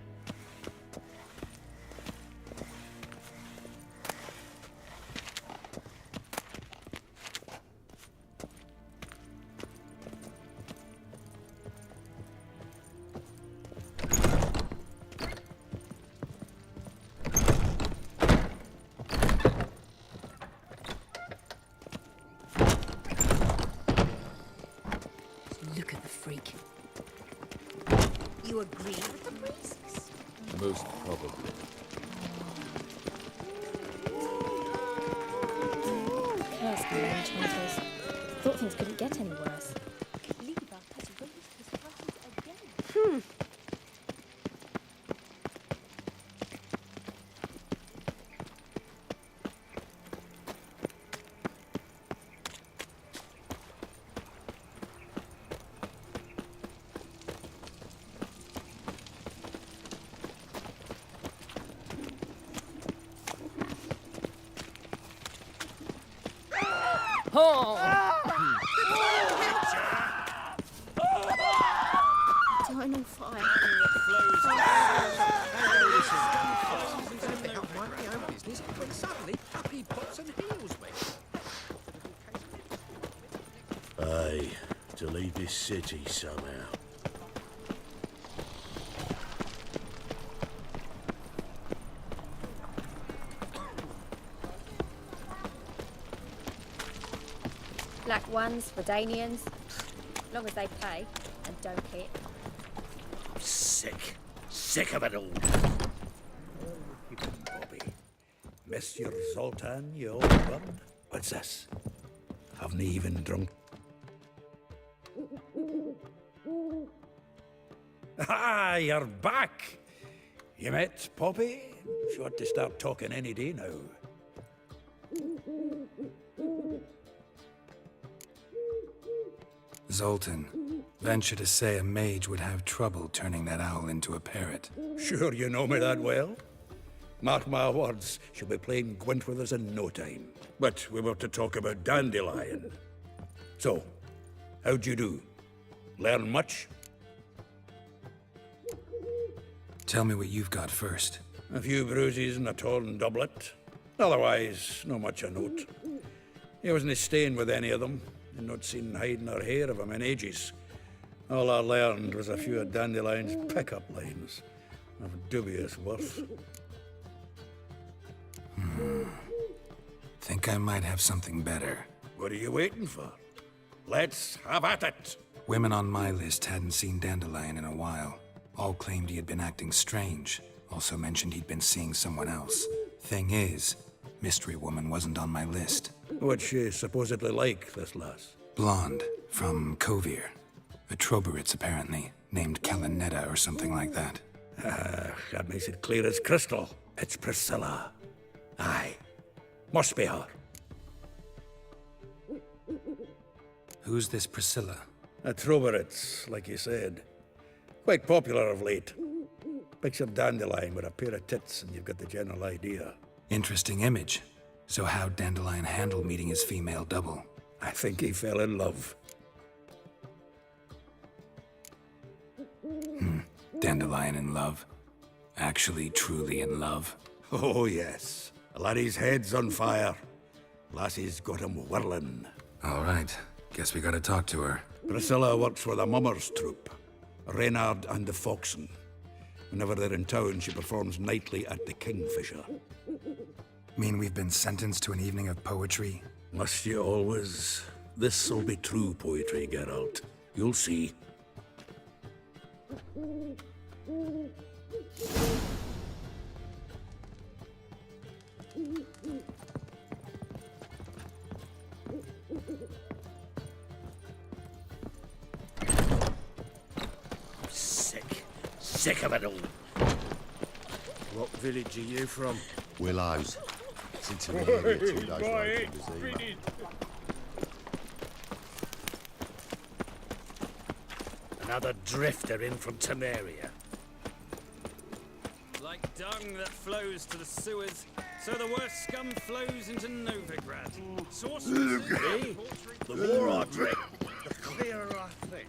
Look at the freak. you agree with the priests? Most probably. Cursed me, enchanters. Thought things couldn't get any worse. Dino fire. Aye, to leave this city somehow. Black ones, Redanians, as long as they pay and don't hit. I'm sick. Sick of it all. Bobby. Monsieur Zoltan, you old bum. What's this? Haven't even drunk. Ah, you're back. You met Poppy? She ought to start talking any day now. Zoltan, venture to say a mage would have trouble turning that owl into a parrot. Sure you know me that well. Mark my words, she'll be playing Gwent with us in no time. But we were to talk about Dandelion. So, how'd you do? Learn much? Tell me what you've got first. A few bruises and a torn doublet. Otherwise, no much a note. He wasn't staying with any of them, and not seen hiding or hair of him in ages. All I learned was a few of Dandelion's pickup lines of dubious worth. Think I might have something better. What are you waiting for? Let's have at it! Women on my list hadn't seen Dandelion in a while. All claimed he had been acting strange. Also mentioned he'd been seeing someone else. Thing is, Mystery Woman wasn't on my list. What's she supposedly like, this lass? Blonde, from Kovir. A Troberitz, apparently, named Kalinetta or something like that. That makes it clear as crystal. It's Priscilla. Aye. Must be her. Who's this Priscilla? A Troberitz, like you said. Quite popular of late. Picture Dandelion with a pair of tits and you've got the general idea. Interesting image. So how'd Dandelion handle meeting his female double? I think he fell in love. Dandelion in love? Actually, truly in love? Oh, yes. A laddie's head's on fire. Lassie's got him whirling. All right. Guess we gotta talk to her. Priscilla works with a mummers troupe. Reynard and the Foxen. Whenever they're in town, she performs nightly at the Kingfisher. Mean we've been sentenced to an evening of poetry? Must you always? This'll be true poetry, Geralt. You'll see. Sick of it all. What village are you from? Willows. It's intermediate 2 days later. Another drifter in from Temeria. Like dung that flows to the sewers, so the worst scum flows into Novigrad. Sorcerers. The more I drink, the clearer I think.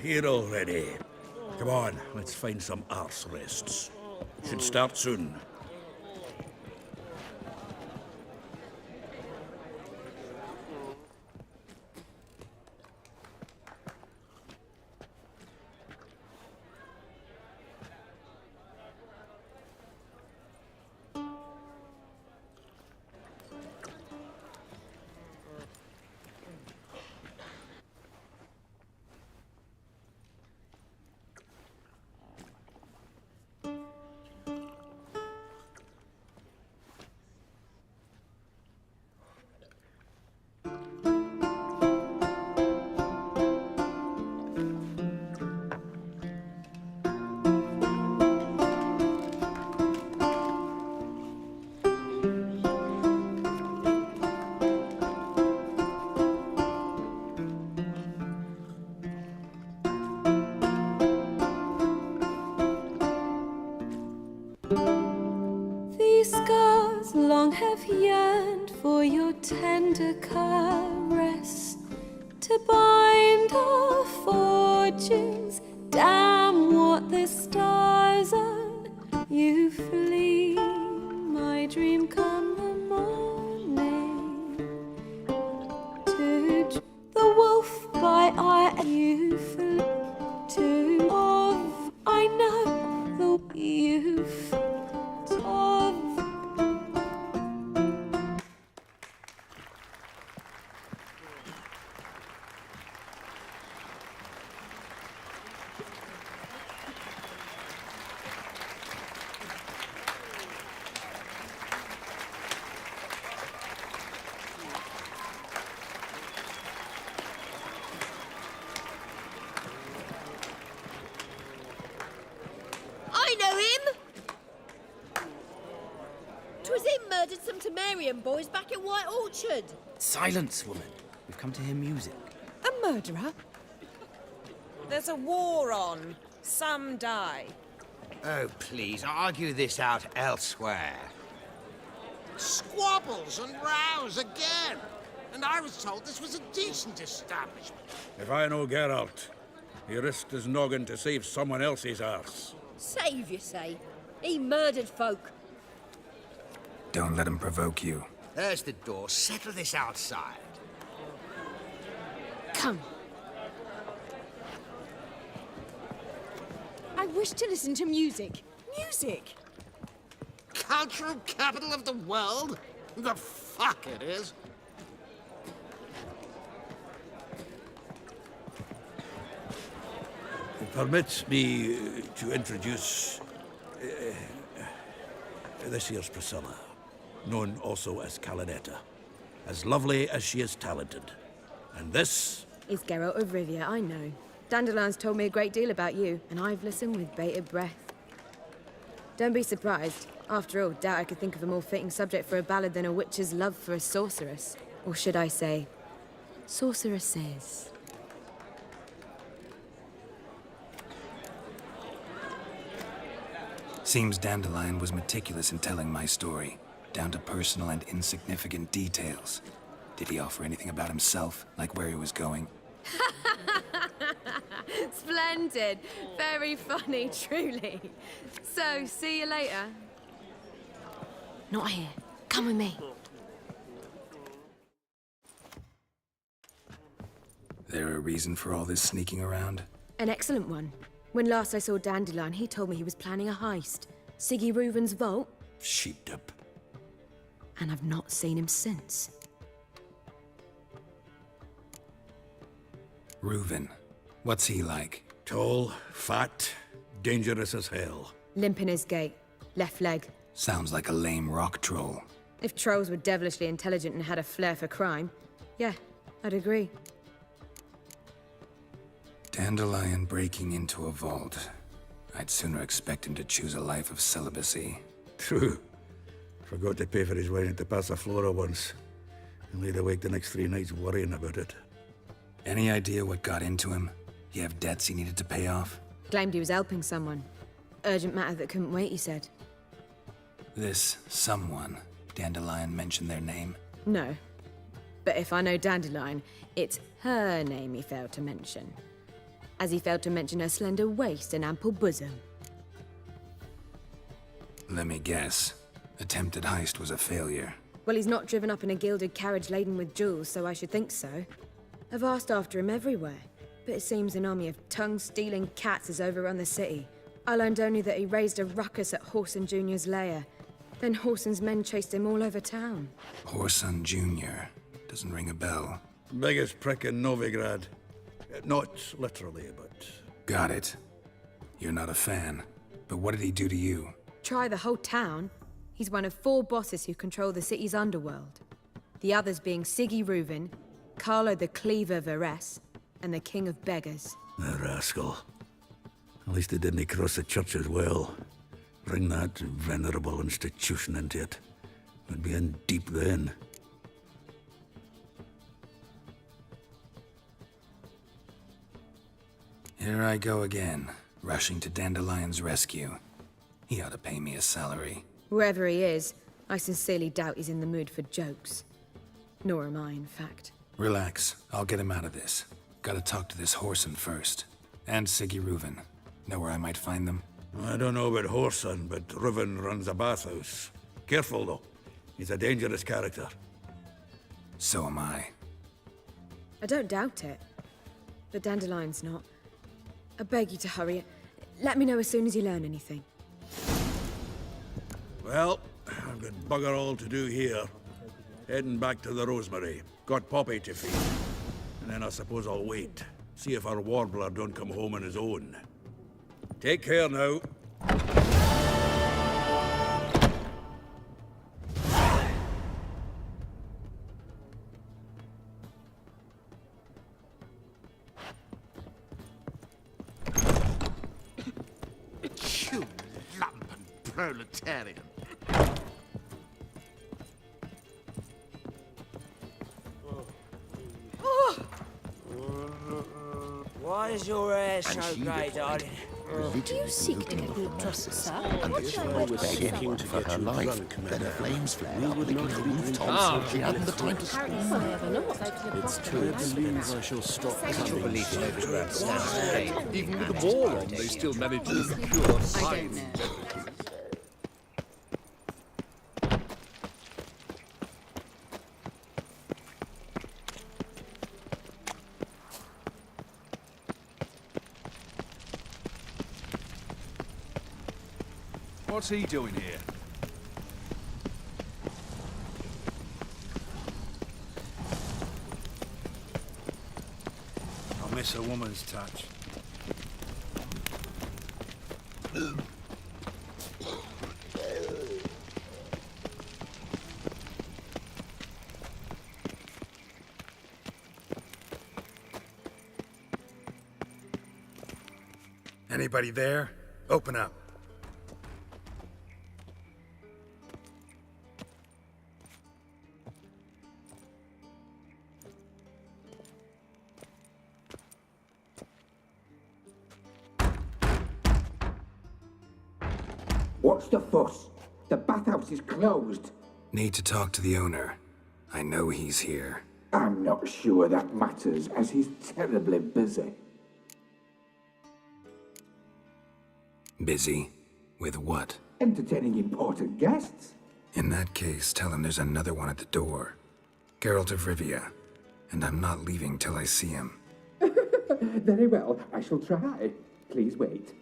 Here already. Come on, let's find some arse rests. Should start soon. the wolf by eye youth to of I know the youth of. I know him! 'Twas him murdered some Temerian boys back in White Orchard. Silence, woman. We've come to hear music. A murderer? There's a war on. Some die. Oh, please, argue this out elsewhere. Squabbles and rows again. And I was told this was a decent establishment. If I know Geralt, he risked his noggin to save someone else's arse. Save, you say? He murdered folk. Don't let him provoke you. There's the door. Settle this outside. Come. I wish to listen to music. Music! Cultural capital of the world? The fuck it is. Permit me to introduce this here's Priscilla, known also as Calinetta, as lovely as she is talented. And this Is Geralt of Rivia, I know. Dandelion's told me a great deal about you, and I've listened with bated breath. Don't be surprised. After all, doubt I could think of a more fitting subject for a ballad than a witch's love for a sorceress. Or should I say, sorceresses. Seems Dandelion was meticulous in telling my story, down to personal and insignificant details. Did he offer anything about himself, like where he was going? Splendid. Very funny, truly. So, see you later. Not here. Come with me. There a reason for all this sneaking around? An excellent one. When last I saw Dandelion, he told me he was planning a heist. Siggy Reuven's vault. sheepdip. And I've not seen him since. Reuven. What's he like? Tall, fat, dangerous as hell. Limp in his gait. Left leg. Sounds like a lame rock troll. If trolls were devilishly intelligent and had a flair for crime, yeah, I'd agree. Dandelion breaking into a vault. I'd sooner expect him to choose a life of celibacy. True. Forgot to pay for his wine at the Passaflora once. And laid awake the next 3 nights worrying about it. Any idea what got into him? He have debts he needed to pay off? Claimed he was helping someone. Urgent matter that couldn't wait, he said. This someone, Dandelion mentioned their name? No. But if I know Dandelion, it's her name he failed to mention. As he failed to mention her slender waist and ample bosom. Let me guess. Attempted heist was a failure. Well, he's not driven up in a gilded carriage laden with jewels, so I should think so. I've asked after him everywhere, but it seems an army of tongue-stealing cats has overrun the city. I learned only that he raised a ruckus at Whoreson Jr.'s lair. Then Whoreson's men chased him all over town. Whoreson Jr. Doesn't ring a bell. Biggest prick in Novigrad. Not literally, but... Got it. You're not a fan. But what did he do to you? Try the whole town. He's one of 4 bosses who control the city's underworld. The others being Siggy Reuven, Carlo the Cleaver Varese, and the King of Beggars. The rascal. At least he didn't cross the church as well. Bring that venerable institution into it. We'd be in deep then. Here I go again, rushing to Dandelion's rescue. He ought to pay me a salary. Whoever he is, I sincerely doubt he's in the mood for jokes. Nor am I, in fact. Relax, I'll get him out of this. Gotta talk to this Whoreson first. And Siggy Reuven. Know where I might find them? I don't know about Whoreson, but Reuven runs a bathhouse. Careful, though. He's a dangerous character. So am I. I don't doubt it. But Dandelion's not. I beg you to hurry. Let me know as soon as you learn anything. Well, I've got bugger all to do here. Heading back to the Rosemary. Got Poppy to feed. And then I suppose I'll wait. See if our warbler don't come home on his own. Take care now. You lumpen proletarian. Why is your hair so grey, darling? Do you seek to get me trust, sir? And this girl was begging for her life. Then the flames flared up, licking the rooftops. She hadn't the time to speak. It's true. I believe I shall stop coming. Believe Novigrad stands today. Even with the war on, they still manage to secure fine. What's he doing here? I miss a woman's touch. Anybody there? Open up. What's the fuss? The bathhouse is closed. Need to talk to the owner. I know he's here. I'm not sure that matters, as he's terribly busy. Busy? With what? Entertaining important guests. In that case, tell him there's another one at the door. Geralt of Rivia. And I'm not leaving till I see him. Very well, I shall try. Please wait.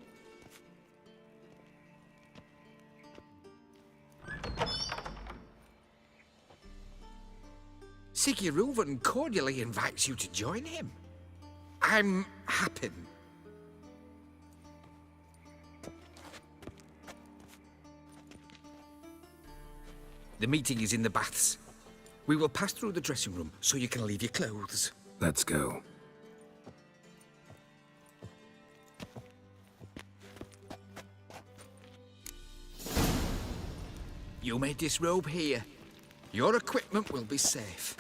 Siguruvin cordially invites you to join him. I'm happy. The meeting is in the baths. We will pass through the dressing room so you can leave your clothes. Let's go. You may disrobe here. Your equipment will be safe.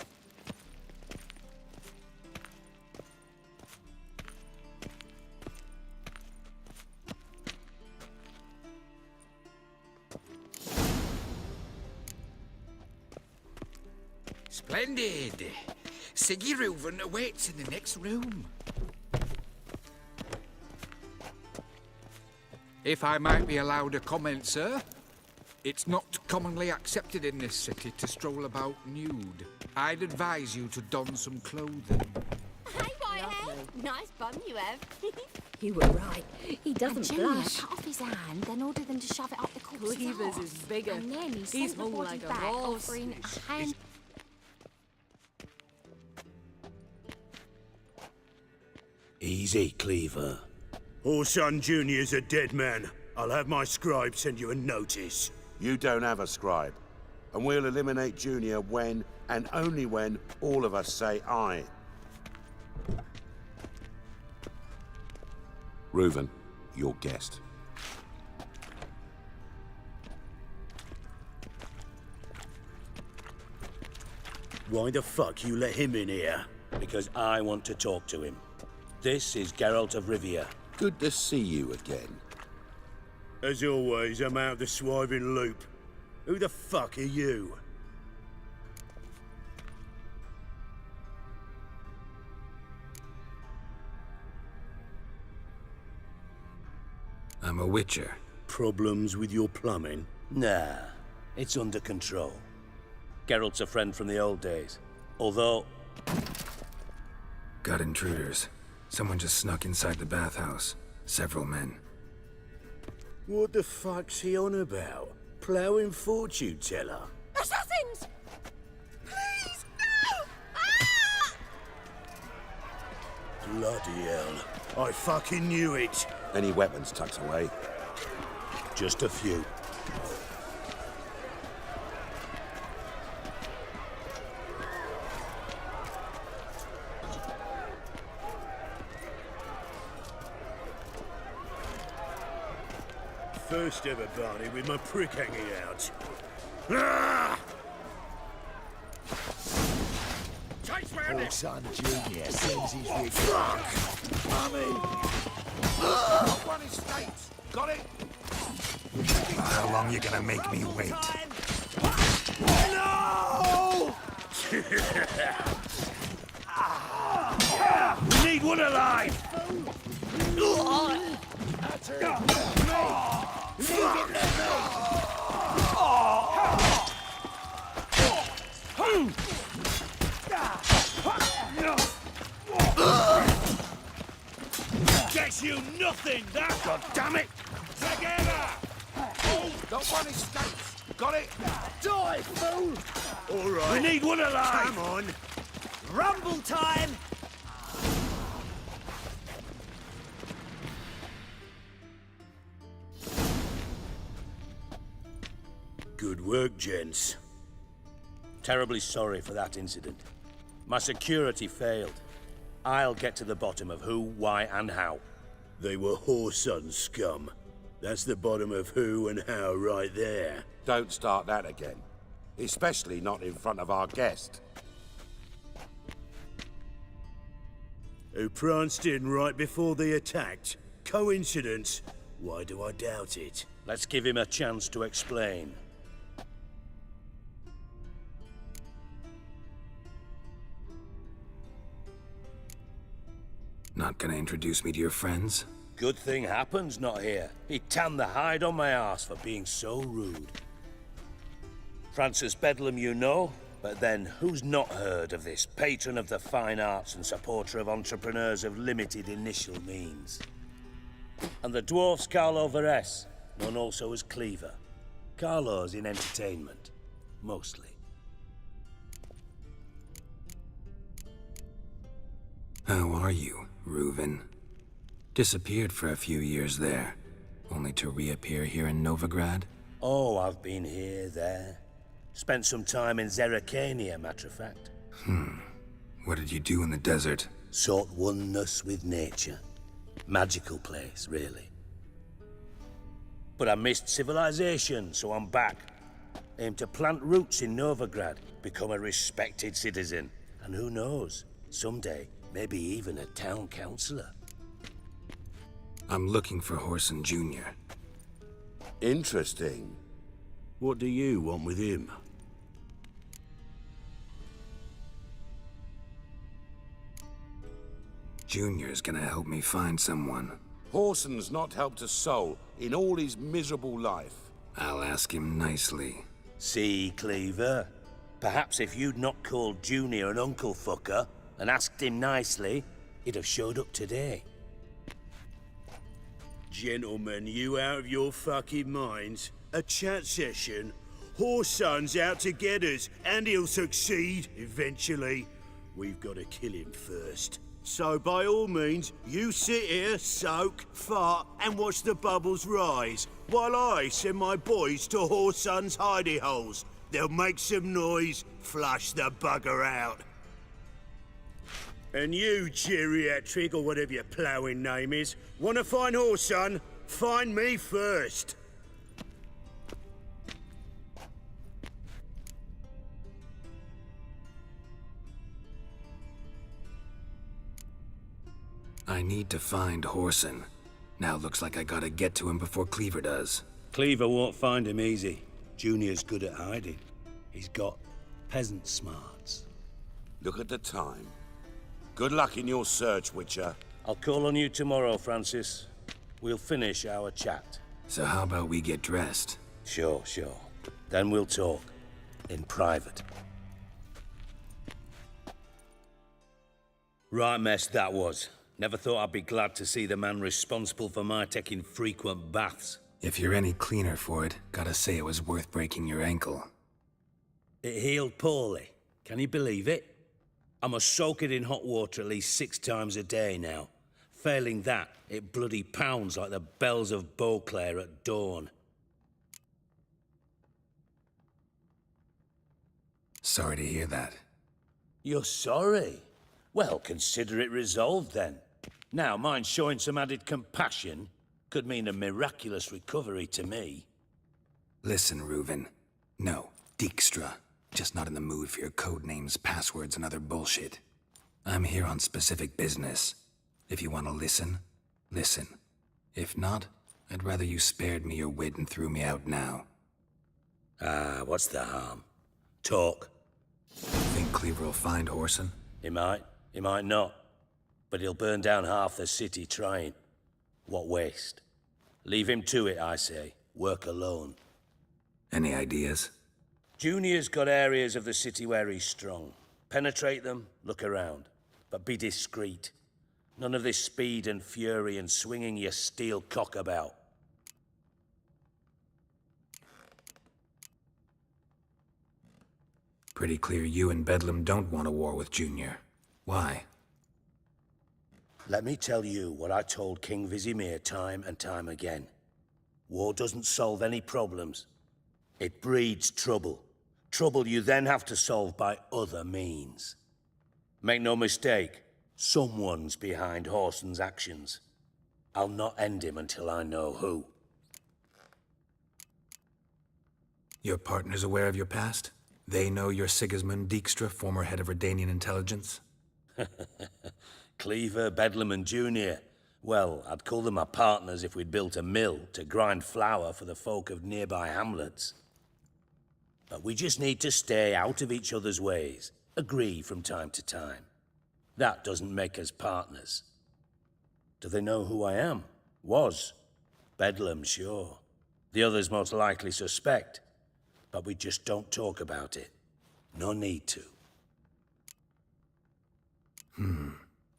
Splendid. Siguruvin awaits in the next room. If I might be allowed a comment, sir. It's not commonly accepted in this city to stroll about nude. I'd advise you to don some clothing. Hey, Whitehair. Nice bum you have. You were right. He doesn't Junior blush. cut off his hand, then ordered them to shove it up the corpse's Cleaver's arse. is bigger. And then he He's sent the more body like a back, horse. offering a hand... Easy, Cleaver. Orson Jr.'s a dead man. I'll have my scribe send you a notice. You don't have a scribe. And we'll eliminate Junior when, and only when, all of us say aye. Reuven, your guest. Why the fuck you let him in here? Because I want to talk to him. This is Geralt of Rivia. Good to see you again. As always, I'm out the swiving loop. Who the fuck are you? I'm a witcher. Problems with your plumbing? Nah, it's under control. Geralt's a friend from the old days. Although... Got intruders. Someone just snuck inside the bathhouse. Several men. What the fuck's he on about? Ploughing fortune teller? Assassins! Please, no! Ah! Bloody hell. I fucking knew it. Any weapons tucked away? Just a few. First ever Barney with my prick hanging out. Ah! Son Junior sends his rig. Fuck! Mummy! One estate. Got it? How long you gonna make me wait? No! We need one alive! Gets you nothing, that, God damn it! Together! Got one estate. Got it? Die, fool! All right. We need one alive! Come on! Rumble time! Good work, gents. Terribly sorry for that incident. My security failed. I'll get to the bottom of who, why, and how. They were whoreson scum. That's the bottom of who and how right there. Don't start that again. Especially not in front of our guest. Who pranced in right before they attacked. Coincidence? Why do I doubt it? Let's give him a chance to explain. Not gonna introduce me to your friends? Good thing Happen's not here. He tanned the hide on my ass for being so rude. Francis Bedlam you know, but then who's not heard of this patron of the fine arts and supporter of entrepreneurs of limited initial means? And the dwarf's Carlo Veres, known also as Cleaver. Carlo's in entertainment, mostly. How are you, Reuven? Disappeared for a few years there, only to reappear here in Novigrad? Oh, I've been here, there. Spent some time in Zerrikania, matter of fact. What did you do in the desert? Sought oneness with nature. Magical place, really. But I missed civilization, so I'm back. Aim to plant roots in Novigrad, become a respected citizen. And who knows, someday, maybe even a town councillor. I'm looking for Whoreson Jr. Interesting. What do you want with him? Junior's gonna help me find someone. Whoreson's not helped a soul in all his miserable life. I'll ask him nicely. See, Cleaver? Perhaps if you'd not called Junior an uncle fucker and asked him nicely, he'd have showed up today. Gentlemen, you out of your fucking minds? A chat session? Whoreson's out to get us, and he'll succeed, eventually. We've got to kill him first. So by all means, you sit here, soak, fart, and watch the bubbles rise, while I send my boys to Whoreson's hidey holes. They'll make some noise, flush the bugger out. And you, geriatric, or whatever your ploughing name is, want to find Whoreson? Find me first. I need to find Whoreson. Now looks like I gotta get to him before Cleaver does. Cleaver won't find him easy. Junior's good at hiding. He's got peasant smarts. Look at the time. Good luck in your search, Witcher. I'll call on you tomorrow, Francis. We'll finish our chat. So how about we get dressed? Sure. Then we'll talk. In private. Right mess that was. Never thought I'd be glad to see the man responsible for my taking frequent baths. If you're any cleaner for it, gotta say it was worth breaking your ankle. It healed poorly. Can you believe it? I must soak it in hot water at least 6 times a day now. Failing that, it bloody pounds like the bells of Beauclair at dawn. Sorry to hear that. You're sorry? Well, consider it resolved then. Now, mind showing some added compassion could mean a miraculous recovery to me. Listen, Reuven. No, Dijkstra. Just not in the mood for your code names, passwords, and other bullshit. I'm here on specific business. If you want to listen, listen. If not, I'd rather you spared me your wit and threw me out now. Ah, what's the harm? Talk. Think Cleaver will find Whoreson? He might not. But he'll burn down half the city trying. What waste? Leave him to it, I say. Work alone. Any ideas? Junior's got areas of the city where he's strong. Penetrate them, look around. But be discreet. None of this speed and fury and swinging your steel cock about. Pretty clear you and Bedlam don't want a war with Junior. Why? Let me tell you what I told King Vizimir time and time again. War doesn't solve any problems. It breeds trouble. Trouble you then have to solve by other means. Make no mistake, someone's behind Whoreson's actions. I'll not end him until I know who. Your partner's aware of your past? They know you're Sigismund Dijkstra, former head of Redanian intelligence? Cleaver, Bedlam and Junior. Well, I'd call them my partners if we'd built a mill to grind flour for the folk of nearby hamlets. But we just need to stay out of each other's ways. Agree from time to time. That doesn't make us partners. Do they know who I am? Was. Bedlam, sure. The others most likely suspect. But we just don't talk about it. No need to.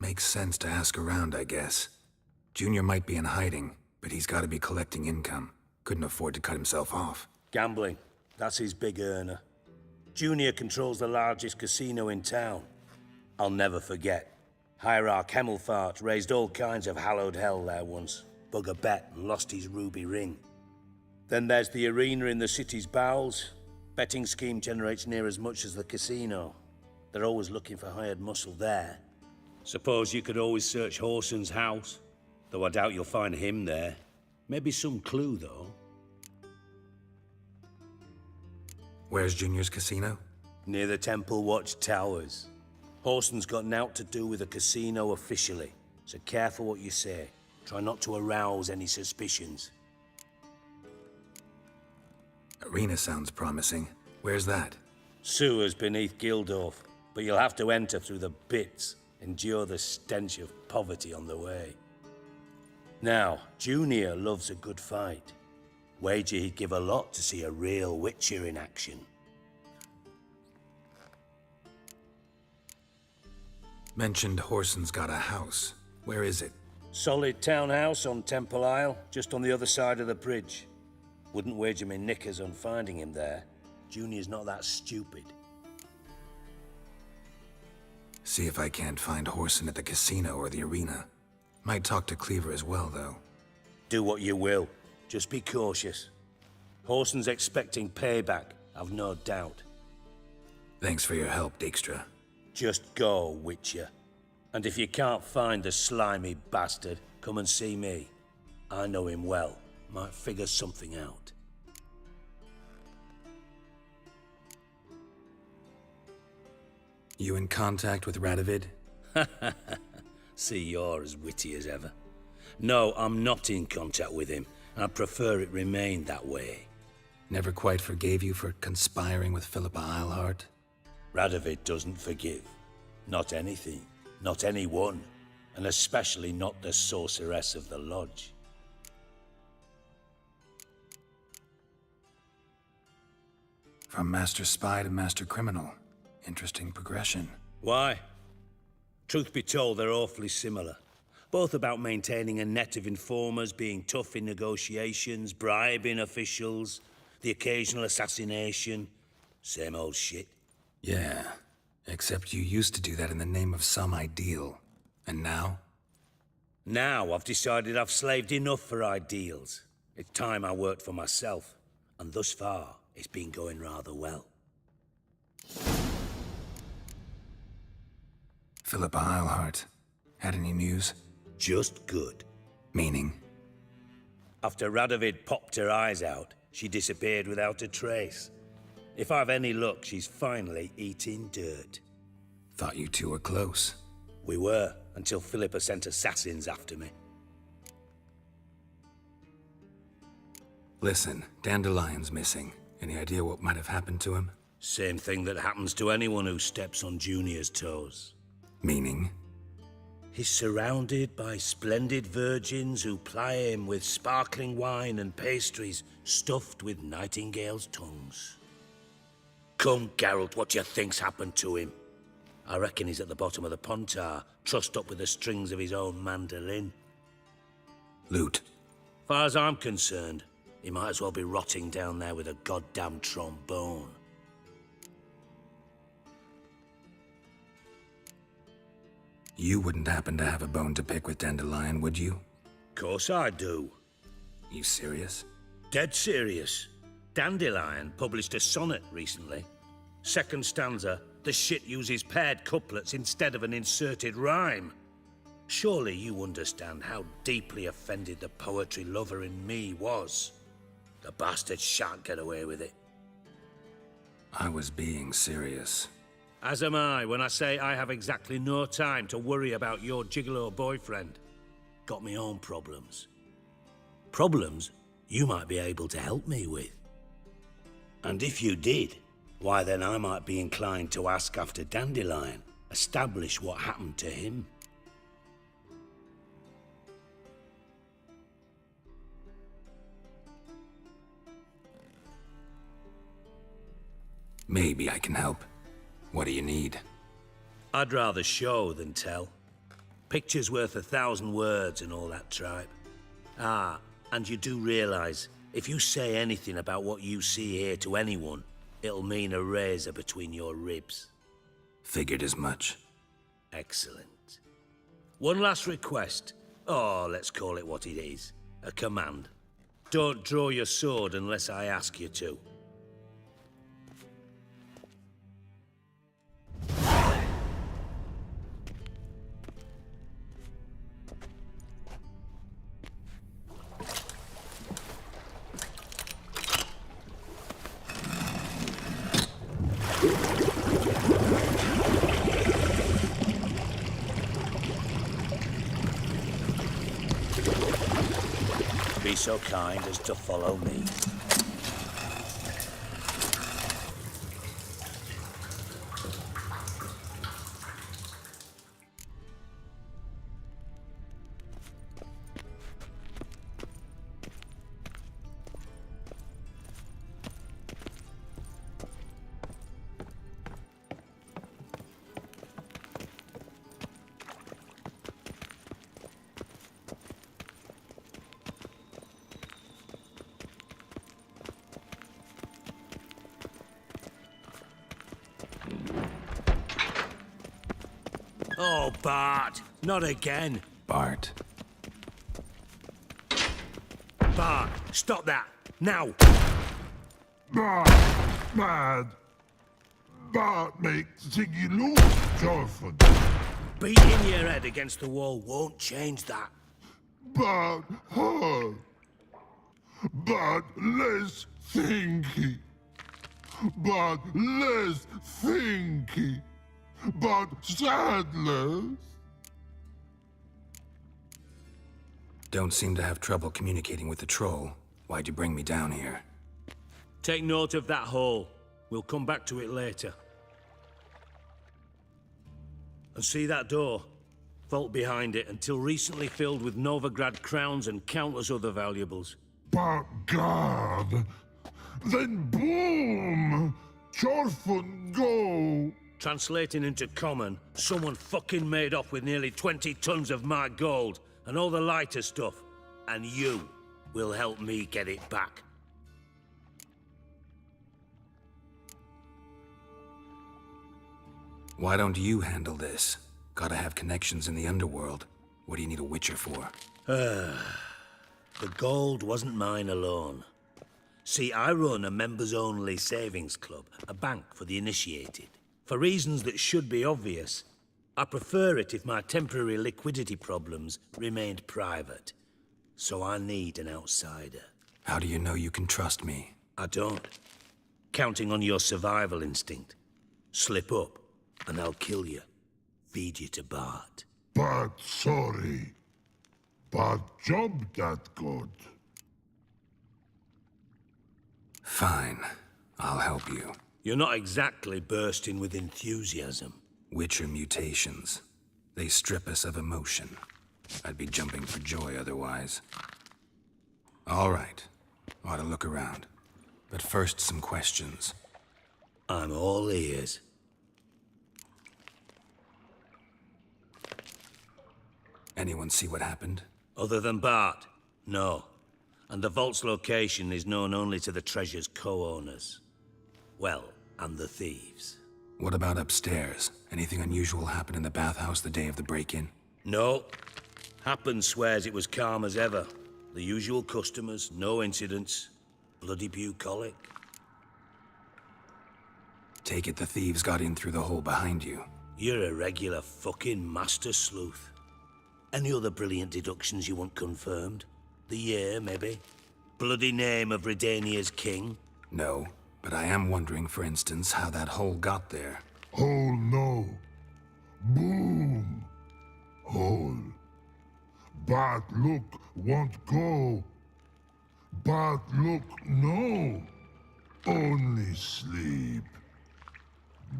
Makes sense to ask around, I guess. Junior might be in hiding, but he's gotta be collecting income. Couldn't afford to cut himself off. Gambling. That's his big earner. Junior controls the largest casino in town. I'll never forget. Hierarch Hemmelfart raised all kinds of hallowed hell there once. Bug a bet and lost his ruby ring. Then there's the arena in the city's bowels. Betting scheme generates near as much as the casino. They're always looking for hired muscle there. Suppose you could always search Whoreson's house. Though I doubt you'll find him there. Maybe some clue, though. Where's Junior's casino? Near the Temple Watch Towers. Whoreson's got nought to do with the casino officially, so careful what you say. Try not to arouse any suspicions. Arena sounds promising. Where's that? Sewers beneath Gildorf, but you'll have to enter through the bits, endure the stench of poverty on the way. Now, Junior loves a good fight. Wager he'd give a lot to see a real Witcher in action. Mentioned Whoreson's got a house. Where is it? Solid townhouse on Temple Isle, just on the other side of the bridge. Wouldn't wager me knickers on finding him there. Junior's not that stupid. See if I can't find Whoreson at the casino or the arena. Might talk to Cleaver as well, though. Do what you will. Just be cautious. Whoreson's expecting payback, I've no doubt. Thanks for your help, Dijkstra. Just go, Witcher. And if you can't find the slimy bastard, come and see me. I know him well. Might figure something out. You in contact with Radovid? See, you're as witty as ever. No, I'm not in contact with him. I prefer it remained that way. Never quite forgave you for conspiring with Philippa Eilhart? Radovid doesn't forgive. Not anything. Not anyone. And especially not the sorceress of the Lodge. From Master Spy to Master Criminal. Interesting progression. Why? Truth be told, they're awfully similar. Both about maintaining a net of informers, being tough in negotiations, bribing officials, the occasional assassination. Same old shit. Yeah, except you used to do that in the name of some ideal. And now? Now I've decided I've slaved enough for ideals. It's time I worked for myself. And thus far, it's been going rather well. Philippa Eilhart. Had any news? Just good. Meaning? After Radovid popped her eyes out, she disappeared without a trace. If I've any luck, she's finally eating dirt. Thought you two were close. We were, until Philippa sent assassins after me. Listen, Dandelion's missing. Any idea what might have happened to him? Same thing that happens to anyone who steps on Junior's toes. Meaning? He's surrounded by splendid virgins who ply him with sparkling wine and pastries stuffed with nightingales' tongues. Come, Geralt, what do you think's happened to him? I reckon he's at the bottom of the Pontar, trussed up with the strings of his own mandolin. Loot. Far as I'm concerned, he might as well be rotting down there with a goddamn trombone. You wouldn't happen to have a bone to pick with Dandelion, would you? Course I do. You serious? Dead serious. Dandelion published a sonnet recently. Second stanza, the shit uses paired couplets instead of an inserted rhyme. Surely you understand how deeply offended the poetry lover in me was. The bastard shan't get away with it. I was being serious. As am I when I say I have exactly no time to worry about your gigolo boyfriend. Got me own problems. Problems you might be able to help me with. And if you did, why then I might be inclined to ask after Dandelion, establish what happened to him. Maybe I can help. What do you need? I'd rather show than tell. Picture's worth 1,000 words and all that tripe. Ah, and you do realize, if you say anything about what you see here to anyone, it'll mean a razor between your ribs. Figured as much. Excellent. One last request. Oh, let's call it what it is. A command. Don't draw your sword unless I ask you to. Be so kind as to follow me. Oh, Bart, not again. Bart. Bart, stop that, now. Bart, mad. Bart makes Ziggy lose, Jorford. Beating your head against the wall won't change that. Bart, hard. Bart, less thinky. Bart, less thinky. But sadness. Don't seem to have trouble communicating with the troll. Why'd you bring me down here? Take note of that hole. We'll come back to it later. And see that door? Vault behind it, until recently filled with Novigrad crowns and countless other valuables. But God, then boom! Chorfun go! Translating into common, someone fucking made off with nearly 20 tons of my gold and all the lighter stuff. And you will help me get it back. Why don't you handle this? Gotta have connections in the underworld. What do you need a witcher for? The gold wasn't mine alone. See, I run a members-only savings club, a bank for the initiated. For reasons that should be obvious, I prefer it if my temporary liquidity problems remained private. So I need an outsider. How do you know you can trust me? I don't. Counting on your survival instinct. Slip up, and I'll kill you. Feed you to Bart. But sorry. But job that good. Fine. I'll help you. You're not exactly bursting with enthusiasm. Witcher mutations. They strip us of emotion. I'd be jumping for joy otherwise. All right. Ought to look around. But first, some questions. I'm all ears. Anyone see what happened? Other than Bart? No. And the vault's location is known only to the treasure's co-owners. Well, and the thieves. What about upstairs? Anything unusual happen in the bathhouse the day of the break-in? No. Happen swears it was calm as ever. The usual customers, no incidents. Bloody bucolic. Take it the thieves got in through the hole behind you. You're a regular fucking master sleuth. Any other brilliant deductions you want confirmed? The year, maybe? Bloody name of Redania's king? No, but I am wondering, for instance, how that hole got there. Hole no. Boom. Hole. But look won't go. But look no. Only sleep.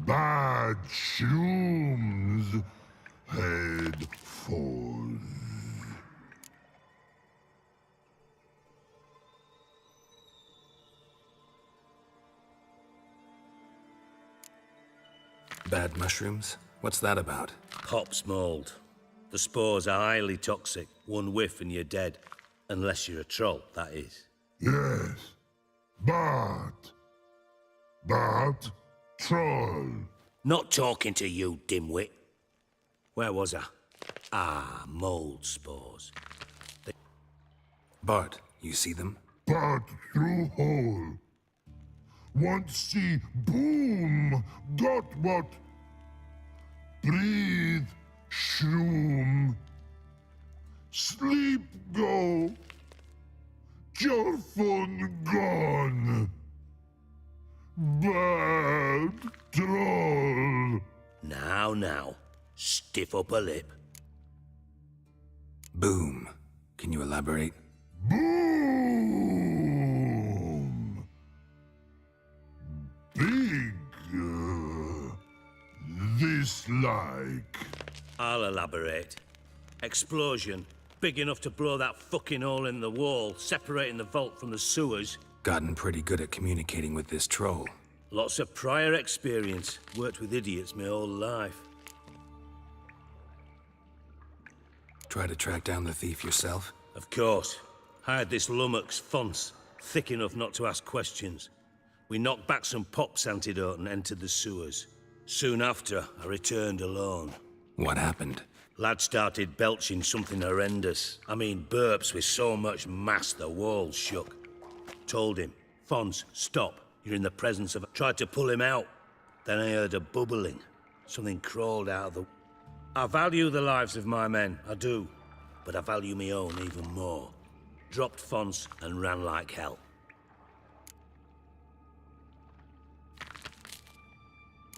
Bad shrooms. Head falls. Bad mushrooms? What's that about? Pop's mold. The spores are highly toxic. One whiff and you're dead. Unless you're a troll, that is. Yes. But troll. Not talking to you, dimwit. Where was I? Ah, mold spores. Bart, you see them? But through hole. Want see boom. Got what? Breathe. Shroom. Sleep go. Your phone gone. Bad troll. Now. Stiff upper lip. Boom. Can you elaborate? Boom. Big. This like. I'll elaborate. Explosion. Big enough to blow that fucking hole in the wall, separating the vault from the sewers. Gotten pretty good at communicating with this troll. Lots of prior experience. Worked with idiots my whole life. Try to track down the thief yourself? Of course. Hired this lummox, Fons, thick enough not to ask questions. We knocked back some pop's antidote and entered the sewers. Soon after, I returned alone. What happened? Lad started belching something horrendous. I mean, burps with so much mass the walls shook. Told him, Fons, stop. You're in the presence of... Tried to pull him out. Then I heard a bubbling. Something crawled out of the... I value the lives of my men, I do. But I value my own even more. Dropped Fons and ran like hell.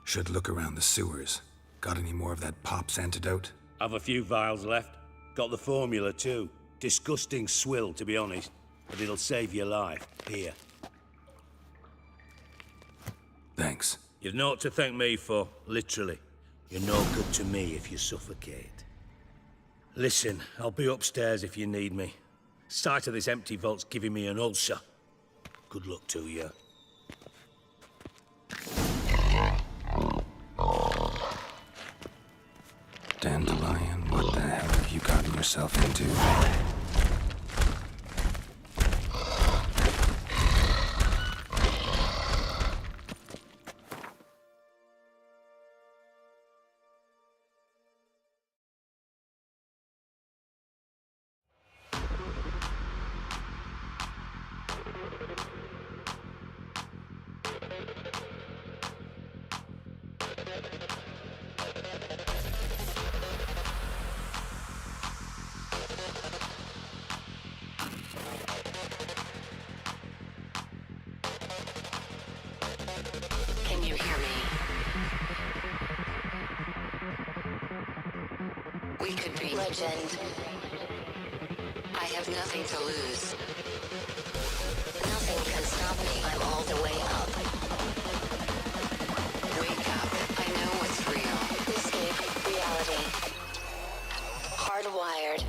Should look around the sewers. Got any more of that pop's antidote? I've a few vials left. Got the formula too. Disgusting swill, to be honest. But it'll save your life. Here. Thanks. You've naught to thank me for, literally. You're no good to me if you suffocate. Listen, I'll be upstairs if you need me. Sight of this empty vault's giving me an ulcer. Good luck to you. What the hell have you gotten yourself into? Can you hear me? We could be legend. I have nothing to lose. Nothing can stop me. I'm all the way up. Wake up. I know what's real. Escape reality. Hardwired.